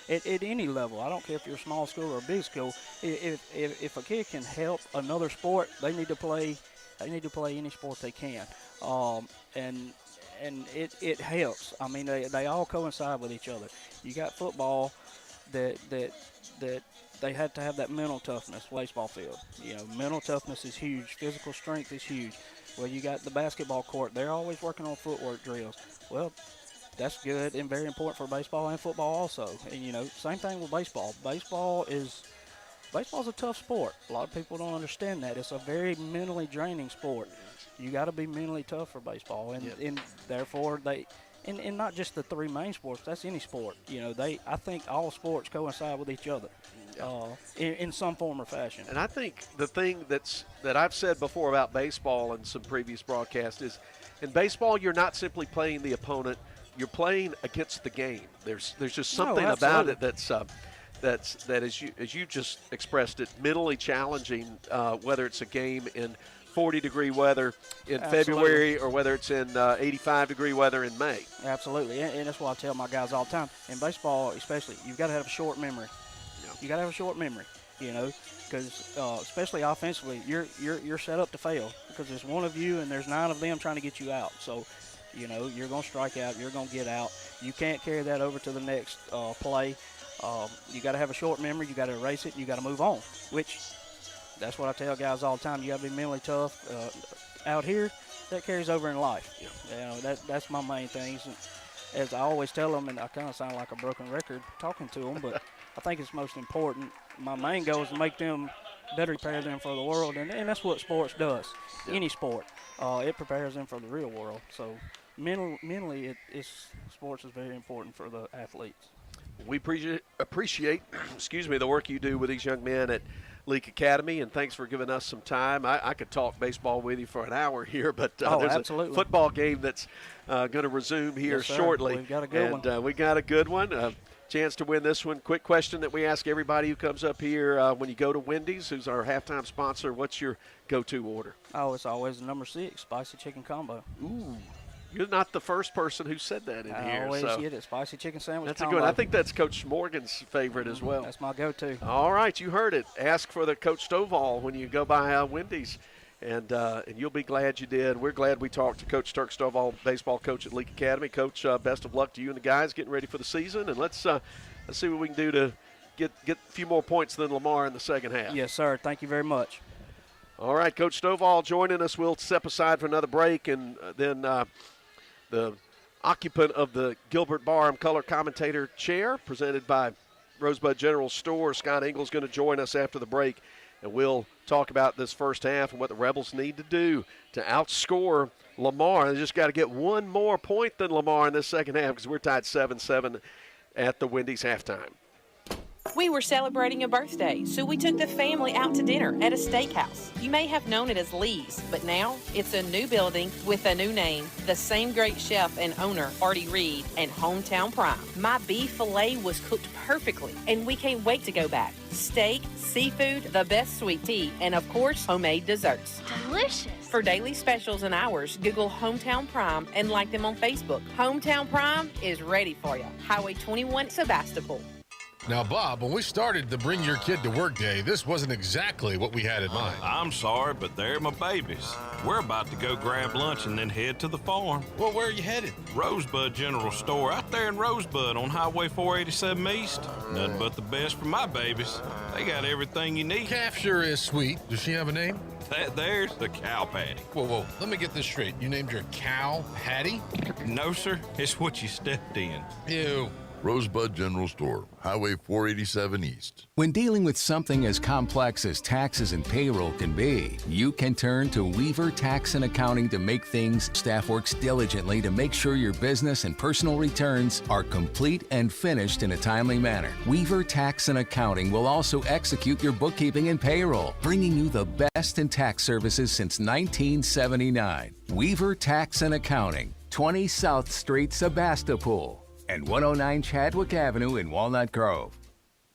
At any level, I don't care if you're a small school or a big school. If a kid can help another sport, they need to play any sport they can. And it helps. I mean, they all coincide with each other. You got football that they had to have that mental toughness. Baseball field, mental toughness is huge. Physical strength is huge. Well, you got the basketball court. They're always working on footwork drills. Well, that's good and very important for baseball and football also. And same thing with baseball. Baseball's a tough sport. A lot of people don't understand that. It's a very mentally draining sport. You got to be mentally tough for baseball, and therefore and not just the three main sports. That's any sport. I think all sports coincide with each other in some form or fashion. And I think the thing that I've said before about baseball in some previous broadcasts is, in baseball, you're not simply playing the opponent. You're playing against the game. There's just something about it that as you just expressed it, mentally challenging, whether it's a game in 40-degree weather in February or whether it's in 85-degree weather in May. Absolutely, and that's what I tell my guys all the time. In baseball especially, you've got to have a short memory. You got to have a short memory, because especially offensively, you're set up to fail because there's one of you and there's 9 of them trying to get you out. So, you're going to strike out, you're going to get out. You can't carry that over to the next play. You got to have a short memory. You got to erase it. You got to move on. Which, that's what I tell guys all the time. You got to be mentally tough. Out here, that carries over in life. That's my main things. And as I always tell them, and I kind of sound like a broken record talking to them, but I think it's most important. My main goal is to make them better, prepare them for the world, and that's what sports does. Any sport, it prepares them for the real world. So mentally, sports is very important for the athletes. We appreciate the work you do with these young men at Leake Academy, and thanks for giving us some time. I could talk baseball with you for an hour here, but there's absolutely. A football game that's going to resume here shortly. We've got a good one. We got a good one. Chance to win this one. Quick question that we ask everybody who comes up here. When you go to Wendy's, who's our halftime sponsor, what's your go-to order? Oh, it's always the number 6, spicy chicken combo. Ooh. You're not the first person who said that in here. I always get it. Spicy chicken sandwich that's combo. a good. I think that's Coach Morgan's favorite as well. That's my go-to. All right, you heard it. Ask for the Coach Stovall when you go by Wendy's, and you'll be glad you did. We're glad we talked to Coach Turk Stovall, baseball coach at Leake Academy. Coach, best of luck to you and the guys getting ready for the season, and let's see what we can do to get a few more points than Lamar in the second half. Yes, sir. Thank you very much. All right, Coach Stovall joining us. We'll step aside for another break, and then the occupant of the Gilbert Barham color commentator chair, presented by Rosebud General Store, Scott Engle's going to join us after the break, and we'll talk about this first half and what the Rebels need to do to outscore Lamar. They just got to get one more point than Lamar in this second half because we're tied 7-7 at the Wendy's halftime. We were celebrating a birthday, so we took the family out to dinner at a steakhouse. You may have known it as Lee's, but now it's a new building with a new name. The same great chef and owner, Artie Reed, and Hometown Prime. My beef filet was cooked perfectly, and we can't wait to go back. Steak, seafood, the best sweet tea, and of course, homemade desserts. Delicious. For daily specials and hours, Google Hometown Prime and like them on Facebook. Hometown Prime is ready for you. Highway 21, Sebastopol. Now, Bob, when we started the Bring Your Kid to Work Day, this wasn't exactly what we had in mind. I'm sorry, but they're my babies. We're about to go grab lunch and then head to the farm. Well, where are you headed? Rosebud General Store out there in Rosebud on Highway 487 East. Nothing but the best for my babies. They got everything you need. Calf sure is sweet. Does she have a name? That there's the Cow Patty. Whoa. Let me get this straight. You named her Cow Patty? No, sir. It's what you stepped in. Ew. Rosebud General Store, Highway 487 East. When dealing with something as complex as taxes and payroll can be, you can turn to Weaver Tax and Accounting to make things. Staff works diligently to make sure your business and personal returns are complete and finished in a timely manner. Weaver Tax and Accounting will also execute your bookkeeping and payroll, bringing you the best in tax services since 1979. Weaver Tax and Accounting, 20 South Street, Sebastopol, and 109 Chadwick Avenue in Walnut Grove.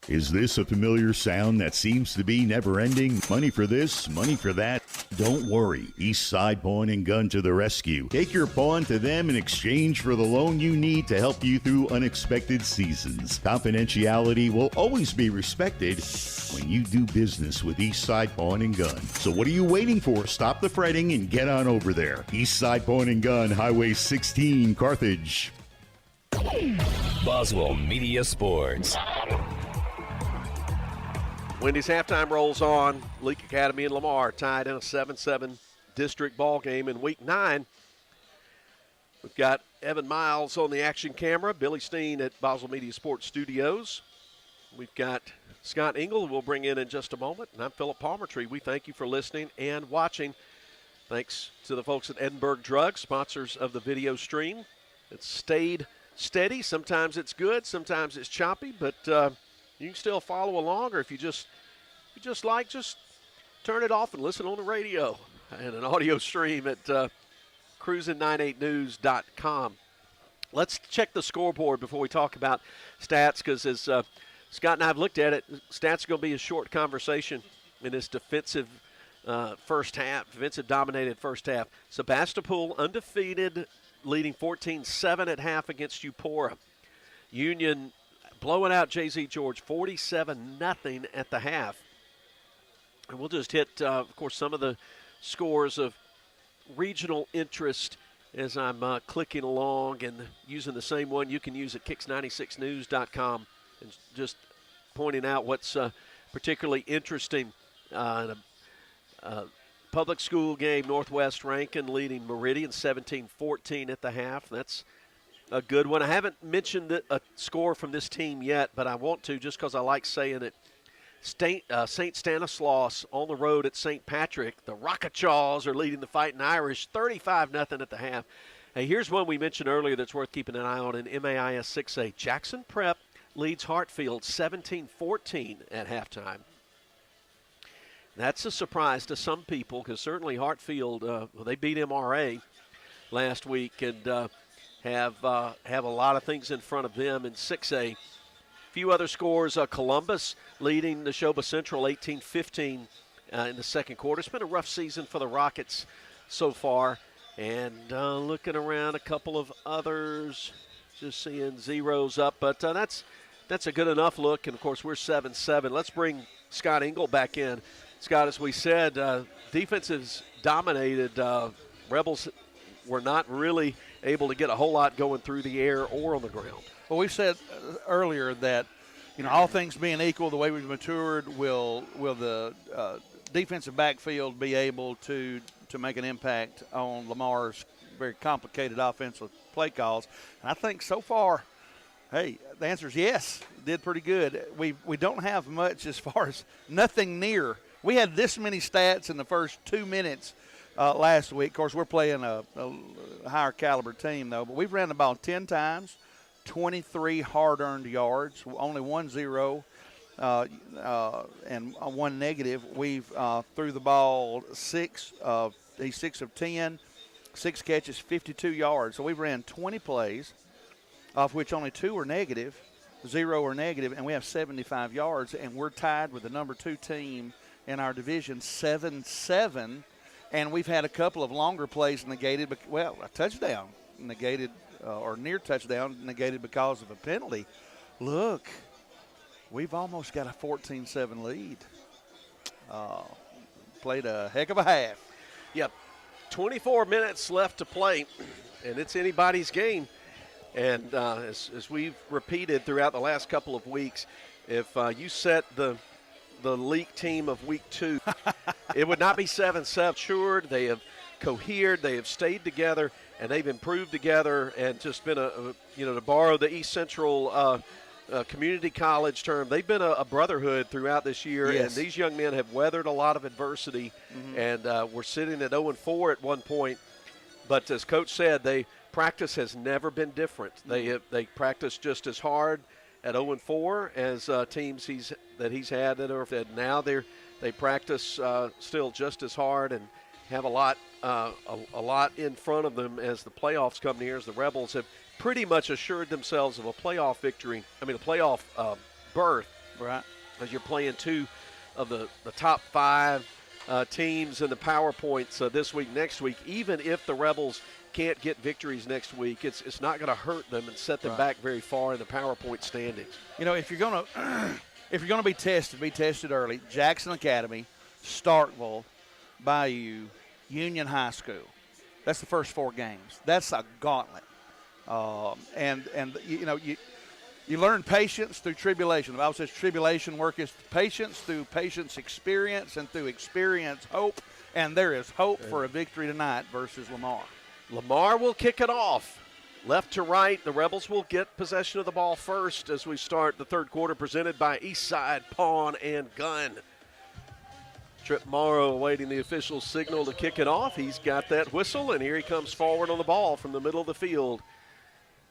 Is this a familiar sound that seems to be never-ending? Money for this, money for that? Don't worry. East Side Pawn and Gun to the rescue. Take your pawn to them in exchange for the loan you need to help you through unexpected seasons. Confidentiality will always be respected when you do business with East Side Pawn and Gun. So what are you waiting for? Stop the fretting and get on over there. East Side Pawn and Gun, Highway 16, Carthage. Boswell Media Sports. Wendy's halftime rolls on. Leake Academy and Lamar tied in a 7-7 district ball game in Week 9. We've got Evan Miles on the action camera, Billy Steen at Boswell Media Sports Studios. We've got Scott Engel, who we'll bring in just a moment, and I'm Philip Palmertree. We thank you for listening and watching. Thanks to the folks at Edinburgh Drug, sponsors of the video stream. It's stayed steady. Sometimes it's good, sometimes it's choppy, but you can still follow along, or if you just turn it off and listen on the radio and an audio stream at cruisin98news.com. Let's check the scoreboard before we talk about stats, because as Scott and I have looked at it, stats are going to be a short conversation in this defensive first half, defensive-dominated first half. Sebastopol undefeated, leading 14-7 at half against Eupora. Union blowing out J.Z. George 47-0 at the half. And we'll just hit, of course, some of the scores of regional interest as I'm clicking along and using the same one you can use at kicks96news.com, and just pointing out what's particularly interesting. In a public school game, Northwest Rankin leading Meridian 17-14 at the half. That's a good one. I haven't mentioned a score from this team yet, but I want to just because I like saying it. St. Stanislaus on the road at St. Patrick. The Rockachaws are leading the Fighting Irish 35-0 at the half. Hey, here's one we mentioned earlier that's worth keeping an eye on in MAIS 6A. Jackson Prep leads Hartfield 17-14 at halftime. That's a surprise to some people, because certainly Hartfield, they beat MRA last week and have a lot of things in front of them in 6A. Few other scores, Columbus leading Neshoba Central 18-15 in the second quarter. It's been a rough season for the Rockets so far. And looking around, a couple of others, just seeing zeros up. But that's a good enough look. And, of course, we're 7-7. Let's bring Scott Engel back in. Scott, as we said, defense is dominated. Rebels were not really able to get a whole lot going through the air or on the ground. Well, we said earlier that, all things being equal, the way we've matured, will the defensive backfield be able to make an impact on Lamar's very complicated offensive play calls? And I think so far, hey, the answer is yes. Did pretty good. We don't have much as far as nothing near. We had this many stats in the first 2 minutes last week. Of course, we're playing a higher caliber team, though, but we've ran the ball 10 times. 23 hard-earned yards, only 1 0 and 1 negative. We've threw the ball 6 of 10, 6 catches, 52 yards. So we've ran 20 plays, of which only 2 are negative, 0 are negative, and we have 75 yards, and we're tied with the number 2 team in our division, 7-7, and we've had a couple of longer plays negated, a touchdown negated, or near touchdown negated because of a penalty. Look, we've almost got a 14-7 lead. Played a heck of a half. Yep, 24 minutes left to play, and it's anybody's game. And as we've repeated throughout the last couple of weeks, if you set the Leake team of Week 2, it would not be 7-7. Sure, they have cohered, they have stayed together, and they've improved together, and just been to borrow the East Central Community College term, they've been a brotherhood throughout this year. Yes. And these young men have weathered a lot of adversity, and we're sitting at 0-4 at one point. But as Coach said, practice has never been different. They practice just as hard at 0-4 as teams he's had that are now they practice still just as hard and have a lot in front of them as the playoffs come near, as the Rebels have pretty much assured themselves of a playoff victory. I mean, a playoff berth. Right. As you're playing 2 of the top 5 teams in the PowerPoints this week, next week. Even if the Rebels can't get victories next week, it's not going to hurt them and set them back very far in the PowerPoint standings. If you're going to be tested early. Jackson Academy, Starkville, Bayou, Union High School. That's the first 4 games. That's a gauntlet. You learn patience through tribulation. The Bible says tribulation worketh patience, through patience experience, and through experience hope. And there is hope for a victory tonight versus Lamar. Lamar will kick it off. Left to right, the Rebels will get possession of the ball first as we start the third quarter, presented by Eastside Pawn and Gun. Trip Morrow awaiting the official signal to kick it off. He's got that whistle, and here he comes forward on the ball from the middle of the field.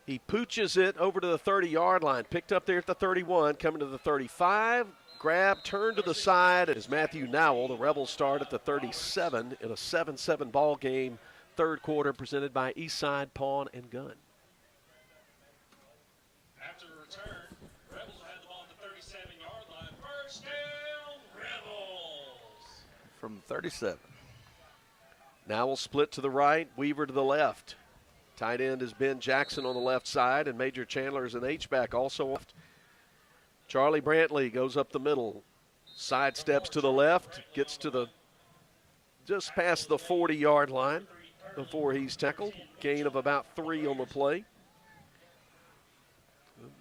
He pooches it over to the 30-yard line, picked up there at the 31, coming to the 35, grab, turn to the side as Matthew Nowell. The Rebels start at the 37 in a 7-7 ball game. Third quarter presented by Eastside Pawn and Gun. After the return, Rebels will have the ball at the 37-yard line. First down, Rebels. From 37. Nowell split to the right, Weaver to the left. Tight end is Ben Jackson on the left side, and Major Chandler is an H-back also left. Charlie Brantley goes up the middle, side steps to the left, gets to the just past the 40-yard line before he's tackled. Gain of about 3 on the play.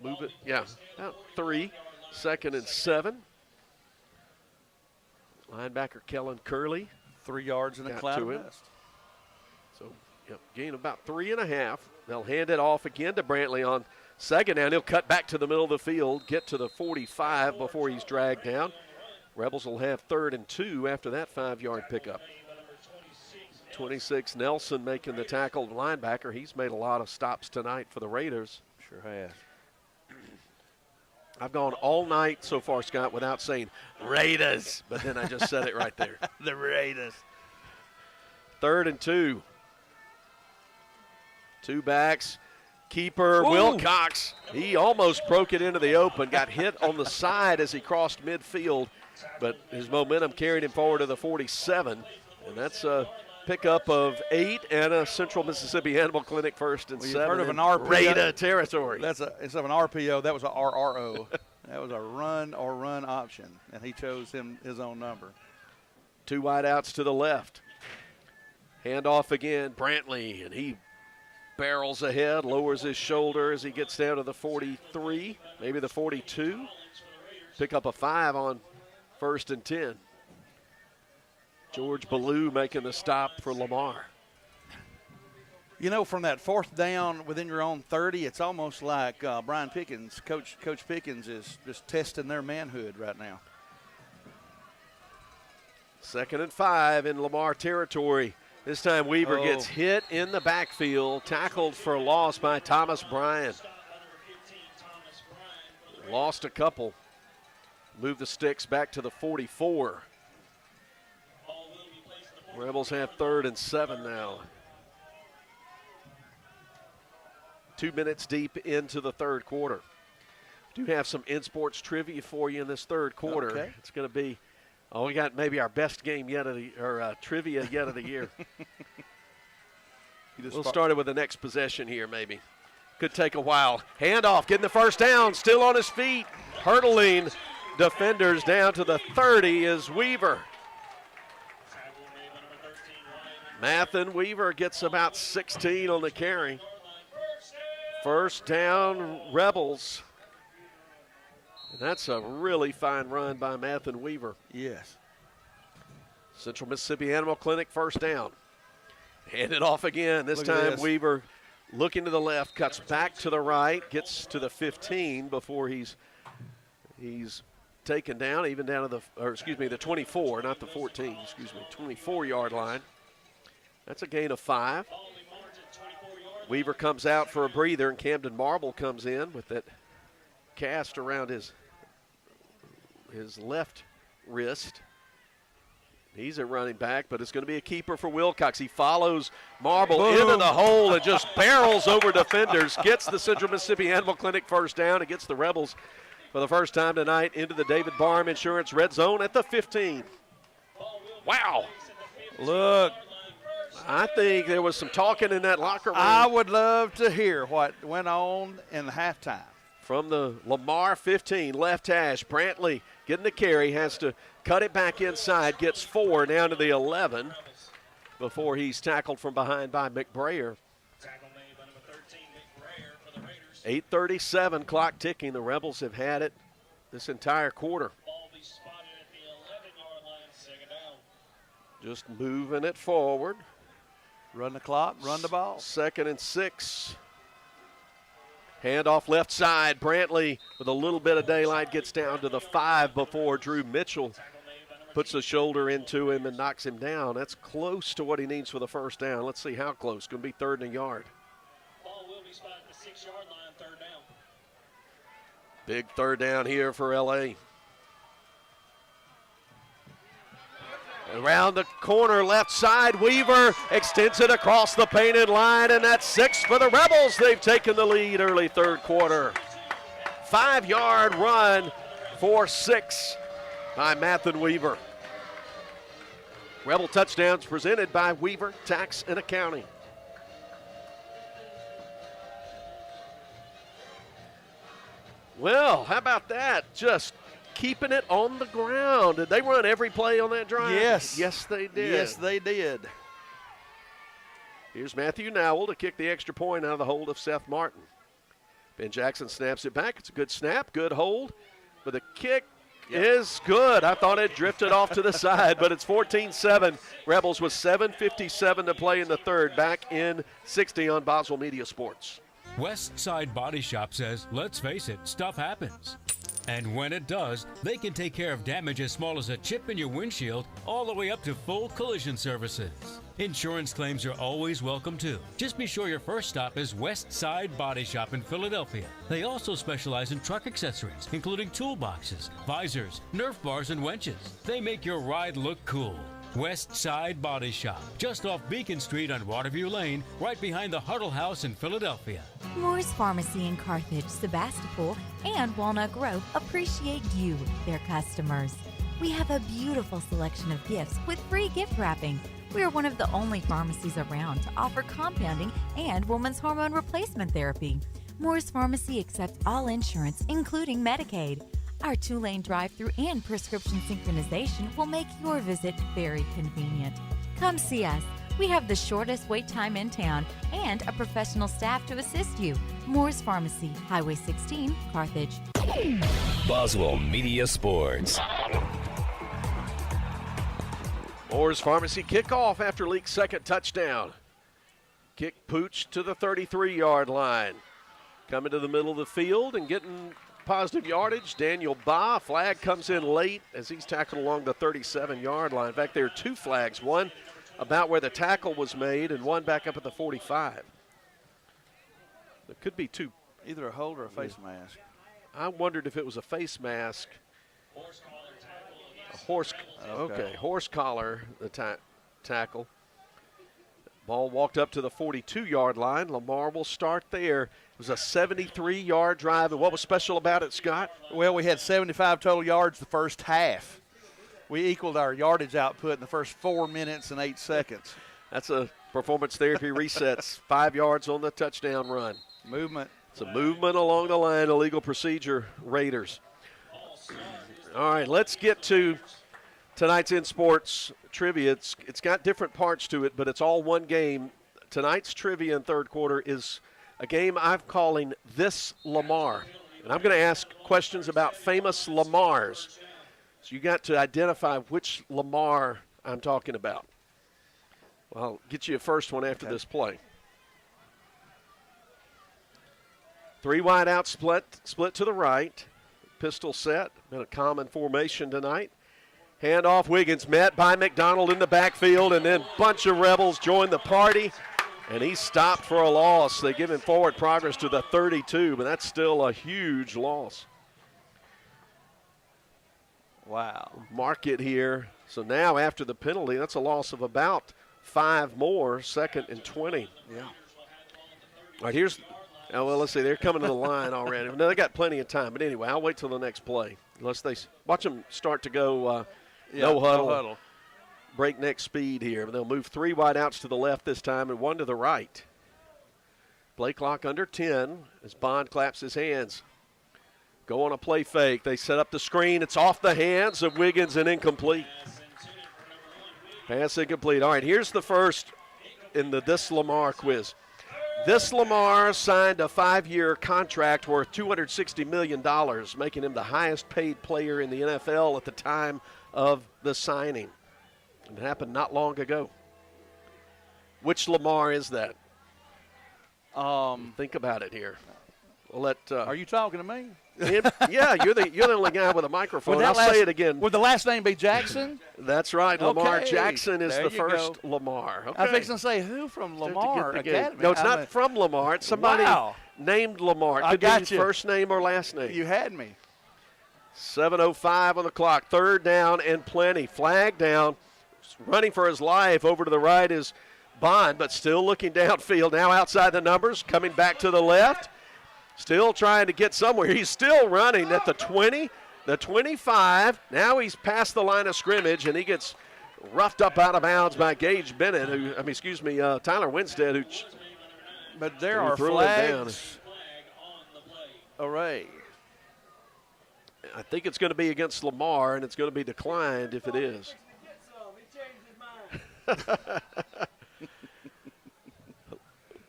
Move it, yeah, about 3. 2nd and 7. Linebacker Kellen Curley. 3 yards in a cloud of dust. So, yep, gain of about 3.5. They'll hand it off again to Brantley on second down. He'll cut back to the middle of the field, get to the 45 before he's dragged down. Rebels will have 3rd and 2 after that 5-yard pickup. 26, Nelson making the tackle, linebacker. He's made a lot of stops tonight for the Raiders. Sure has. I've gone all night so far, Scott, without saying Raiders, but then I just said it right there. The Raiders. 3rd and 2. 2 backs. Keeper Ooh. Wilcox. He almost broke it into the open, got hit on the side as he crossed midfield, but his momentum carried him forward to the 47, and that's a pickup of 8 and a Central Mississippi Animal Clinic 1st and 7. You've heard of an RPO? Raider territory. Instead of an RPO, that was a RRO. That was a run option, and he chose his own number. 2 wideouts to the left. Handoff again, Brantley, and he barrels ahead, lowers his shoulder as he gets down to the 43, maybe the 42. Pick up a 5 on 1st and 10. George Ballou making the stop for Lamar. You know, from that 4th down within your own 30, it's almost like Brian Pickens, Coach Pickens is just testing their manhood right now. 2nd and 5 in Lamar territory. This time Weaver gets hit in the backfield, tackled for loss by Thomas Bryan. Lost a couple. Move the sticks back to the 44. Rebels have 3rd and 7 now. 2 minutes deep into the third quarter. Do have some in-sports trivia for you in this third quarter. Okay. It's going to be, we got maybe our best game yet of the, or trivia yet of the year. We'll start it with the next possession here maybe. Could take a while. Handoff, getting the first down, still on his feet. Hurdling defenders down to the 30 is Weaver. Mathen Weaver gets about 16 on the carry. First down, Rebels. And that's a really fine run by Mathen Weaver. Yes. Central Mississippi Animal Clinic, first down. Hand it off again. This time Weaver looking to the left, cuts back to the right, gets to the 15 before he's taken down, even down to the 24, not the 14, 24-yard line. That's a gain of 5. Weaver comes out for a breather, and Camden Marble comes in with that cast around his left wrist. He's a running back, but it's going to be a keeper for Wilcox. He follows Marble into the hole and just barrels over defenders, gets the Central Mississippi Animal Clinic first down, and gets the Rebels for the first time tonight into the David Barham Insurance red zone at the 15. Wow. Look. I think there was some talking in that locker room. I would love to hear what went on in the halftime. From the Lamar 15, left hash, Brantley getting the carry, has to cut it back inside, gets 4 down to the 11 before he's tackled from behind by McBrayer. Tackle made by number 13, McBrayer for the Raiders. 8:37, clock ticking. The Rebels have had it this entire quarter. Just moving it forward. Run the clock, run the ball. 2nd and 6. Handoff left side. Brantley with a little bit of daylight gets down to the 5 before Drew Mitchell puts a shoulder into him and knocks him down. That's close to what he needs for the first down. Let's see how close. Going to be 3rd and a yard. Ball will be spotted at the 6-yard line, 3rd down. Big 3rd down here for L.A. Around the corner, left side, Weaver extends it across the painted line, and that's 6 for the Rebels. They've taken the lead early 3rd quarter. 5-yard run for 6 by Mathen Weaver. Rebel touchdowns presented by Weaver Tax and Accounting. Well, how about that? Just keeping it on the ground. Did they run every play on that drive? Yes. Yes, they did. Yes, they did. Here's Matthew Nowell to kick the extra point out of the hold of Seth Martin. Ben Jackson snaps it back. It's a good snap, good hold. But the kick is good. I thought it drifted off to the side, but it's 14-7. Rebels with 7:57 to play in the 3rd. Back in 60 on Boswell Media Sports. West Side Body Shop says, let's face it, stuff happens. And when it does, they can take care of damage as small as a chip in your windshield all the way up to full collision services. Insurance claims are always welcome too. Just be sure your first stop is West Side Body Shop in Philadelphia. They also specialize in truck accessories, including toolboxes, visors, Nerf bars, and winches. They make your ride look cool. West Side Body Shop, just off Beacon Street on Waterview Lane, right behind the Huddle House in Philadelphia. Moore's Pharmacy in Carthage, Sebastopol, and Walnut Grove appreciate you, their customers. We have a beautiful selection of gifts with free gift wrapping. We are one of the only pharmacies around to offer compounding and women's hormone replacement therapy. Moore's Pharmacy accepts all insurance, including Medicaid. Our 2-lane drive-thru and prescription synchronization will make your visit very convenient. Come see us. We have the shortest wait time in town and a professional staff to assist you. Moore's Pharmacy, Highway 16, Carthage. Boswell Media Sports. Moore's Pharmacy kickoff after Leake's 2nd touchdown. Kick pooch to the 33-yard line. Coming to the middle of the field and getting positive yardage, Daniel Baugh. Flag comes in late as he's tackled along the 37-yard line. In fact, there are 2 flags, one about where the tackle was made and one back up at the 45. There could be 2. Either a hold or a face mask. I wondered if it was a face mask. A horse collar, the tackle. Ball walked up to the 42-yard line. Lamar will start there. It was a 73-yard drive. And what was special about it, Scott? Well, we had 75 total yards the first half. We equaled our yardage output in the first 4 minutes and 8 seconds. That's a performance therapy resets. 5 yards on the touchdown run. Movement. It's a movement along the line, illegal procedure, Raiders. All right, let's get to tonight's In Sports trivia. It's got different parts to it, but it's all one game. Tonight's trivia in 3rd quarter is a game I'm calling This Lamar. And I'm going to ask questions about famous Lamars. So you got to identify which Lamar I'm talking about. Well, I'll get you a first one after this play. 3 wide out split to the right. Pistol set, been a common formation tonight. Handoff, Wiggins met by McDonald in the backfield, and then bunch of Rebels join the party, and he's stopped for a loss. They give him forward progress to the 32, but that's still a huge loss. Wow. Mark it here. So now after the penalty, that's a loss of about 5 more, 2nd and 20. Yeah. All right, here's – oh, well, let's see. They're coming to the line already. No, they got plenty of time. But anyway, I'll wait till the next play. Unless they watch them start to go no huddle. Breakneck speed here. They'll move 3 wide outs to the left this time and 1 to the right. Play clock under 10 as Bond claps his hands. Go on a play fake. They set up the screen. It's off the hands of Wiggins and incomplete. Pass incomplete. All right, here's the first in the This Lamar quiz. This Lamar signed a 5-year contract worth $260 million, making him the highest paid player in the NFL at the time of the signing. It happened not long ago. Which Lamar is that? Think about it here. We'll let. Are you talking to me? Yeah, you're the only guy with a microphone. I'll say it again. Would the last name be Jackson? That's right. Lamar Okay. Jackson is There the you first go. Lamar. Okay. I was fixing to say, who from Lamar Academy? No, it's not from Lamar. It's somebody named Lamar. It I could got be you. first name or last name. You had me. 7:05 on the clock. 3rd down and plenty. Flag down. Running for his life. Over to the right is Bond, but still looking downfield. Now outside the numbers. Coming back to the left. Still trying to get somewhere. He's still running at the 20, the 25. Now he's past the line of scrimmage, and he gets roughed up out of bounds by Gage Bennett, Tyler Winstead, But there are threw him down. flags. Array. I think it's going to be against Lamar, and it's going to be declined if it is.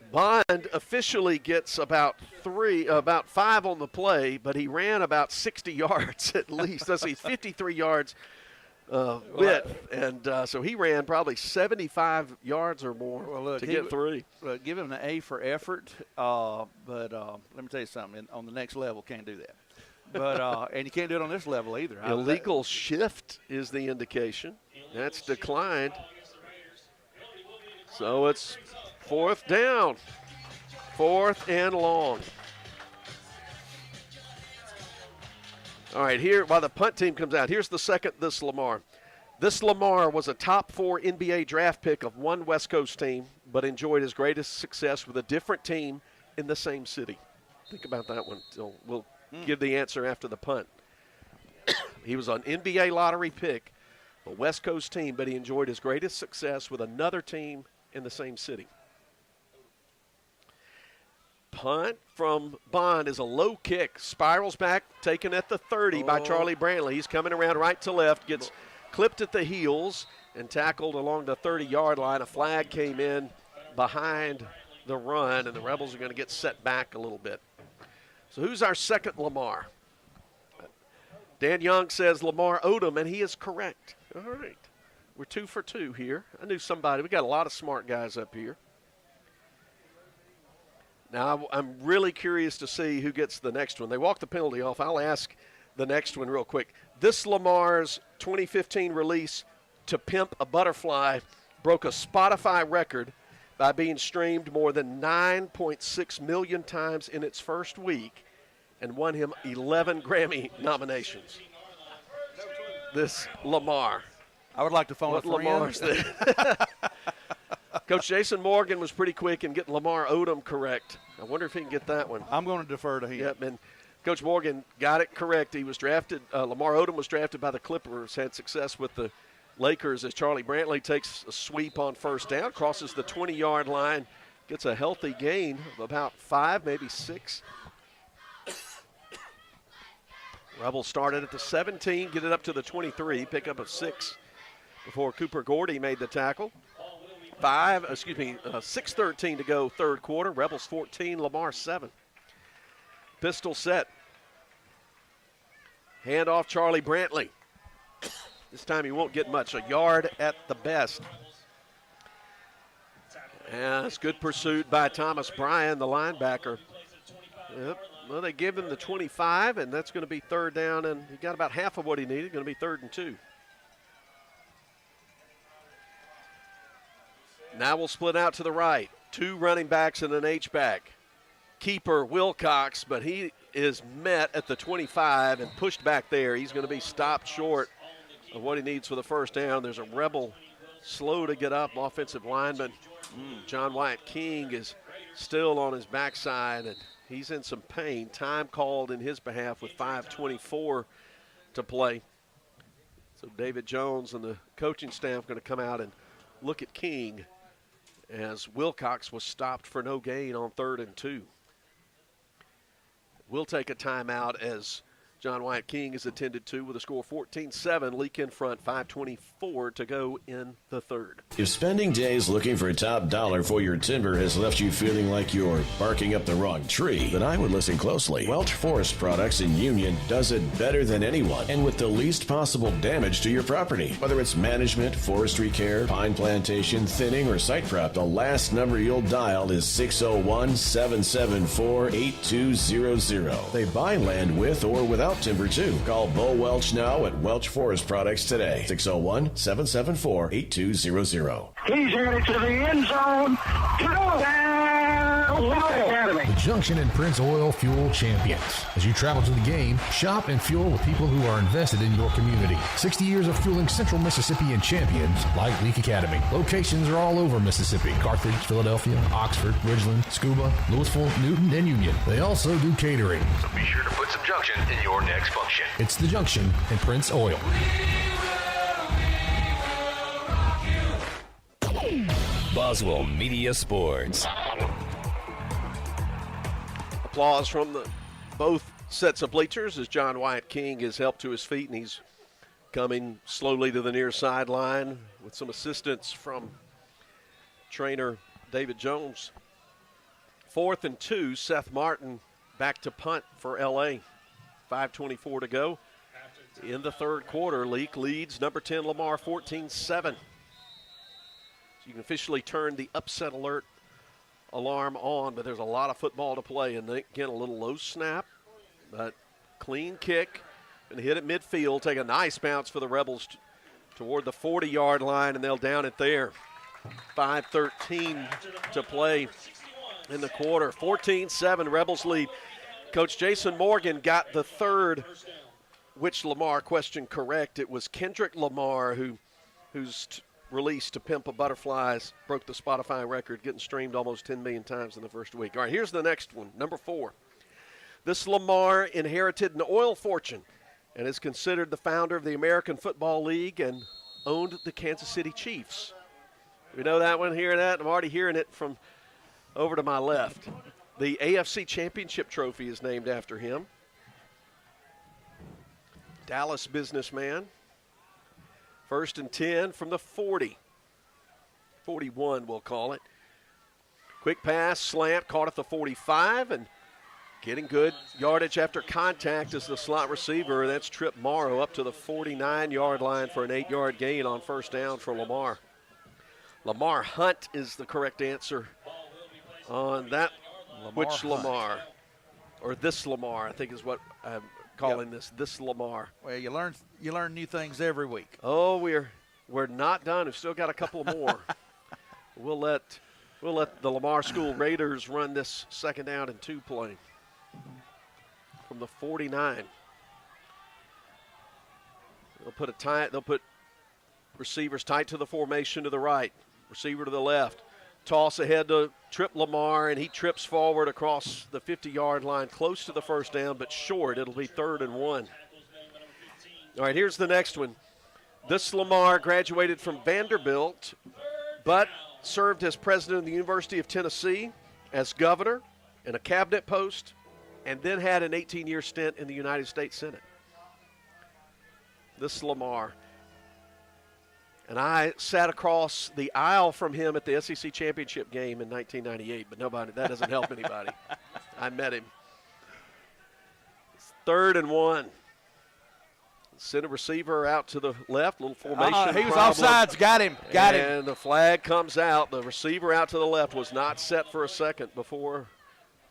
Bond officially gets about 5 on the play, but he ran about 60 yards at least. Let's see, 53 yards width, and so he ran probably 75 yards or more to get 3. Give him an A for effort, but let me tell you something. On the next level, can't do that. But and you can't do it on this level either. Illegal shift is the indication. That's declined. So it's 4th down. 4th and long. All right, here, while the punt team comes out, here's the second, this Lamar. This Lamar was a top 4 NBA draft pick of one West Coast team, but enjoyed his greatest success with a different team in the same city. Think about that one. So we'll give the answer after the punt. He was an NBA lottery pick, a West Coast team, but he enjoyed his greatest success with another team in the same city. Punt from Bond is a low kick. Spirals back, taken at the 30 by Charlie Brantley. He's coming around right to left, gets clipped at the heels and tackled along the 30-yard line. A flag came in behind the run, and the Rebels are going to get set back a little bit. So who's our second Lamar? Dan Young says Lamar Odom, and he is correct. All right. We're 2 for 2 here. I knew somebody. We got a lot of smart guys up here. Now, I'm really curious to see who gets the next one. They walk the penalty off. I'll ask the next one real quick. This Lamar's 2015 release, To Pimp a Butterfly, broke a Spotify record by being streamed more than 9.6 million times in its first week and won him 11 Grammy nominations. This Lamar. I would like to phone a friend. Lamar's Coach Jason Morgan was pretty quick in getting Lamar Odom correct. I wonder if he can get that one. I'm going to defer to him. Yep, and Coach Morgan got it correct. He was drafted. Lamar Odom was drafted by the Clippers, had success with the Lakers as Charlie Brantley takes a sweep on first down, crosses the 20-yard line, gets a healthy gain of about 5, maybe 6. Rebels started at the 17, get it up to the 23, pick up a 6 before Cooper Gordy made the tackle. 6:13 to go, third quarter. Rebels 14, Lamar 7. Pistol set. Hand off Charlie Brantley. This time he won't get much, a yard at the best. And it's good pursuit by Thomas Bryan, the linebacker. Yep. Well, they give him the 25, and that's going to be 3rd down, and he got about half of what he needed. Going to be 3rd and 2. Now we'll split out to the right. 2 running backs and an H-back. Keeper Wilcox, but he is met at the 25 and pushed back there. He's going to be stopped short of what he needs for the first down. There's a Rebel slow to get up offensive lineman. John Wyatt King is still on his backside, and he's in some pain. Time called in his behalf with 5:24 to play. So David Jones and the coaching staff are going to come out and look at King as Wilcox was stopped for no gain on 3rd and 2. We'll take a timeout as John Wyatt King is attended to with a score 14-7. Leake in front, 5:24 to go in the third. If spending days looking for top dollar for your timber has left you feeling like you're barking up the wrong tree, then I would listen closely. Welch Forest Products in Union does it better than anyone and with the least possible damage to your property. Whether it's management, forestry care, pine plantation, thinning, or site prep, the last number you'll dial is 601-774-8200. They buy land with or without timber too. Call Bo Welch now at Welch Forest Products today. 601-774-8200. He's headed to the end zone. The Junction and Prince Oil Fuel Champions. As you travel to the game, shop and fuel with people who are invested in your community. 60 years of fueling Central Mississippi and champions like Leake Academy. Locations are all over Mississippi: Carthage, Philadelphia, Oxford, Ridgeland, Scuba, Louisville, Newton, and Union. They also do catering. So be sure to put some Junction in your next function. It's the Junction and Prince Oil. Boswell Media Sports. Applause from both sets of bleachers as John Wyatt King is helped to his feet, and he's coming slowly to the near sideline with some assistance from trainer David Jones. 4th and 2, Seth Martin back to punt for L.A. 5:24 to go in the third quarter. Leake leads number 10 Lamar 14-7. So you can officially turn the upset alert alarm on, but there's a lot of football to play. And again, a little low snap, but clean kick and hit at midfield. Take a nice bounce for the Rebels toward the 40-yard line, and they'll down it there. 5:13 to play in the quarter. 14-7, Rebels lead. Coach Jason Morgan got the third which Lamar question correct. It was Kendrick Lamar who's released to Pimp a Butterflies, broke the Spotify record, getting streamed almost 10 million times in the first week. All right, here's the next one, number 4. This Lamar inherited an oil fortune and is considered the founder of the American Football League and owned the Kansas City Chiefs. We know that one, hearing that. I'm already hearing it from over to my left. The AFC Championship trophy is named after him. Dallas businessman. 1st and 10 from the 40. 41, we'll call it. Quick pass, slant, caught at the 45, and getting good yardage after contact is the slot receiver. That's Trip Morrow up to the 49-yard line for an 8-yard gain on first down for Lamar. Lamar Hunt is the correct answer on that. Which Lamar? Or this Lamar, I think is what I'm calling this Lamar. Well, you learn new things every week. Oh, we're not done. We've still got a couple more. We'll let the Lamar School Raiders run this 2nd down and 2 play from the 49. They'll put receivers tight to the formation to the right, receiver to the left. Toss ahead to Trip Lamar, and he trips forward across the 50-yard line, close to the first down, but short. It'll be 3rd and 1. All right, here's the next one. This Lamar graduated from Vanderbilt, but served as president of the University of Tennessee, as governor, in a cabinet post, and then had an 18-year stint in the United States Senate. This Lamar. And I sat across the aisle from him at the SEC Championship game in 1998, but that doesn't help anybody. I met him. It's 3rd and 1. Send a receiver out to the left, little formation. He was offsides, got him. And the flag comes out. The receiver out to the left was not set for a second before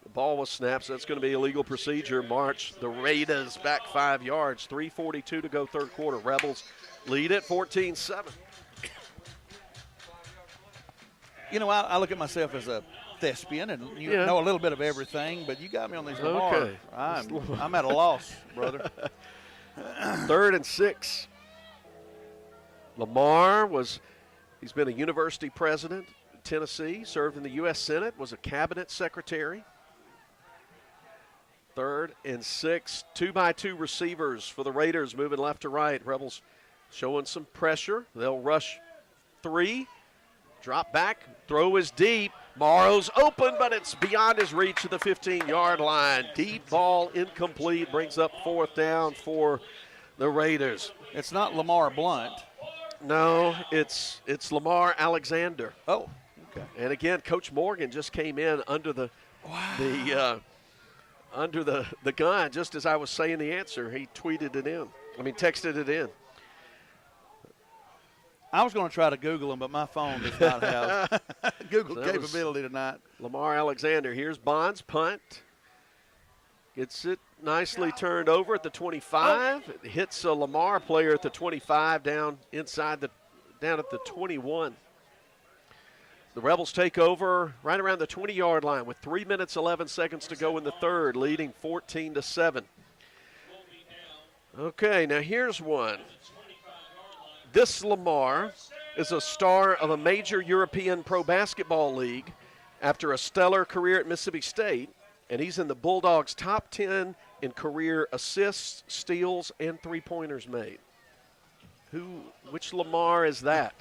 the ball was snapped, so that's going to be illegal procedure. March the Raiders back 5 yards. 3:42 to go third quarter. Rebels lead at 14-7. You know, I look at myself as a thespian, and you know a little bit of everything, but you got me on these Lamar. Okay. I'm at a loss, brother. 3rd and 6. Lamar he's been a university president in Tennessee, served in the U.S. Senate, was a cabinet secretary. 3rd and 6, 2-by-2 receivers for the Raiders, moving left to right. Rebels showing some pressure. They'll rush 3, drop back, throw is deep. Morrow's open, but it's beyond his reach to the 15-yard line. Deep ball incomplete, brings up 4th down for the Raiders. It's not Lamar Blunt. No, it's Lamar Alexander. Oh, okay. And again, Coach Morgan just came in under the gun just as I was saying the answer. He texted it in. I was going to try to Google him, but my phone does not have Google capability tonight. Lamar Alexander. Here's Bonds, punt. Gets it nicely turned over at the 25. Oh. It hits a Lamar player at the 25 down at the 21. The Rebels take over right around the 20-yard line with 3 minutes, 11 seconds to go in the third, leading 14-7. Okay, now here's one. This Lamar is a star of a major European pro basketball league after a stellar career at Mississippi State, and he's in the Bulldogs' top 10 in career assists, steals, and three-pointers made. Which Lamar is that?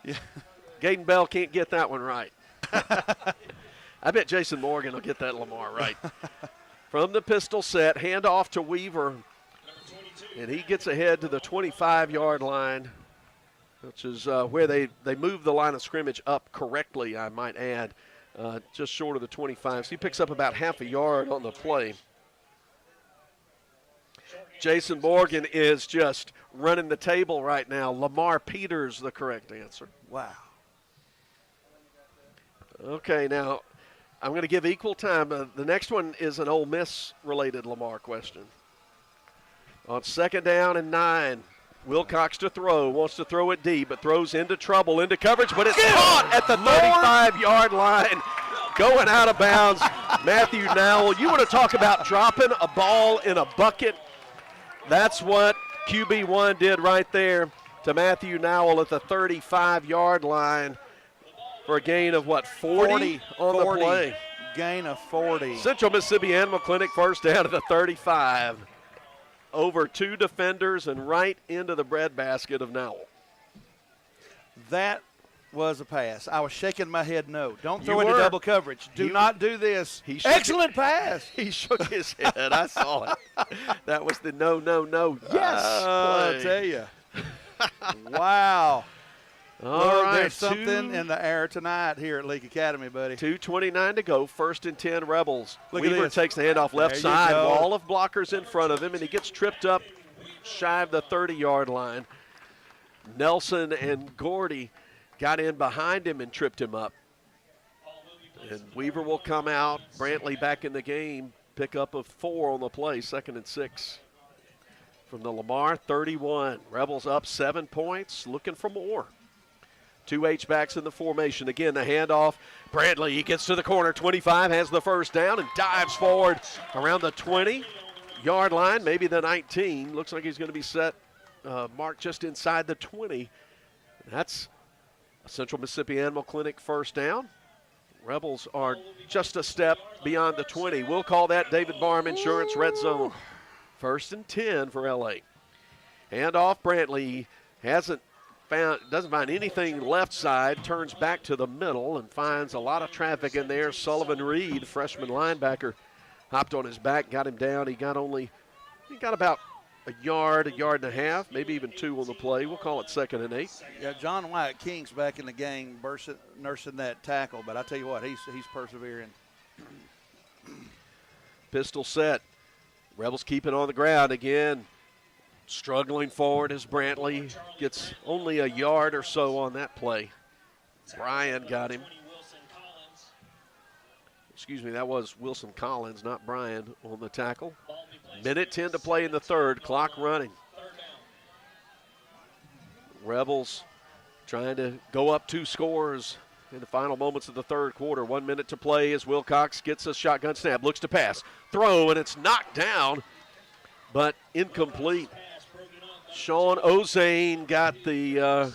Yeah. Gaden Bell can't get that one right. I bet Jason Morgan will get that Lamar right. From the pistol set, handoff to Weaver, and he gets ahead to the 25-yard line, which is where they move the line of scrimmage up correctly, I might add, just short of the 25. So he picks up about half a yard on the play. Jason Morgan is just running the table right now. Lamar Peters, the correct answer. Wow. Okay, now I'm going to give equal time. The next one is an Ole Miss-related Lamar question. On 2nd down and 9, Wilcox to throw. Wants to throw it deep, but throws into trouble, into coverage, but it's caught at the 35-yard line. Going out of bounds, Matthew Nowell. You want to talk about dropping a ball in a bucket? That's what QB1 did right there to Matthew Nowell at the 35-yard line for a gain of, 40 on the play. Gain of 40. Central Mississippi Animal Clinic first down at the 35. Over 2 defenders and right into the breadbasket of Nowell. That was a pass. I was shaking my head no. Don't throw into double coverage. Do not do this. Excellent pass. He shook his head. I saw it. That was the no. Yes. I'll tell you. Wow. All right. There's something in the air tonight here at Leake Academy, buddy. 2:29 to go. 1st and 10 Rebels. Look at Weaver this. takes the handoff left There you side. go. Wall of blockers in front of him, and he gets tripped up shy of the 30-yard line. Nelson and Gordy got in behind him and tripped him up. And Weaver will come out. Brantley back in the game. Pickup of 4 on the play. 2nd and 6 from the Lamar 31. Rebels up 7 points. Looking for more. 2 H-backs in the formation. Again, the handoff. Brantley, he gets to the corner. 25, has the first down and dives forward around the 20-yard line, maybe the 19. Looks like he's going to be set, marked just inside the 20. That's a Central Mississippi Animal Clinic first down. Rebels are just a step beyond the 20. We'll call that David Barham Insurance Red Zone. 1st and 10 for L.A. Handoff, Brantley doesn't find anything left side, turns back to the middle and finds a lot of traffic in there. Sullivan Reed, freshman linebacker, hopped on his back, got him down. He got about a yard and a half, maybe even 2 on the play. We'll call it 2nd and 8. Yeah, John Wyatt King's back in the game, nursing that tackle, but I tell you what, he's persevering. Pistol set. Rebels keep it on the ground again. Struggling forward as Brantley gets only a yard or so on that play. Brian got him. Excuse me, that was Wilson Collins, not Brian, on the tackle. Minute 10 to play in the third, clock running. Rebels trying to go up 2 scores in the final moments of the third quarter. 1 minute to play as Wilcox gets a shotgun snap, looks to pass, throw, and it's knocked down, but incomplete. Sean Ozane got the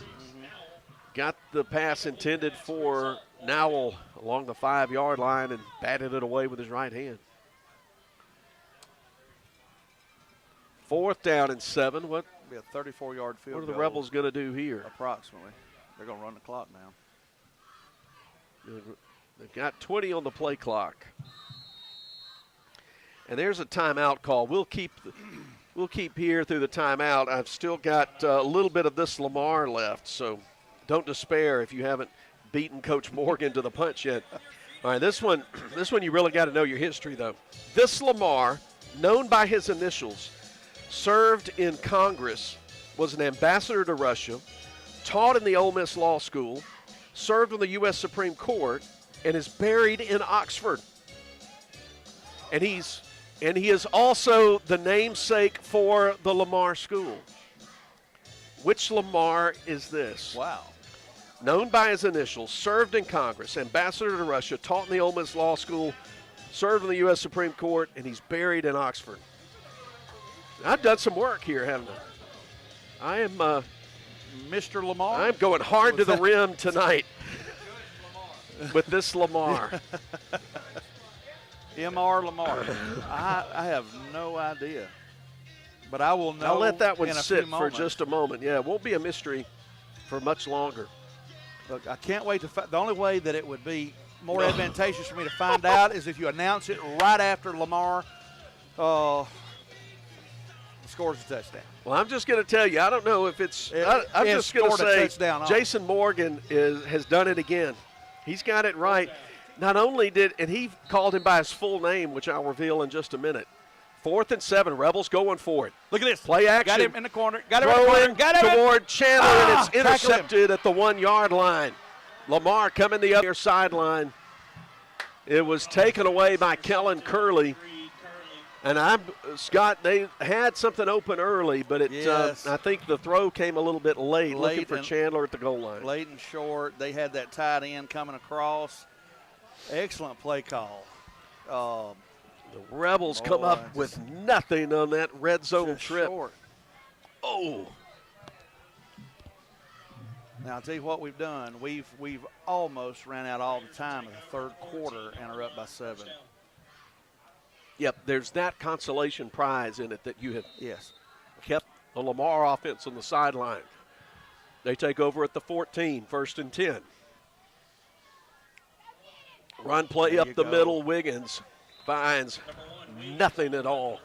pass intended for Nowell along the 5-yard line and batted it away with his right hand. 4th down and 7. What? Be a 34-yard field What are the goal, Rebels going to do here? Approximately. They're going to run the clock now. They've got 20 on the play clock. And there's a timeout call. We'll keep here through the timeout. I've still got a little bit of this Lamar left, so don't despair if you haven't beaten Coach Morgan to the punch yet. All right, this one you really got to know your history, though. This Lamar, known by his initials, served in Congress, was an ambassador to Russia, taught in the Ole Miss Law School, served on the U.S. Supreme Court, and is buried in Oxford. And he is also the namesake for the Lamar School. Which Lamar is this? Wow. Known by his initials, served in Congress, ambassador to Russia, taught in the Ole Miss Law School, served in the U.S. Supreme Court, and he's buried in Oxford. I've done some work here, haven't I? I am Mr. Lamar. I'm going hard to the rim tonight with this Lamar. M.R. Lamar. I have no idea. But I will know. I'll let that one in a sit few for moments. just a moment. Yeah, it won't be a mystery for much longer. Look, I can't wait to the only way that it would be more advantageous for me to find out is if you announce it right after Lamar scores a touchdown. Well, I'm just going to tell you, I don't know if it's – I'm just going to say Jason Morgan has done it again. He's got it right. Not only and he called him by his full name, which I'll reveal in just a minute. 4th and 7, Rebels going for it. Look at this. Play action. Got him in the corner. Got him in the corner. Got him toward Chandler, and it's intercepted at the 1-yard line. Lamar coming the other sideline. It was taken away by Kellen Curley. And Scott, they had something open early, but I think the throw came a little bit late looking for Chandler at the goal line. Late and short. They had that tight end coming across. Excellent play call. The Rebels come up with nothing on that red zone trip. Short. Oh. Now, I'll tell you what we've done. We've almost ran out all the time in the third quarter and are up by 7. Yep, there's that consolation prize in it that you have kept the Lamar offense on the sideline. They take over at the 14, 1st and 10. Run play up the middle, Wiggins finds nothing at all.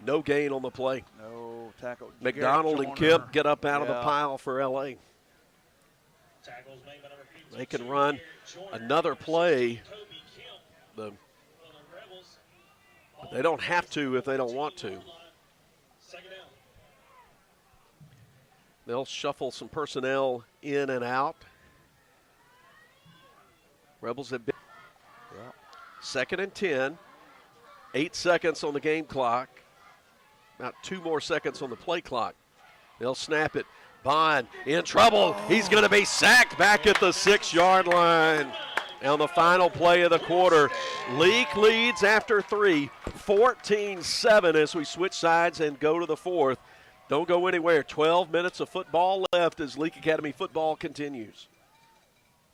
No gain on the play. No tackle. McDonald and Kemp get up out of the pile for L.A. They can run another play. But they don't have to if they don't want to. They'll shuffle some personnel in and out. Rebels have been 2nd and 10. 8 seconds on the game clock. About 2 more seconds on the play clock. They'll snap it. Bond in trouble. He's going to be sacked back at the 6-yard line. On the final play of the quarter, Leake leads after 3, 14-7 as we switch sides and go to the 4th. Don't go anywhere. 12 minutes of football left as Leake Academy football continues.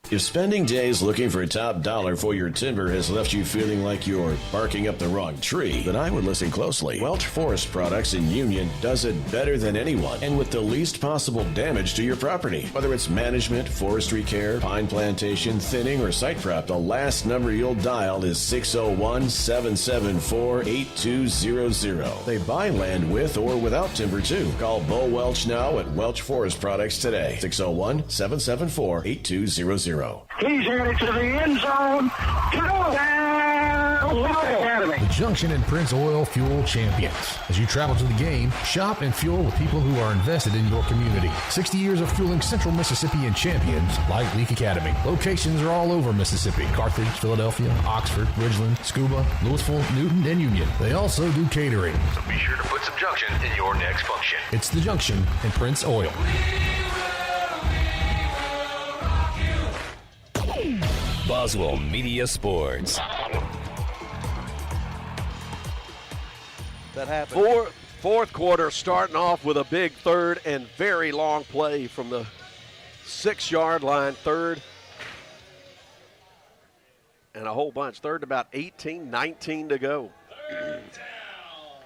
If spending days looking for top dollar for your timber has left you feeling like you're barking up the wrong tree, then I would listen closely. Welch Forest Products in Union does it better than anyone and with the least possible damage to your property. Whether it's management, forestry care, pine plantation, thinning, or site prep, the last number you'll dial is 601-774-8200. They buy land with or without timber too. Call Bo Welch now at Welch Forest Products today. 601-774-8200. He's headed to the end zone. Touchdown, Leake Academy. The Junction and Prince Oil Fuel Champions. As you travel to the game, shop and fuel with people who are invested in your community. 60 years of fueling Central Mississippi and champions like Leake Academy. Locations are all over Mississippi. Carthage, Philadelphia, Oxford, Ridgeland, Scuba, Louisville, Newton, and Union. They also do catering. So be sure to put some Junction in your next function. It's the Junction and Prince Oil. Boswell Media Sports. That happened. Fourth quarter starting off with a big third and very long play from the 6-yard line. Third and a whole bunch. Third about 18, 19 to go.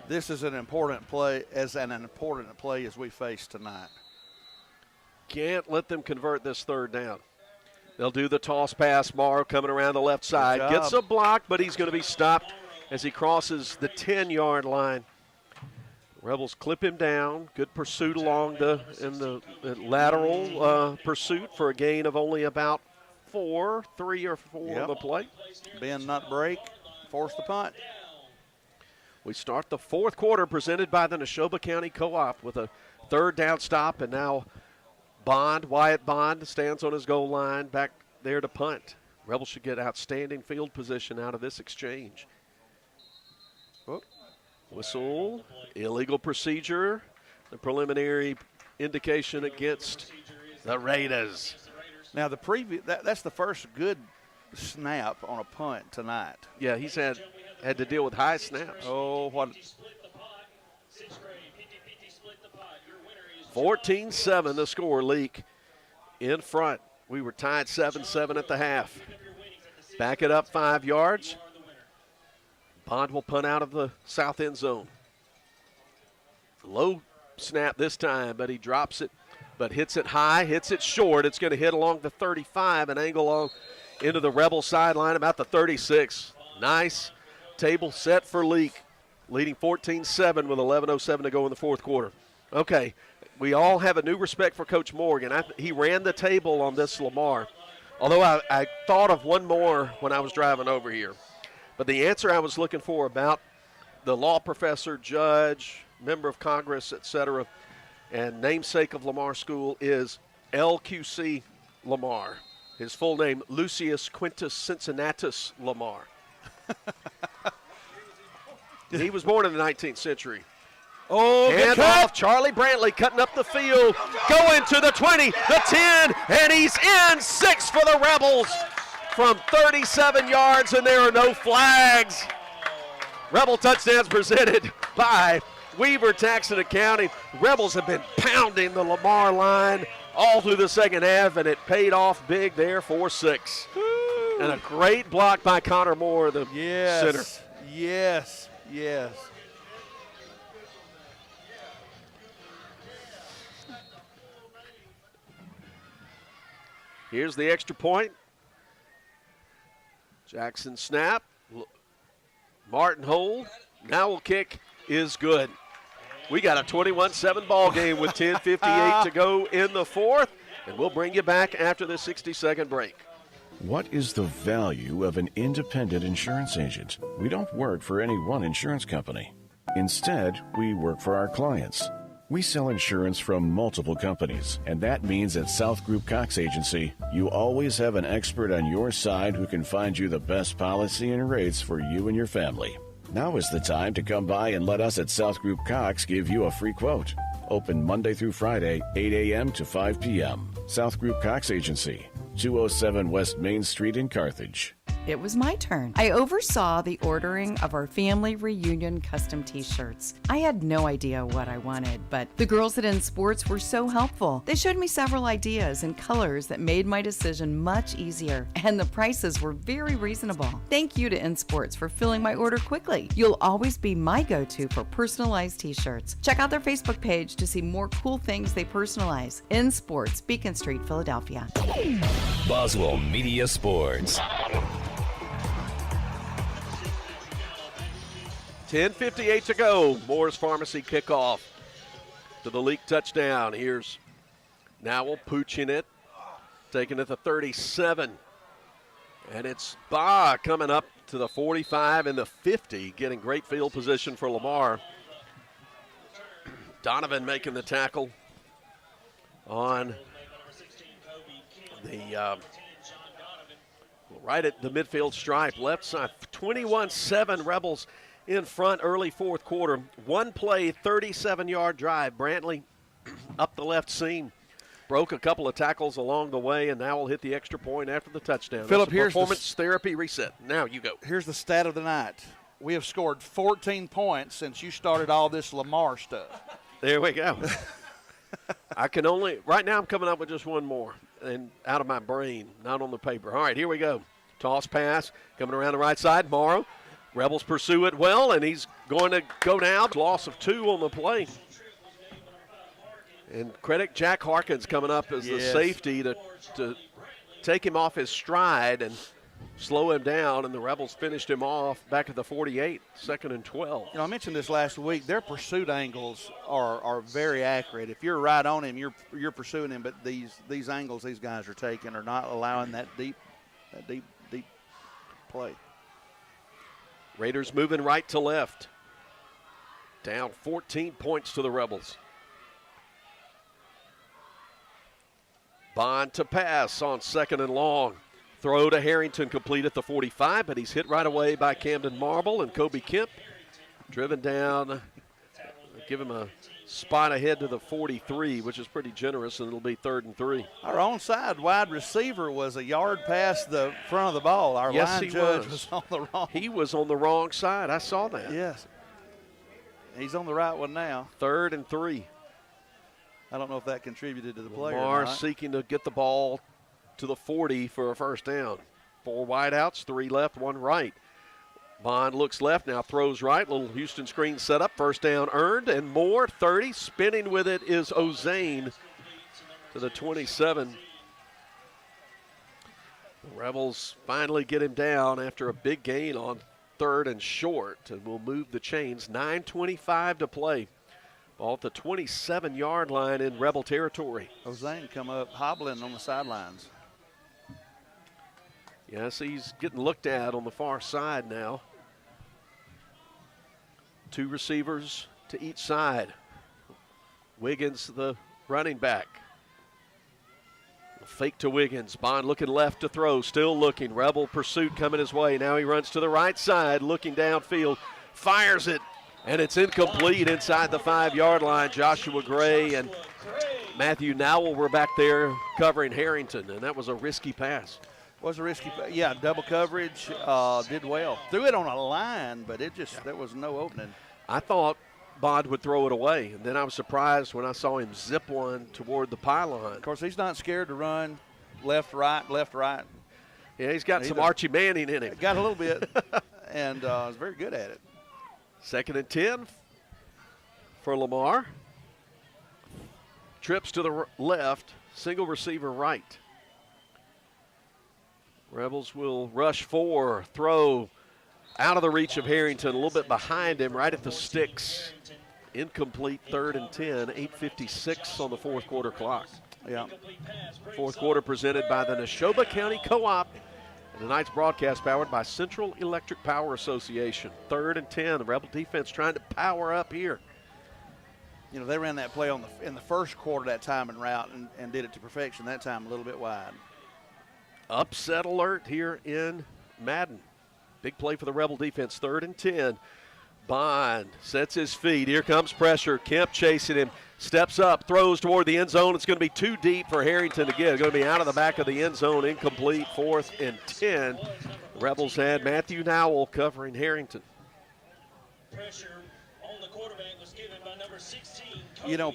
This is an important play as we face tonight. Can't let them convert this third down. They'll do the toss pass. Morrow coming around the left side. Gets a block, but he's going to be stopped as he crosses the 10-yard line. Rebels clip him down. Good pursuit along the lateral pursuit for a gain of only about 3 or 4 on the play. Bend, not break. Force the punt. We start the fourth quarter presented by the Neshoba County Co-op with a third down stop, and now Wyatt Bond stands on his goal line back there to punt. Rebels should get outstanding field position out of this exchange. Whistle, illegal procedure, the preliminary indication against the Raiders. Now that's the first good snap on a punt tonight. Yeah, he's had to deal with high snaps. Oh, what 14-7 the score. Leake in front. We were tied 7-7 at the half. Back it up 5 yards. Bond will punt out of the south end zone. Low snap this time, but he drops it, but hits it high, hits it short. It's going to hit along the 35 and angle on into the Rebel sideline about the 36. Nice table set for Leake, leading 14-7 with 11:07 to go in the fourth quarter. Okay, we all have a new respect for Coach Morgan. He ran the table on this Lamar, although I thought of one more when I was driving over here. But the answer I was looking for about the law professor, judge, member of Congress, etc., and namesake of Lamar School is LQC Lamar. His full name, Lucius Quintus Cincinnatus Lamar. He was born in the 19th century. Oh, hand off, Charlie Brantley cutting up the field, going to the 20, the 10, and he's in. 6 for the Rebels from 37 yards, and there are no flags. Rebel touchdowns presented by Weaver Taxon County. Rebels have been pounding the Lamar line all through the second half, and it paid off big there for 6. And a great block by Connor Moore, the center. Yes. Here's the extra point. Jackson snap. Martin hold. Now will kick is good. We got a 21-7 ball game with 10:58 to go in the fourth, and we'll bring you back after the 60-second break. What is the value of an independent insurance agent? We don't work for any one insurance company. Instead, we work for our clients. We sell insurance from multiple companies, and that means at South Group Cox Agency, you always have an expert on your side who can find you the best policy and rates for you and your family. Now is the time to come by and let us at South Group Cox give you a free quote. Open Monday through Friday, 8 a.m. to 5 p.m. South Group Cox Agency, 207 West Main Street in Carthage. It was my turn. I oversaw the ordering of our family reunion custom t-shirts. I had no idea what I wanted, but the girls at In Sports were so helpful. They showed me several ideas and colors that made my decision much easier, and the prices were very reasonable. Thank you to In Sports for filling my order quickly. You'll always be my go-to for personalized t-shirts. Check out their Facebook page to see more cool things they personalize. In Sports, Beacon Street, Philadelphia. Boswell Media Sports. 10:58 to go. Moore's Pharmacy kickoff to the Leake touchdown. Here's Nowell pooching it, taking it to 37. And it's Ba coming up to the 45 and the 50, getting great field position for Lamar. Donovan making the tackle on the right at the midfield stripe, left side. 21-7 Rebels in front early fourth quarter. One play, 37-yard drive. Brantley up the left seam. Broke a couple of tackles along the way, and now will hit the extra point after the touchdown. Philip, here's performance therapy reset. Now you go. Here's the stat of the night. We have scored 14 points since you started all this Lamar stuff. There we go. Right now I'm coming up with just one more, and out of my brain, not on the paper. All right, here we go. Toss pass, coming around the right side. Morrow. Rebels pursue it well, and he's going to go down. Loss of 2 on the play. And credit Jack Harkins coming up as the safety to take him off his stride and slow him down, and the Rebels finished him off back at the 48, 2nd and 12. I mentioned this last week. Their pursuit angles are very accurate. If you're right on him, you're pursuing him, but these angles these guys are taking are not allowing that deep play. Raiders moving right to left. Down 14 points to the Rebels. Bond to pass on 2nd and long. Throw to Harrington, complete at the 45, but he's hit right away by Camden Marble and Kobe Kemp. Driven down, give him a spot ahead to the 43, which is pretty generous, and it'll be 3rd and 3. Our onside wide receiver was a yard past the front of the ball. Our line judge was on the wrong. He was on the wrong side. I saw that. Yes. He's on the right one now. 3rd and 3. I don't know if that contributed to the play Lamar or not. seeking to get the ball to the 40 for a first down. 4 wideouts, 3 left, 1 right. Bond looks left, now throws right. Little Houston screen set up. First down earned, and more. 30. Spinning with it is Ozane to the 27. The Rebels finally get him down after a big gain on 3rd and short, and will move the chains. 9:25 to play. Ball at the 27-yard line in Rebel territory. Ozane come up hobbling on the sidelines. Yes, he's getting looked at on the far side now. 2 receivers to each side. Wiggins, the running back. Fake to Wiggins. Bond looking left to throw, still looking. Rebel pursuit coming his way. Now he runs to the right side, looking downfield. Fires it, and it's incomplete inside the 5-yard line. Joshua Gray and Matthew Nowell were back there covering Harrington, and that was a risky pass. Was a risky, yeah, double coverage, did well. Threw it on a line, but it just, there was no opening. I thought Bond would throw it away, and then I was surprised when I saw him zip one toward the pylon. Of course, he's not scared to run left, right. Yeah, he's got some Archie Manning in him. Got a little bit, and is very good at it. 2nd and 10 for Lamar. Trips to the left, single receiver right. Rebels will rush 4, throw out of the reach of Harrington, a little bit behind him, right at the sticks. Incomplete, 3rd and 10, 8:56 on the 4th quarter clock. Yeah. 4th quarter presented by the Neshoba County Co-op. And tonight's broadcast powered by Central Electric Power Association. 3rd and 10, the Rebel defense trying to power up here. You know, they ran that play in the first quarter that time and route and did it to perfection. That time a little bit wide. Upset alert here in Madden. Big play for the Rebel defense, 3rd and 10. Bond sets his feet. Here comes pressure. Kemp chasing him. Steps up, throws toward the end zone. It's going to be too deep for Harrington to get. It's going to be out of the back of the end zone, incomplete, 4th and 10. The Rebels had Matthew Nowell covering Harrington. Pressure on the quarterback was given by number 16. You know,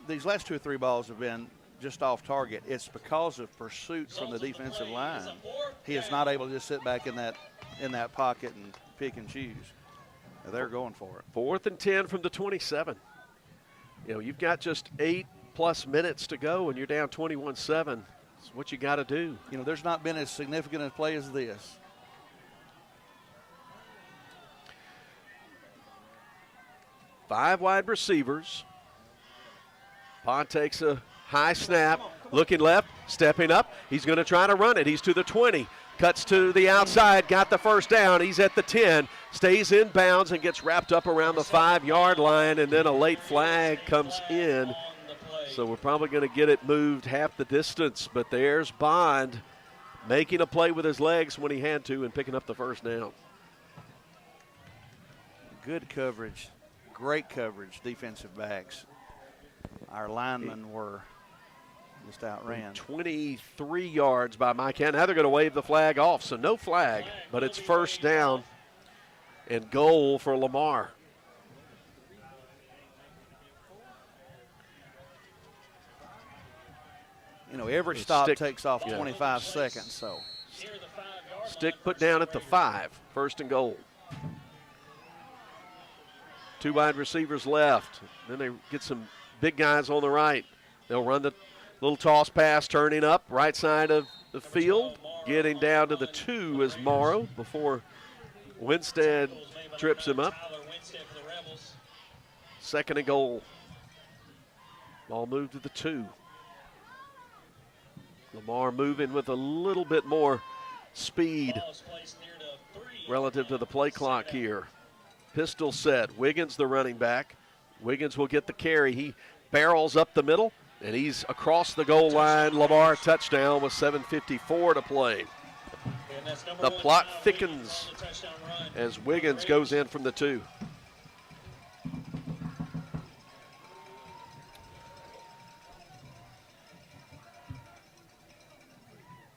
these last 2 or 3 balls have been just off target. It's because of pursuit from the defensive line. He is not able to just sit back in that pocket and pick and choose. They're going for it. 4th and 10 from the 27. You know, you've got just 8+ minutes to go and you're down 21-7. It's what you got to do. You know, there's not been as significant a play as this. Five wide receivers. Pond takes a high snap, looking left, stepping up. He's going to try to run it. He's to the 20. Cuts to the outside, got the first down. He's at the 10, stays in bounds and gets wrapped up around the 5-yard line, and then a late flag comes in. So we're probably going to get it moved half the distance, but there's Bond making a play with his legs when he had to and picking up the first down. Good coverage, great coverage, defensive backs. Our linemen were just outran. 23 yards by Mike Hannon. Now they're going to wave the flag off, so no flag, but it's first down and goal for Lamar. You know, every stop takes off 25 seconds, so. Stick put down at the 5, first and goal. 2 wide receivers left. Then they get some big guys on the right. They'll run the Little toss pass turning up right side of the field. Getting down to the 2 is Morrow before Winstead trips him up. 2nd and goal. Ball moved to the 2. Lamar moving with a little bit more speed relative to the play clock here. Pistol set. Wiggins the running back. Wiggins will get the carry. He barrels up the middle, and he's across the goal line. Lamar touchdown with 7:54 to play. The plot thickens as Wiggins goes in from the 2.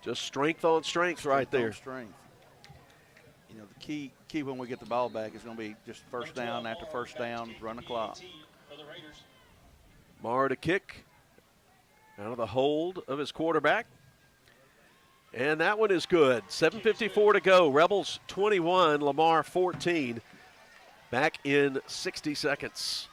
Just strength on strength right there. Strength. You know, the key when we get the ball back is going to be just first down after first down, run the clock. Morrow to kick out of the hold of his quarterback. And that one is good. 7:54 to go. Rebels 21, Lamar 14. Back in 60 seconds.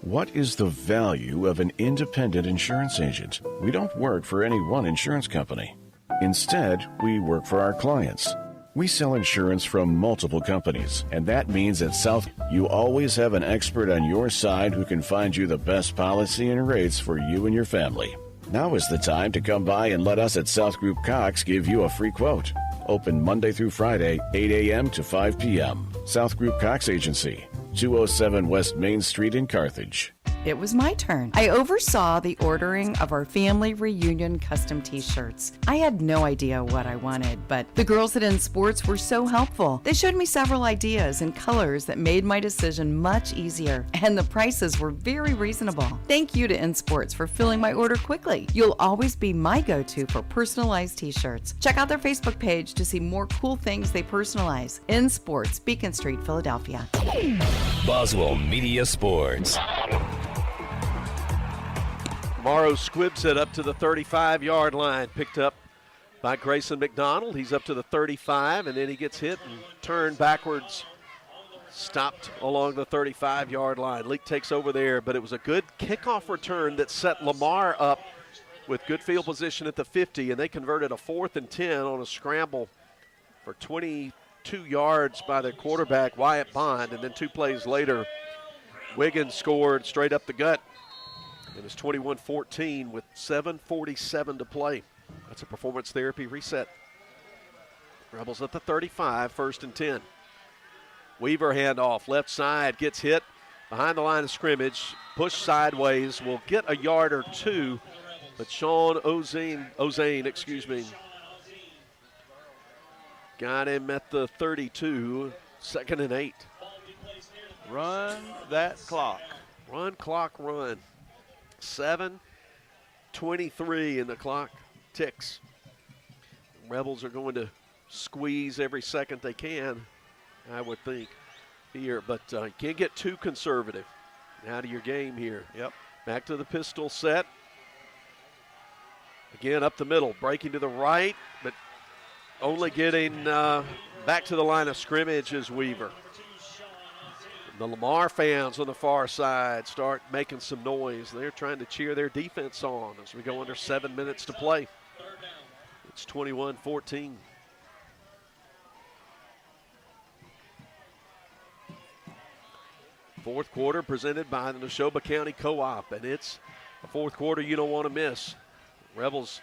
What is the value of an independent insurance agent? We don't work for any one insurance company. Instead, we work for our clients. We sell insurance from multiple companies, and that means at South, you always have an expert on your side who can find you the best policy and rates for you and your family. Now is the time to come by and let us at South Group Cox give you a free quote. Open Monday through Friday, 8 a.m. to 5 p.m. South Group Cox Agency, 207 West Main Street in Carthage. It was my turn. I oversaw the ordering of our family reunion custom t-shirts. I had no idea what I wanted, but the girls at In Sports were so helpful. They showed me several ideas and colors that made my decision much easier, and the prices were very reasonable. Thank you to In Sports for filling my order quickly. You'll always be my go-to for personalized t-shirts. Check out their Facebook page to see more cool things they personalize. In Sports, Beacon Street, Philadelphia. Boswell Media Sports. Morrow squibs it up to the 35-yard line. Picked up by Grayson McDonald. He's up to the 35, and then he gets hit and turned backwards. Stopped along the 35-yard line. Leake takes over there, but it was a good kickoff return that set Lamar up with good field position at the 50, and they converted a 4th and 10 on a scramble for 22 yards by their quarterback, Wyatt Bond, and then 2 plays later, Wiggins scored straight up the gut. It was 21-14 with 7:47 to play. That's a performance therapy reset. Rebels at the 35, 1st and 10. Weaver handoff, left side, gets hit behind the line of scrimmage, push sideways, will get a yard or 2, but Sean Ozane, got him at the 32, 2nd and 8. Run that clock. Run clock run. 7:23 and the clock ticks. Rebels are going to squeeze every second they can, I would think, here. But you can't get too conservative out of your game here. Yep. Back to the pistol set. Again, up the middle, breaking to the right, but only getting back to the line of scrimmage is Weaver. The Lamar fans on the far side start making some noise. They're trying to cheer their defense on as we go under 7 minutes to play. It's 21-14. Fourth quarter presented by the Neshoba County Co-op, and it's a fourth quarter you don't want to miss. Rebels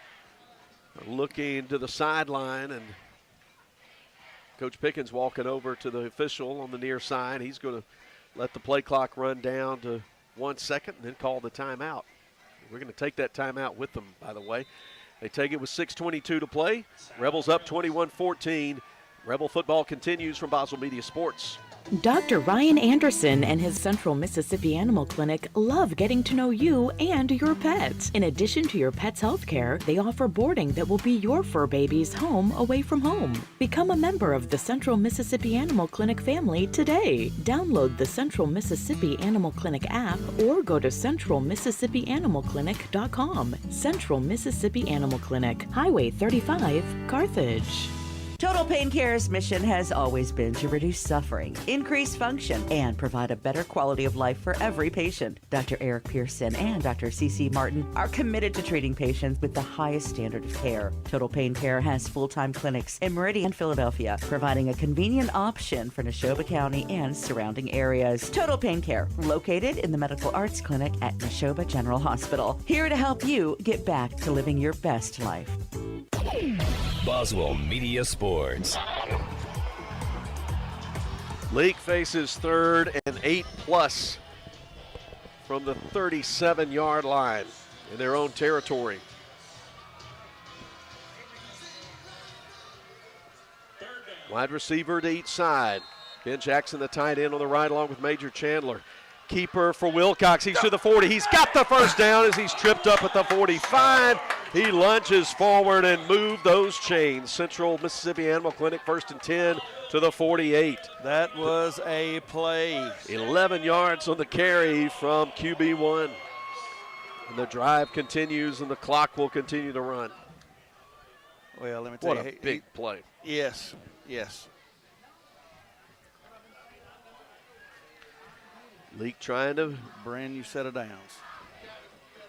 are looking to the sideline, and Coach Pickins walking over to the official on the near side. He's going to let the play clock run down to 1 second and then call the timeout. We're going to take that timeout with them, by the way. They take it with 6:22 to play. Rebels up 21-14. Rebel football continues from Boswell Media Sports. Dr. Ryan Anderson and his Central Mississippi Animal Clinic love getting to know you and your pets. In addition to your pet's health care, they offer boarding that will be your fur baby's home away from home. Become a member of the Central Mississippi Animal Clinic family today. Download the Central Mississippi Animal Clinic app or go to centralmississippianimalclinic.com. Central Mississippi Animal Clinic, Highway 35, Carthage. Total Pain Care's mission has always been to reduce suffering, increase function, and provide a better quality of life for every patient. Dr. Eric Pearson and Dr. C.C. Martin are committed to treating patients with the highest standard of care. Total Pain Care has full-time clinics in Meridian, Philadelphia, providing a convenient option for Neshoba County and surrounding areas. Total Pain Care, located in the Medical Arts Clinic at Neshoba General Hospital. Here to help you get back to living your best life. Boswell Media Sports. Leake faces 3rd and 8+ from the 37-yard line in their own territory. Wide receiver to each side. Ben Jackson, the tight end, on the right along with Major Chandler. Keeper for Wilcox. He's to the 40. He's got the first down as he's tripped up at the 45. He lunges forward and moved those chains. Central Mississippi Animal Clinic 1st and 10 to the 48. That was a play. 11 yards on the carry from QB1. And the drive continues and the clock will continue to run. Well, let me tell you. What a big play. Yes, yes. Leake trying to brand new set of downs.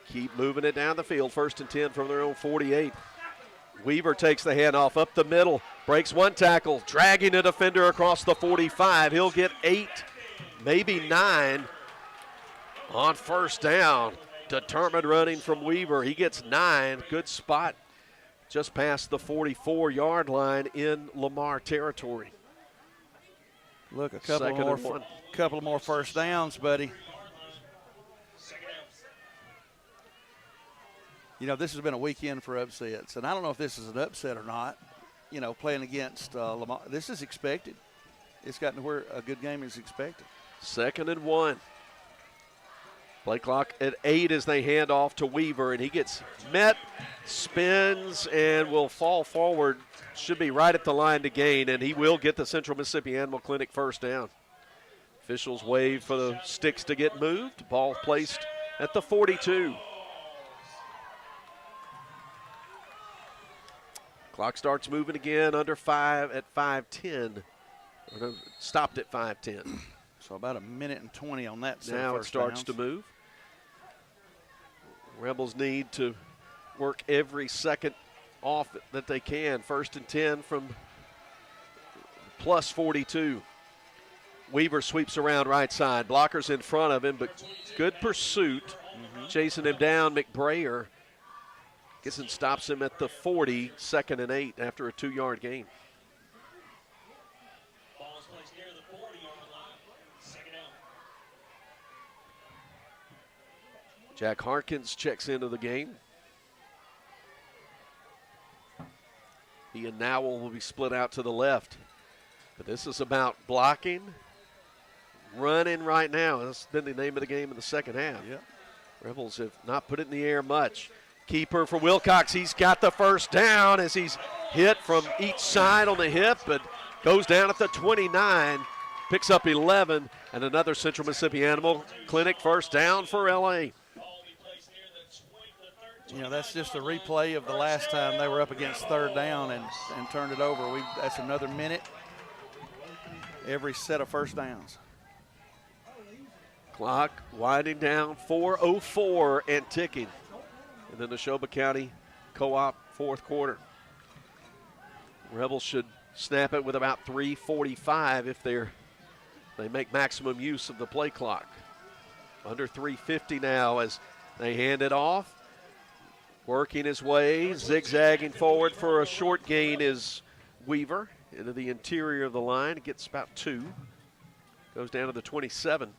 Keep moving it down the field. 1st and 10 from their own 48. Weaver takes the handoff up the middle, breaks one tackle, dragging a defender across the 45. He'll get 8, maybe 9 on 1st down. Determined running from Weaver. He gets 9. Good spot just past the 44-yard line in Lamar territory. Look, a couple more 1st downs, buddy. You know, this has been a weekend for upsets, and I don't know if this is an upset or not. You know, playing against Lamar, this is expected. It's gotten to where a good game is expected. 2nd and 1. Play clock at 8 as they hand off to Weaver, and he gets met, spins, and will fall forward. Should be right at the line to gain, and he will get the Central Mississippi Animal Clinic 1st down. Officials wave for the sticks to get moved. Ball placed at the 42. Clock starts moving again under 5 at 5:10. Stopped at 5:10. So about a minute and 20 on that. Now it starts to move. Rebels need to work every second off that they can. 1st and 10 from plus 42. Weaver sweeps around right side. Blockers in front of him, but good pursuit. Chasing him down, McBrayer gets and stops him at the 40, 2nd and 8 after a 2-yard gain. Jack Harkins checks into the game. He and Nowell will be split out to the left. But this is about blocking, running right now. That's been the name of the game in the second half. Yep. Rebels have not put it in the air much. Keeper for Wilcox. He's got the first down as he's hit from each side on the hip, but goes down at the 29, picks up 11, and another Central Mississippi Animal Clinic 1st down for LA. You know, that's just a replay of the last time they were up against 3rd down and turned it over. That's another minute every set of 1st downs. Clock winding down, 4:04 and ticking. And then the Neshoba County Co-op 4th quarter. Rebels should snap it with about 3:45 if they make maximum use of the play clock. Under 3:50 now as they hand it off. Working his way, zigzagging forward for a short gain is Weaver into the interior of the line. Gets about 2. Goes down to the 27.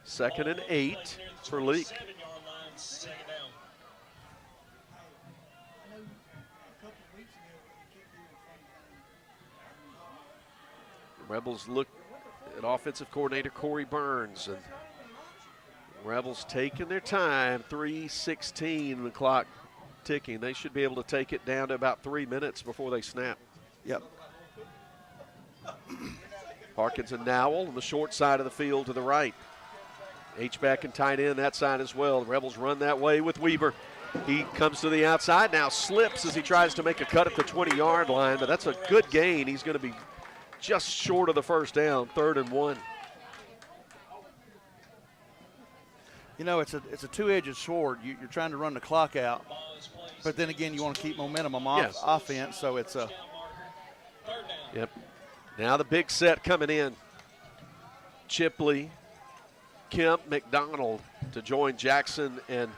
2nd and 8 for Leake. The Rebels look at offensive coordinator Corey Burns, and Rebels taking their time, 3:16, the clock ticking. They should be able to take it down to about 3 minutes before they snap. Yep. Harkins and Nowell on the short side of the field to the right. H-back and tight end that side as well. The Rebels run that way with Weaver. He comes to the outside now, slips as he tries to make a cut at the 20-yard line, but that's a good gain. He's going to be just short of the first down, 3rd and 1. You know, it's a two-edged sword. You're trying to run the clock out, but then again, you want to keep momentum on offense, so it's a. Yep. Now the big set coming in. Chipley, Kemp, McDonald to join Jackson and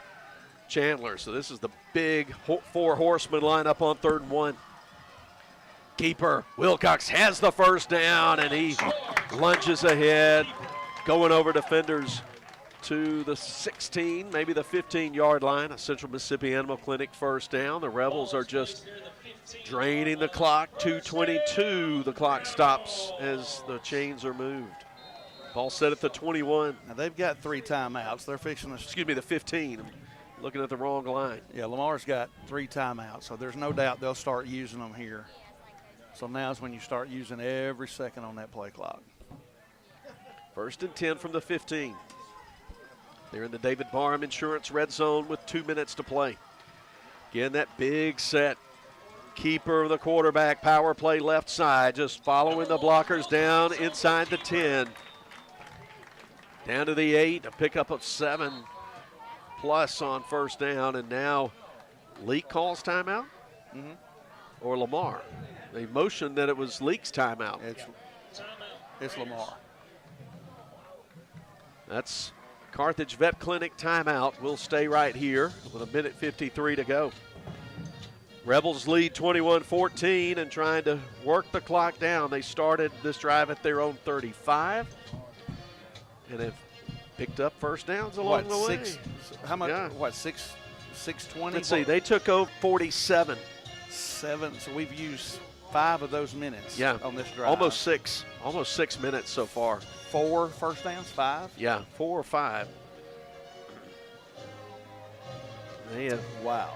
Chandler. So this is the big 4 horsemen line up on 3rd and 1. Keeper Wilcox has the first down, and he lunges ahead, going over defenders to the 16, maybe the 15-yard line. A Central Mississippi Animal Clinic first down. The Rebels are just draining the clock. 2:22. The clock stops as the chains are moved. Ball set at the 21. Now they've got 3 timeouts. They're fixing to. Excuse me, the 15. I'm looking at the wrong line. Yeah, Lamar's got 3 timeouts, so there's no doubt they'll start using them here. So now's when you start using every second on that play clock. 1st and 10 from the 15. They're in the David Barham Insurance red zone with 2 minutes to play. Again, that big set. Keeper, the quarterback, power play left side, just following the blockers down inside the 10. Down to the 8, a pickup of 7 plus on first down, and now Leake calls timeout? Or Lamar? They motioned that it was Leake's timeout. It's Lamar. That's Carthage Vet Clinic timeout. We'll stay right here with 1:53 to go. Rebels lead 21-14 and trying to work the clock down. They started this drive at their own 35 and have picked up first downs along the way. How much? Yeah. 6:20? Let's see. They took over 47. 7. So we've used 5 of those minutes on this drive. Almost 6 minutes so far. 4 first downs, 5? Yeah, 4 or 5. Wow.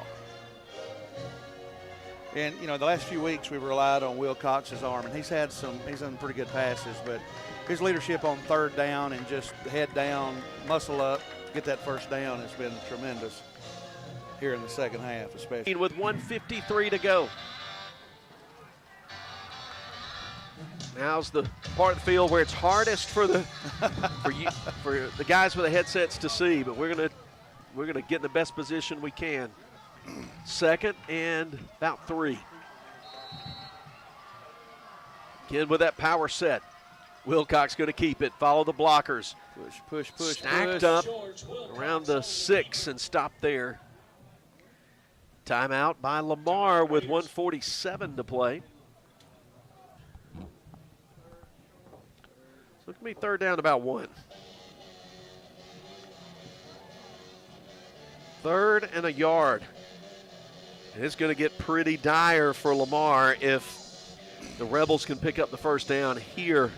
And, you know, the last few weeks we've relied on Wilcox's arm, and he's done pretty good passes, but his leadership on 3rd down and just head down, muscle up, get that first down has been tremendous here in the second half especially. With 1:53 to go. Now's the part of the field where it's hardest for the for the guys with the headsets to see, but we're gonna get in the best position we can. 2nd and about 3. Again with that power set. Wilcox going to keep it. Follow the blockers. Push. Stacked up around the 6 and stop there. Timeout by Lamar with 1:47 to play. So it can be 3rd down about 1. 3rd and a yard. And it's going to get pretty dire for Lamar if the Rebels can pick up the first down here,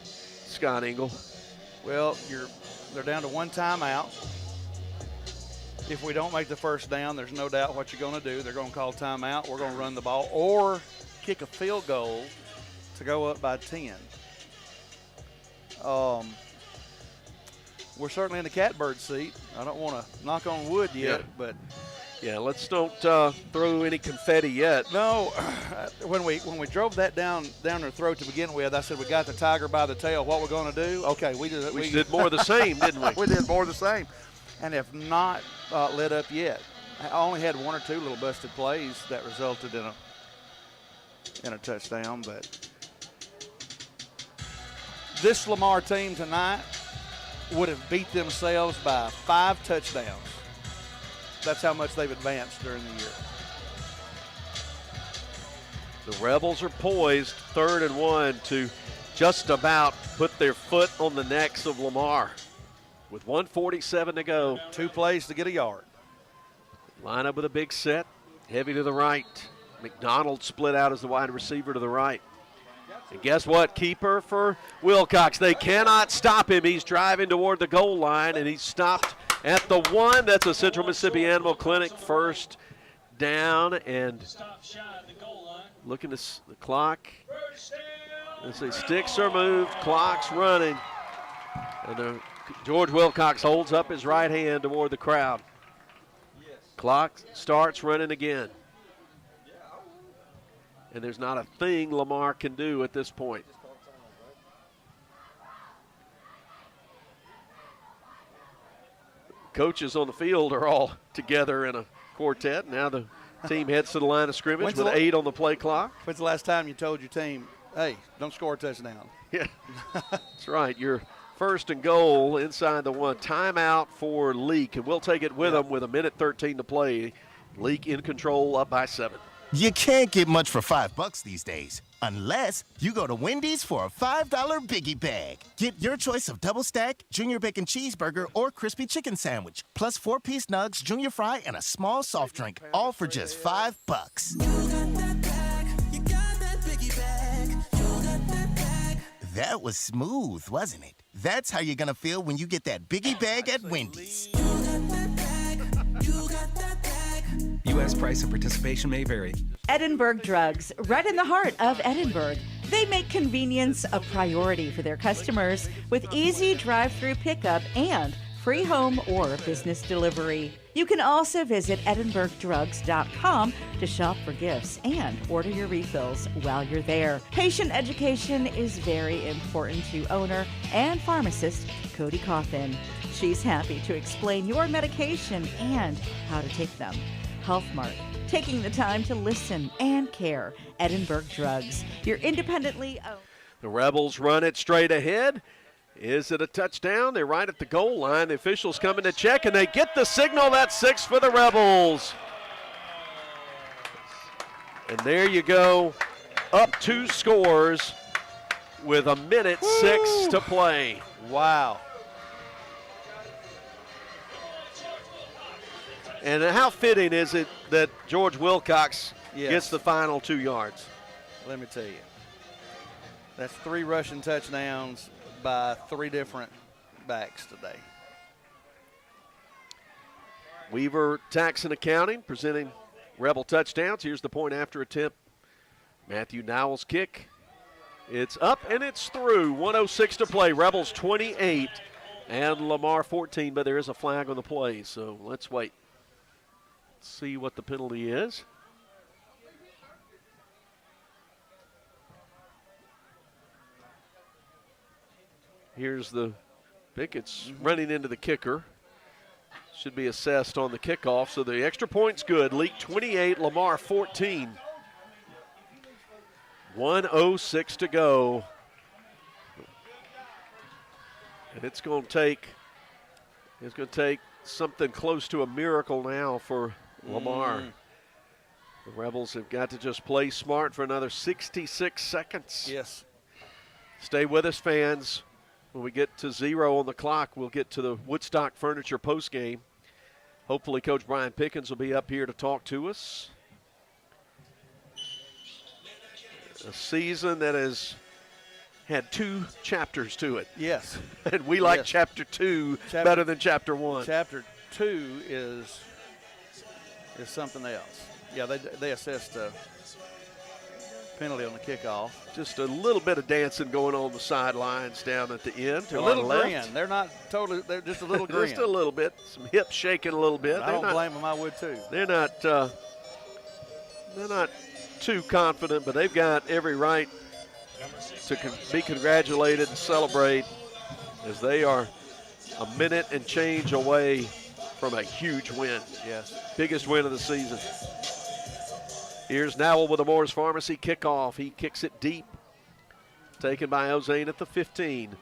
Scott Engel. Well, they're down to 1 timeout. If we don't make the first down, there's no doubt what you're going to do. They're going to call timeout. We're going to run the ball or kick a field goal to go up by 10. We're certainly in the catbird seat. I don't want to knock on wood yet, but yeah, let's don't throw any confetti yet. No, when we drove that down their throat to begin with, I said we got the tiger by the tail. What we're going to do? Okay, we did more of the same, didn't we? We did more of the same, and have not lit up yet. I only had 1 or 2 little busted plays that resulted in a touchdown, but this Lamar team tonight would have beat themselves by 5 touchdowns. That's how much they've advanced during the year. The Rebels are poised, 3rd and 1, to just about put their foot on the necks of Lamar. With 1:47 to go. 2 plays to get a yard. Line up with a big set, heavy to the right. McDonald split out as the wide receiver to the right. And guess what? Keeper for Wilcox. They cannot stop him. He's driving toward the goal line, and he's stopped at the 1. That's a Central Mississippi Animal Clinic first down. And looking at the clock. Let's see, sticks are moved, clock's running. And George Wilcox holds up his right hand toward the crowd. Clock starts running again. And there's not a thing Lamar can do at this point. Coaches on the field are all together in a quartet. Now the team heads to the line of scrimmage with 8 on the play clock. When's the last time you told your team, hey, don't score a touchdown? Yeah, that's right. You're first and goal inside the 1. Timeout for Leake, and we'll take it with them with 1:13 to play. Leake in control, up by 7. You can't get much for $5 these days, unless you go to Wendy's for a $5 Biggie Bag. Get your choice of double stack, junior bacon cheeseburger, or crispy chicken sandwich, plus 4-piece nugs, junior fry, and a small soft drink, all for just $5. That was smooth, wasn't it? That's how you're gonna feel when you get that Biggie Bag at Wendy's. U.S. price and participation may vary. Edinburgh Drugs, right in the heart of Edinburgh. They make convenience a priority for their customers with easy drive-through pickup and free home or business delivery. You can also visit edinburghdrugs.com to shop for gifts and order your refills while you're there. Patient education is very important to owner and pharmacist Cody Coffin. She's happy to explain your medication and how to take them. Health Mart, taking the time to listen and care. Edinburgh Drugs, your independently owned. The Rebels run it straight ahead. Is it a touchdown? They're right at the goal line. The officials coming to check, and they get the signal. That's 6 for the Rebels. And there you go, up 2 scores with 1:06 to play. Wow. And how fitting is it that George Wilcox gets the final 2 yards? Let me tell you. That's 3 rushing touchdowns by 3 different backs today. Weaver Tax and Accounting presenting Rebel touchdowns. Here's the point after attempt. Matthew Nowell's kick. It's up and it's through. 1:06 to play. Rebels 28 and Lamar 14, but there is a flag on the play, so let's wait. See what the penalty is. Here's the pick. It's running into the kicker. Should be assessed on the kickoff, so the extra point's good. Leake 28, Lamar 14. 1:06 to go. And it's going to take something close to a miracle now for Lamar. The Rebels have got to just play smart for another 66 seconds. Yes. Stay with us, fans. When we get to 0 on the clock, we'll get to the Woodstock Furniture postgame. Hopefully Coach Brian Pickins will be up here to talk to us. A season that has had 2 chapters to it. Yes. And we like chapter 2 better than chapter 1. Chapter 2 is something else. Yeah, they assessed a penalty on the kickoff. Just a little bit of dancing going on the sidelines down at the end. To a little left. grin. They're not totally. They're just a little grin. Just a little bit. Some hips shaking a little bit. I don't blame them. I would too. They're not too confident, but they've got every right to be congratulated and celebrate as they are a minute and change away from a huge win. Yes. Biggest win of the season. Here's Nowell with the Moore's Pharmacy kickoff. He kicks it deep. Taken by Ozane at the 15.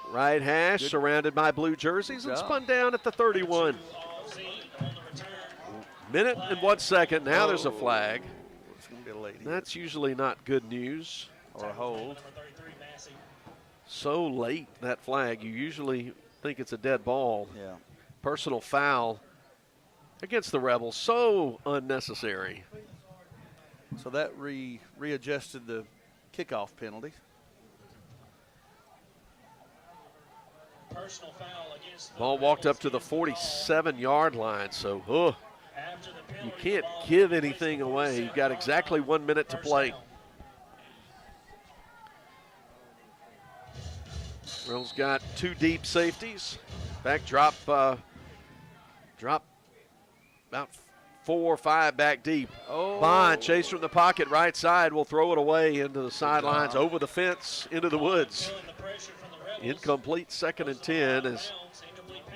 Right hash, surrounded by blue jerseys, and spun down at the 31. Minute and 1 second. Now there's a flag. It's going to be a lady. That's usually not good news. Or a hold. So late, that flag. You usually think it's a dead ball. Yeah. Personal foul against the Rebels. So unnecessary. So that readjusted the kickoff penalty. Personal foul against the Ball walked up to the 47-yard line, so you can't give anything away. You've got exactly 1 minute to play. Rebels got 2 deep safeties. Back drop about 4 or 5 back deep. Oh. Bond chase from the pocket, right side, will throw it away into the sidelines, over the fence, into the woods. Incomplete, 2nd and 10 as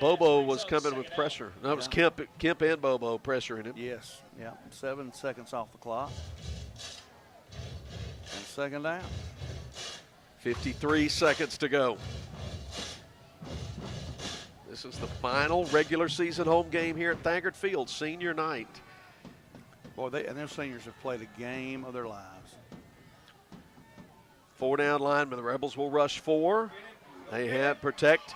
Bobo was coming with pressure. That was Kemp and Bobo pressuring him. Yes, yeah. 7 seconds off the clock. And 2nd down. 53 seconds to go. This is the final regular season home game here at Thaggard Field, senior night. Boy, their seniors have played a game of their lives. 4 down linemen. The Rebels will rush 4. They have protect.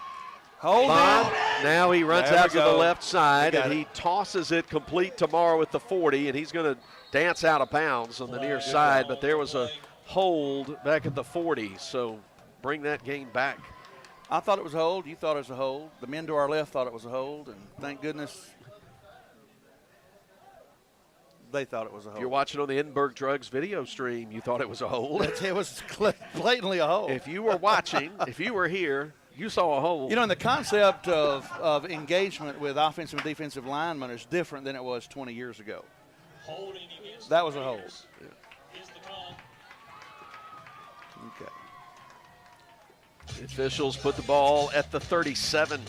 Hold Bond. on. Now he runs There we out to the go. left side, and it. he tosses it complete tomorrow with the 40, and he's going to dance out of bounds on the near side, but there was a hold back at the 40, so bring that game back. I thought it was a hold. You thought it was a hold. The men to our left thought it was a hold, and thank goodness they thought it was a hold. If you're watching on the Edinburgh Drugs video stream, you thought it was a hold. It was blatantly a hold. If you were watching, if you were here, you saw a hold. You know, and the concept of engagement with offensive and defensive linemen is different than it was 20 years ago. That was a hold. Yeah. Okay. The officials put the ball at the 37.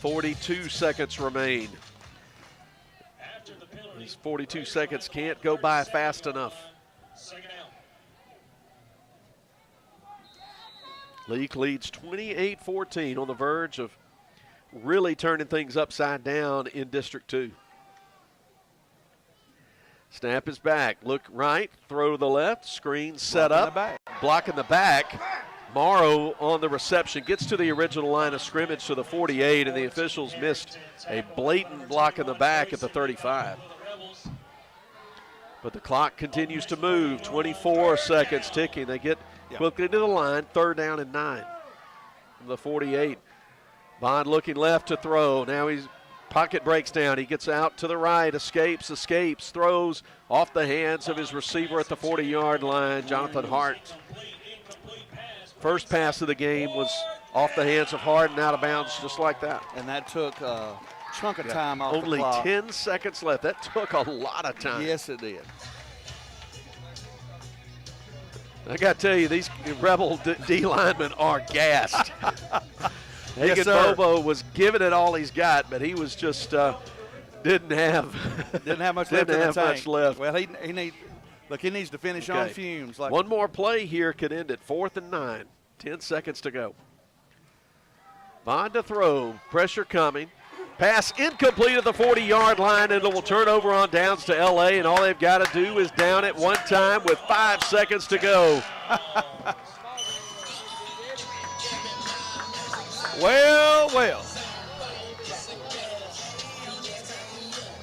42 seconds remain. These 42 seconds can't go by fast enough. Leake leads 28-14 on the verge of really turning things upside down in District 2. Snap is back. Look right, throw to the left, screen set up, blocking the back. Morrow on the reception, gets to the original line of scrimmage to the 48, and the officials missed a blatant block in the back at the 35. But the clock continues to move, 24 seconds ticking. They get quickly to the line, 3rd down and 9 from the 48. Bond looking left to throw. Now he's pocket breaks down. He gets out to the right, escapes, throws off the hands of his receiver at the 40-yard line, Jonathan Hart. First pass of the game was off the hands of Hart and out of bounds just like that. And that took a chunk of time off the Only clock. 10 seconds left. That took a lot of time. Yes, it did. I got to tell you, these Rebel D linemen are gassed. Hagan Bobo was giving it all he's got, but he was just didn't have much left in the tank. much left. Well, he needs to finish on fumes. One more play here could end it. 4th and 9. 10 seconds to go. Bond to throw. Pressure coming. Pass incomplete at the 40-yard line, and it will turn over on downs to L.A., and all they've got to do is down it one time with 5 seconds to go. Well.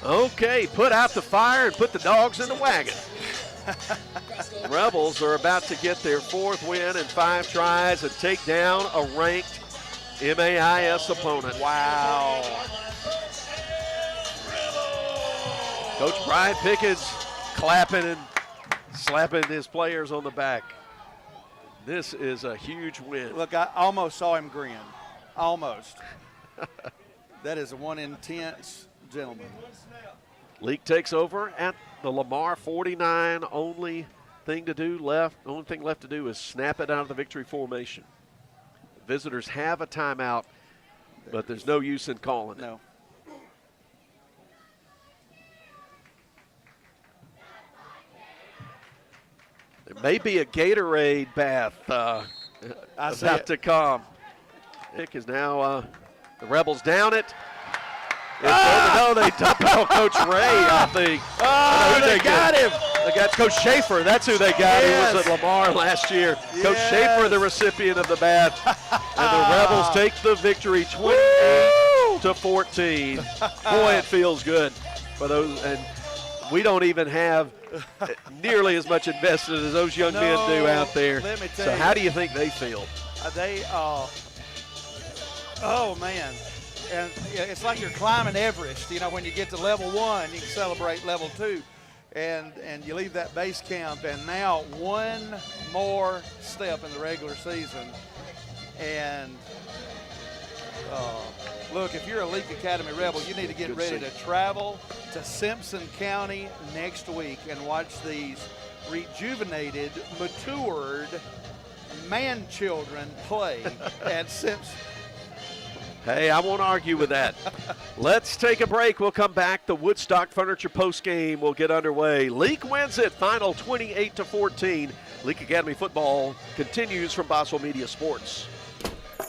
Okay, put out the fire and put the dogs in the wagon. Rebels are about to get their 4th win in 5 tries and take down a ranked MAIS opponent. Wow. Coach Brian Pickens clapping and slapping his players on the back. This is a huge win. Look, I almost saw him grin. Almost. That is one intense gentleman. Leake takes over at the Lamar 49. Only thing left to do is snap it out of the victory formation. Visitors have a timeout, but there's no use in calling it. No. There may be a Gatorade bath about to come. Nick is now the Rebels down it. No, they dumped it on Coach Ray, I think. They got him. They got Coach Schaefer. That's who they got. He was at Lamar last year. Yes. Coach Schaefer, the recipient of the bat. And the Rebels take the victory 28-14. Boy, it feels good for those. And we don't even have nearly as much invested as those young men do out there. Let me tell so you. How do you think they feel? Oh, man. And it's like you're climbing Everest. You know, when you get to level 1, you can celebrate level 2. And you leave that base camp, and now one more step in the regular season. And Look, if you're a Leake Academy Rebel, you need to get ready to travel to Simpson County next week and watch these rejuvenated, matured man-children play at Simpson. Hey, I won't argue with that. Let's take a break. We'll come back. The Woodstock Furniture postgame will get underway. Leake wins it, final 28-14. Leake Academy football continues from Boswell Media Sports.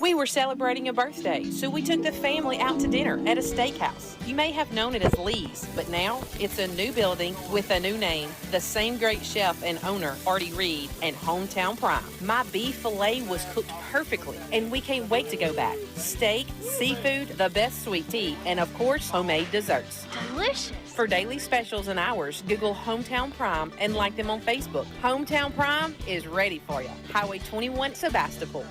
We were celebrating a birthday, so we took the family out to dinner at a steakhouse. You may have known it as Lee's, but now it's a new building with a new name. The same great chef and owner, Artie Reed, and Hometown Prime. My beef filet was cooked perfectly, and we can't wait to go back. Steak, seafood, the best sweet tea, and of course, homemade desserts. Delicious. For daily specials and hours, Google Hometown Prime and like them on Facebook. Hometown Prime is ready for you. Highway 21, Sebastopol.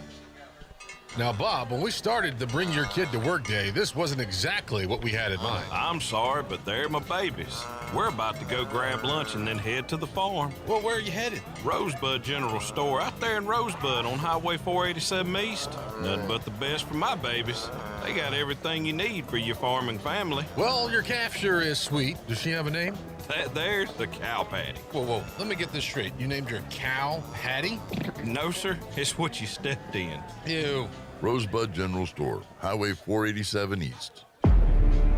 Now, Bob, when we started the Bring Your Kid to Work Day, this wasn't exactly what we had in mind. I'm sorry, but they're my babies. We're about to go grab lunch and then head to the farm. Well, where are you headed? Rosebud General Store, out there in Rosebud on Highway 487 East. Nothing but the best for my babies. They got everything you need for your farming family. Well, your calf sure is sweet. Does she have a name? There's the cow patty. Whoa, let me get this straight. You named your cow Patty? No, sir. It's what you stepped in. Ew. Rosebud General Store, Highway 487 East.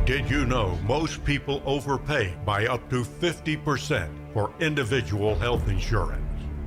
Did you know most people overpay by up to 50% for individual health insurance?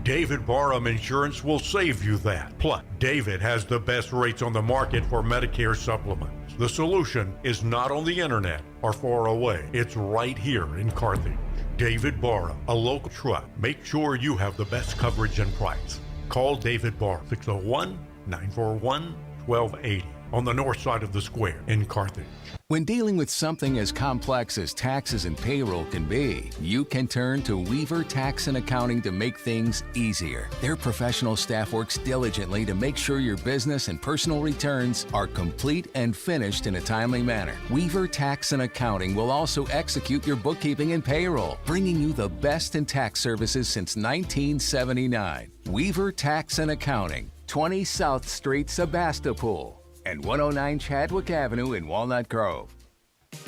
David Barham Insurance will save you that. Plus, David has the best rates on the market for Medicare supplements. The solution is not on the internet or far away. It's right here in Carthage. David Barham, a local trust. Make sure you have the best coverage and price. Call David Barham, 601-941-1280 on the north side of the square in Carthage. When dealing with something as complex as taxes and payroll can be, you can turn to Weaver Tax and Accounting to make things easier. Their professional staff works diligently to make sure your business and personal returns are complete and finished in a timely manner. Weaver Tax and Accounting will also execute your bookkeeping and payroll, bringing you the best in tax services since 1979. Weaver Tax and Accounting, 20 South Street, Sebastopol, and 109 Chadwick Avenue in Walnut Grove.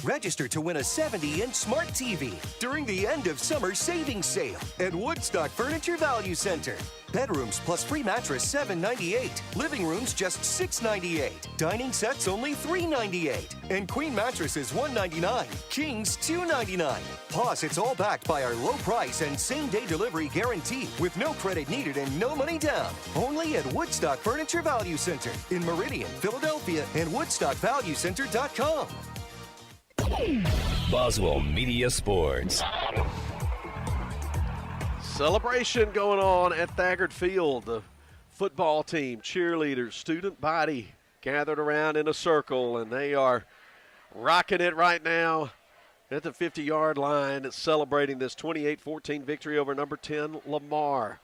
Register to win a 70-inch smart TV during the end of summer savings sale at Woodstock Furniture Value Center. Bedrooms plus free mattress $7.98. Living rooms just $6.98. Dining sets only $3.98. And queen mattresses $1.99. Kings $2.99. Plus, it's all backed by our low price and same-day delivery guarantee with no credit needed and no money down. Only at Woodstock Furniture Value Center in Meridian, Philadelphia, and WoodstockValueCenter.com. Boswell Media Sports. Celebration going on at Thaggard Field. The football team, cheerleaders, student body gathered around in a circle, and they are rocking it right now at the 50-yard line, celebrating this 28-14 victory over number 10 Lamar.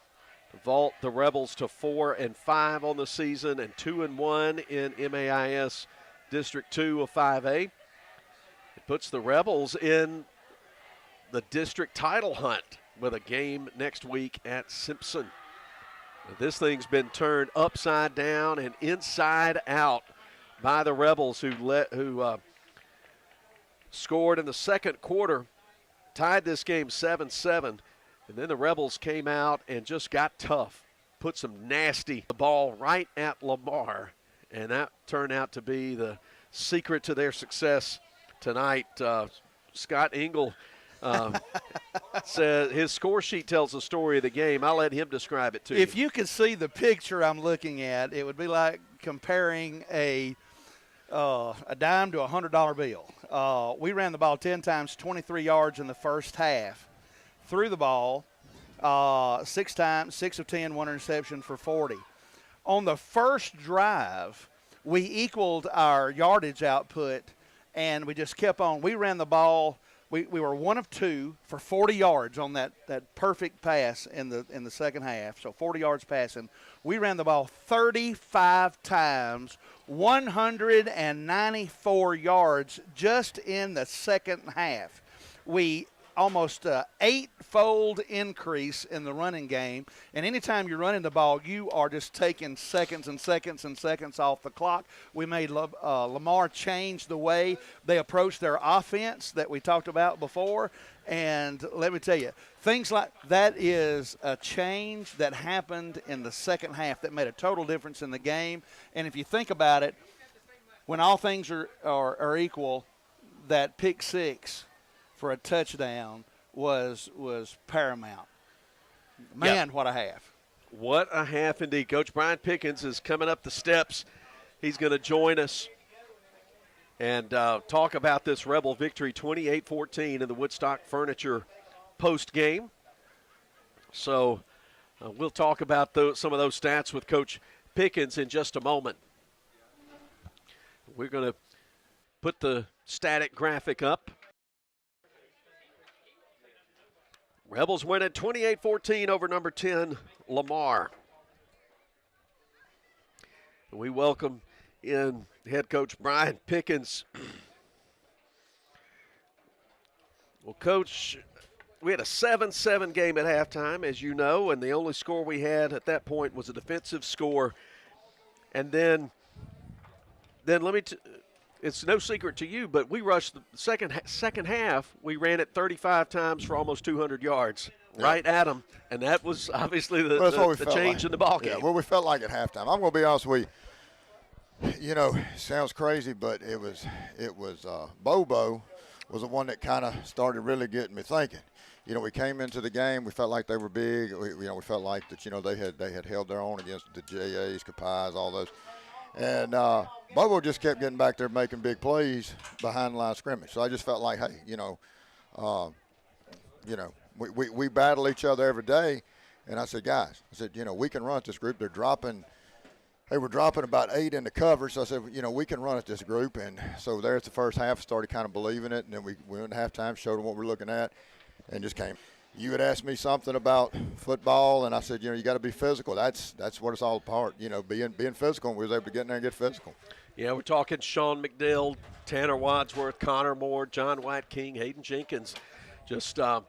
To vault the Rebels to 4-5 on the season and 2-1 in MAIS District 2 of 5A. It puts the Rebels in the district title hunt with a game next week at Simpson. This thing's been turned upside down and inside out by the Rebels, who scored in the second quarter, tied this game 7-7, and then the Rebels came out and just got tough, put some nasty ball right at Lamar, and that turned out to be the secret to their success tonight. Scott Engel says his score sheet tells the story of the game. I'll let him describe it to you. If you could see the picture I'm looking at, it would be like comparing a dime to a $100 bill. We ran the ball 10 times, 23 yards in the first half. Threw the ball 6 times, 6 of 10, 1 interception for 40. On the first drive, we equaled our yardage output, and we just kept on. We ran the ball. We were 1 of 2 for 40 yards on that perfect pass in the second half, so 40 yards passing. We ran the ball 35 times, 194 yards just in the second half. We almost 8-fold increase in the running game. And anytime you're running the ball, you are just taking seconds and seconds and seconds off the clock. We made Lamar change the way they approach their offense that we talked about before. And let me tell you, things like that is a change that happened in the second half that made a total difference in the game. And if you think about it, when all things are equal, that pick six for a touchdown was paramount. Man, what a half. What a half indeed. Coach Brian Pickins is coming up the steps. He's going to join us and talk about this Rebel victory 28-14 in the Woodstock Furniture post game. So we'll talk about some of those stats with Coach Pickins in just a moment. We're going to put the static graphic up. Rebels win at 28-14 over number 10, Lamar. We welcome in head coach Brian Pickins. Well, Coach, we had a 7-7 game at halftime, as you know, and the only score we had at that point was a defensive score. And then let me it's no secret to you, but we rushed the second half. We ran it 35 times for almost 200 yards, right at them, and that was obviously the change in the ball game. Yeah, well, we felt like at halftime. I'm going to be honest with you. You know, it sounds crazy, but it was Bobo was the one that kind of started really getting me thinking. You know, we came into the game, we felt like they were big. We felt like that. You know, they had held their own against the JAs, Kapais, all those. And Bobo just kept getting back there making big plays behind the line of scrimmage. So I just felt like, hey, we battle each other every day. And I said, guys, we can run at this group. They were dropping about 8 in the cover. So I said, we can run at this group. And so there's the first half, started kind of believing it. And then we went to halftime, showed them what we're looking at, and just came. You had asked me something about football, and I said, you got to be physical. That's what it's all about, being physical. And we was able to get in there and get physical. Yeah, we're talking Sean McDill, Tanner Wadsworth, Connor Moore, John White King, Hayden Jenkins. Just John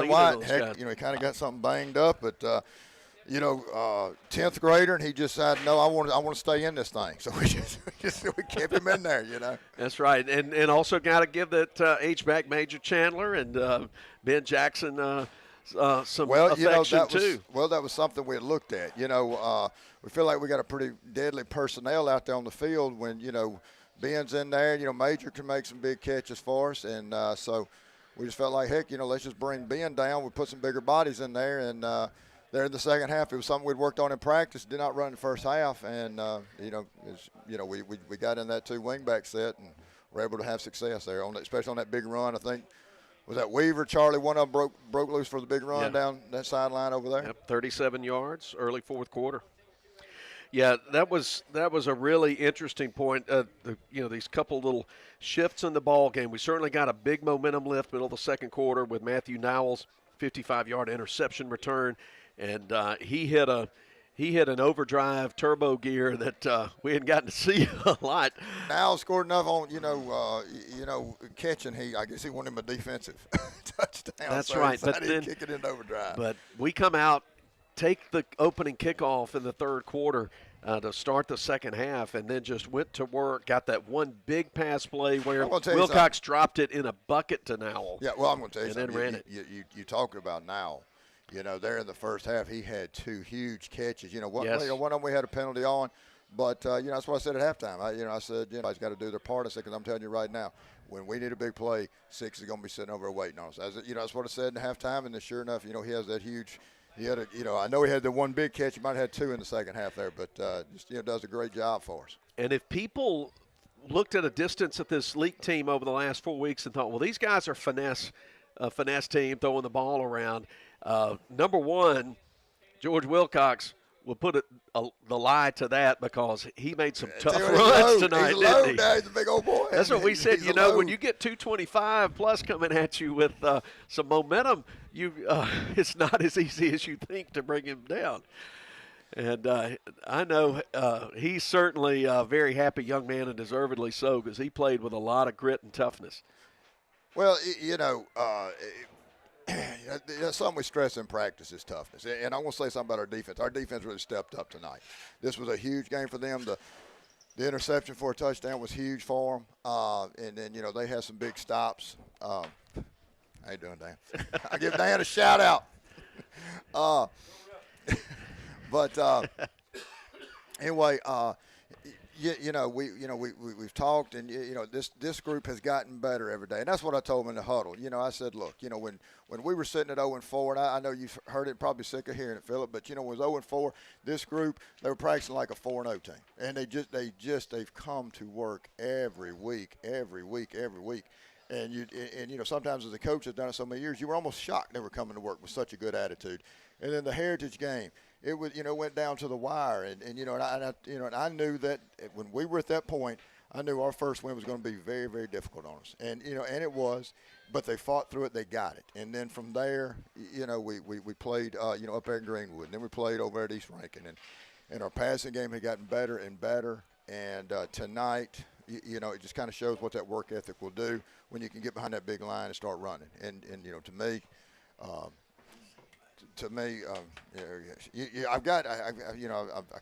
White, heck, he kind of got something banged up, but 10th grader, and he just said, no, I want to stay in this thing. So we kept him in there, That's right, and also got to give that H-back Major Chandler and Ben Jackson some affection too. That was something we had looked at. We feel like we got a pretty deadly personnel out there on the field when Ben's in there. Major can make some big catches for us, and so we just felt like, heck, let's just bring Ben down. We put some bigger bodies in there, and there in the second half, it was something we'd worked on in practice. Did not run the first half, and we got in that 2 wingback set and were able to have success there especially on that big run. I think was that Weaver, Charlie, one of them broke loose for the big run down that sideline over there. Yep, 37 yards, early fourth quarter. Yeah, that was a really interesting point. These couple little shifts in the ball game. We certainly got a big momentum lift middle of the second quarter with Matthew Nowell's 55-yard interception return. And he hit an overdrive turbo gear that we hadn't gotten to see a lot. Now scored enough on catching. I guess he wanted him a defensive touchdown. That's right. But then kick it into overdrive. But we come out, take the opening kickoff in the third quarter to start the second half, and then just went to work. Got that one big pass play where Wilcox dropped it in a bucket to Nowell. Yeah, well, I'm going to tell you something. And then ran it. You talking about Nowell. There in the first half, he had 2 huge catches. One of them we had a penalty on, but that's what I said at halftime. I said, he's got to do their part. I said, because I'm telling you right now, when we need a big play, 6 is going to be sitting over there waiting on us. That's what I said in halftime, and then sure enough, he has that huge. He had I know he had the one big catch. He might have had 2 in the second half there, but does a great job for us. And if people looked at a distance at this Leake team over the last 4 weeks and thought, well, these guys are a finesse team throwing the ball around. Number one, George Wilcox will put the lie to that because he made some tough runs tonight, didn't he? Now. He's a big old boy. That's what we said. When you get 225 plus coming at you with some momentum, it's not as easy as you think to bring him down. And I know he's certainly a very happy young man, and deservedly so, because he played with a lot of grit and toughness. Well, something we stress in practice is toughness. And I want to say something about our defense. Our defense really stepped up tonight. This was a huge game for them. The interception for a touchdown was huge for them. And then, they had some big stops. How you doing, Dan? I give Dan a shout-out. Anyway, we've talked, and this group has gotten better every day, and that's what I told them in the huddle. I said, look, when we were sitting at 0-4, and I know you've heard it, probably sick of hearing it, Philip, but when it was 0-4, this group, they were practicing like a 4-0 team, and they've come to work every week. And sometimes as a coach that's done it so many years, you were almost shocked they were coming to work with such a good attitude. And then the Heritage game, it was went down to the wire, and I knew that when we were at that point, I knew our first win was going to be very, very difficult on us, and it was, but they fought through it, they got it, and then from there, we played up there in Greenwood, and then we played over at East Rankin, and our passing game had gotten better and better, and tonight, it just kind of shows what that work ethic will do when you can get behind that big line and start running, and to me. I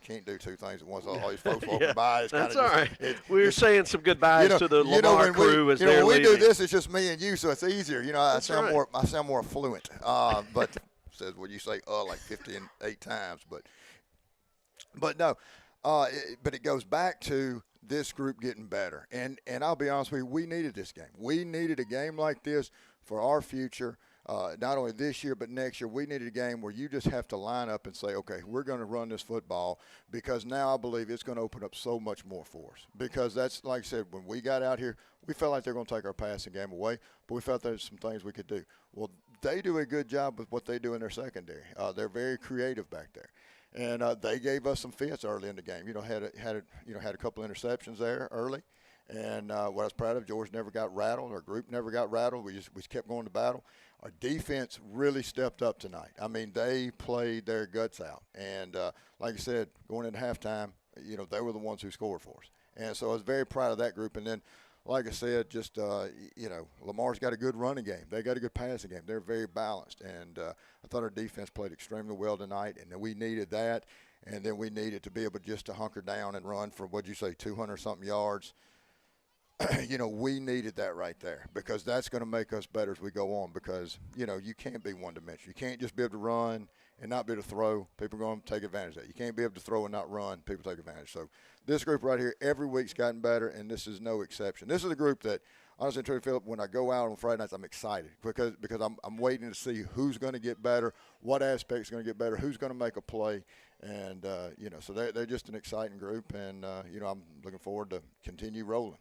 can't do two things at once. All these folks walking by. It's that's all right. We're saying some goodbyes to the Lamar crew as they're when leaving. We do this, it's just me and you, so it's easier. I sound right. more fluent. But says when you say like 58 times, but no. But it goes back to this group getting better, and I'll be honest with you, we needed this game. We needed a game like this for our future. Not only this year, but next year, we needed a game where you just have to line up and say, okay, we're going to run this football, because now I believe it's going to open up so much more for us. Because that's, like I said, when we got out here, we felt like they're going to take our passing game away, but we felt there's some things we could do. Well, they do a good job with what they do in their secondary. They're very creative back there. And they gave us some fits early in the game. Had a couple interceptions there early. And what I was proud of, George never got rattled. Our group never got rattled. We kept going to battle. Our defense really stepped up tonight. I mean, they played their guts out. And like I said, going into halftime, they were the ones who scored for us. And so I was very proud of that group. And then, like I said, just, Lamar's got a good running game. They got a good passing game. They're very balanced. And I thought our defense played extremely well tonight, and then we needed that. And then we needed to be able just to hunker down and run for, 200-something yards. We needed that right there, because that's going to make us better as we go on, because, you can't be one-dimensional. You can't just be able to run and not be able to throw. People are going to take advantage of that. You can't be able to throw and not run. People take advantage. So this group right here, every week's gotten better, and this is no exception. This is a group that, honestly, Philip, when I go out on Friday nights, I'm excited because I'm waiting to see who's going to get better, what aspect's going to get better, who's going to make a play. And, so they're just an exciting group, and, I'm looking forward to continue rolling.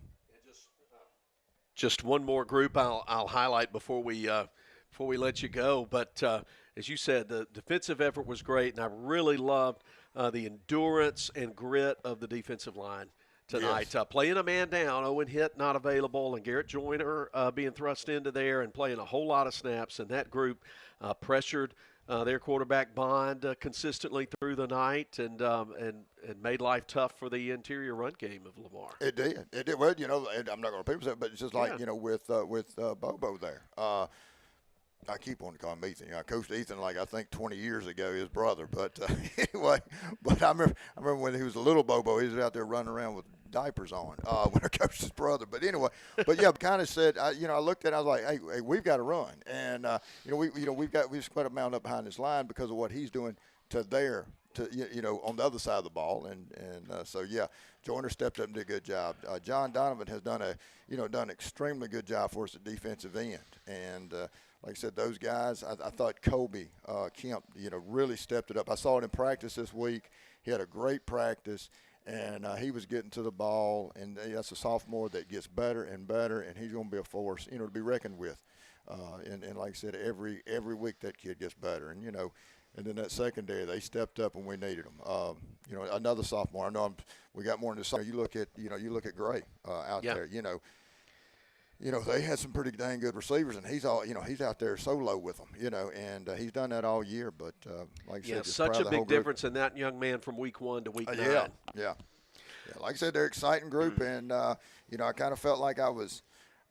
Just one more group I'll highlight before we let you go. But as you said, the defensive effort was great, and I really loved the endurance and grit of the defensive line tonight. Yes. Playing a man down, Owen Hitt not available, and Garrett Joyner being thrust into there and playing a whole lot of snaps, and that group pressured their quarterback Bond consistently through the night, and made life tough for the interior run game of Lamar. It did. Well, I'm not going to people say it, but it's just like, with Bobo there. I keep wanting to call him Ethan. I coached Ethan I think 20 years ago, his brother. But anyway, I remember when he was a little Bobo, he was out there running around with diapers on when I coached his brother. But anyway, kind of said, I looked at it, I was like, hey, we've got to run, and we've just got to mount up behind this line because of what he's doing to on the other side of the ball, and Joyner stepped up and did a good job. John Donovan has done an extremely good job for us at defensive end, and like I said, those guys, I thought Kobe Kemp, really stepped it up. I saw it in practice this week. He had a great practice, and he was getting to the ball, and that's a sophomore that gets better and better, and he's going to be a force, to be reckoned with. And like I said, every week that kid gets better, and and then that secondary, they stepped up when we needed them. Another sophomore. I know we got more in the summer. You look at Gray out there. They had some pretty dang good receivers, and he's out there solo with them. And he's done that all year. But like I said, just such a big group. difference in that young man from week 1 to week 9. Yeah. Like I said, they're an exciting group, and I kind of felt like I was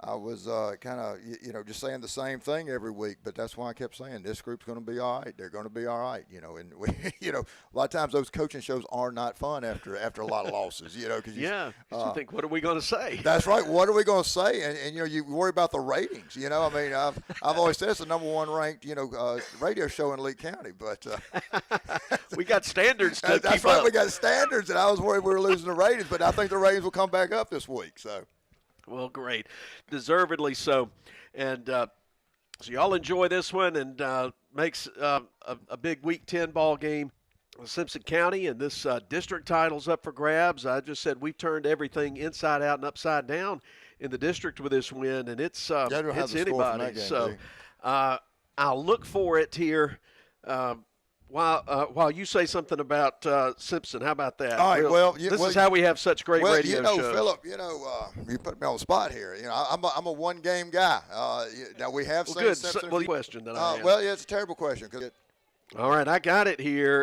I was kind of, just saying the same thing every week, but that's why I kept saying this group's going to be all right. They're going to be all right, and we, a lot of times those coaching shows are not fun after a lot of losses, because you think, what are we going to say? That's right. What are we going to say? And you worry about the ratings. I've always said it's the number one ranked, radio show in Leake County, but we got standards to that's keep right. up. We got standards, and I was worried we were losing the ratings, but I think the ratings will come back up this week. So. Well, great. Deservedly so. And so y'all enjoy this one, and makes a big Week 10 ball game. Simpson County and this district title's up for grabs. I just said we've turned everything inside out and upside down in the district with this win, and it's anybody. So I'll look for it here. While you say something about Simpson, how about that? All right. This is how we have such great radio shows. Philip, you put me on the spot here. I'm a one-game guy. Now we have seen good. Simpson. Question that I asked. Well, yeah, it's a terrible question. All right, I got it here.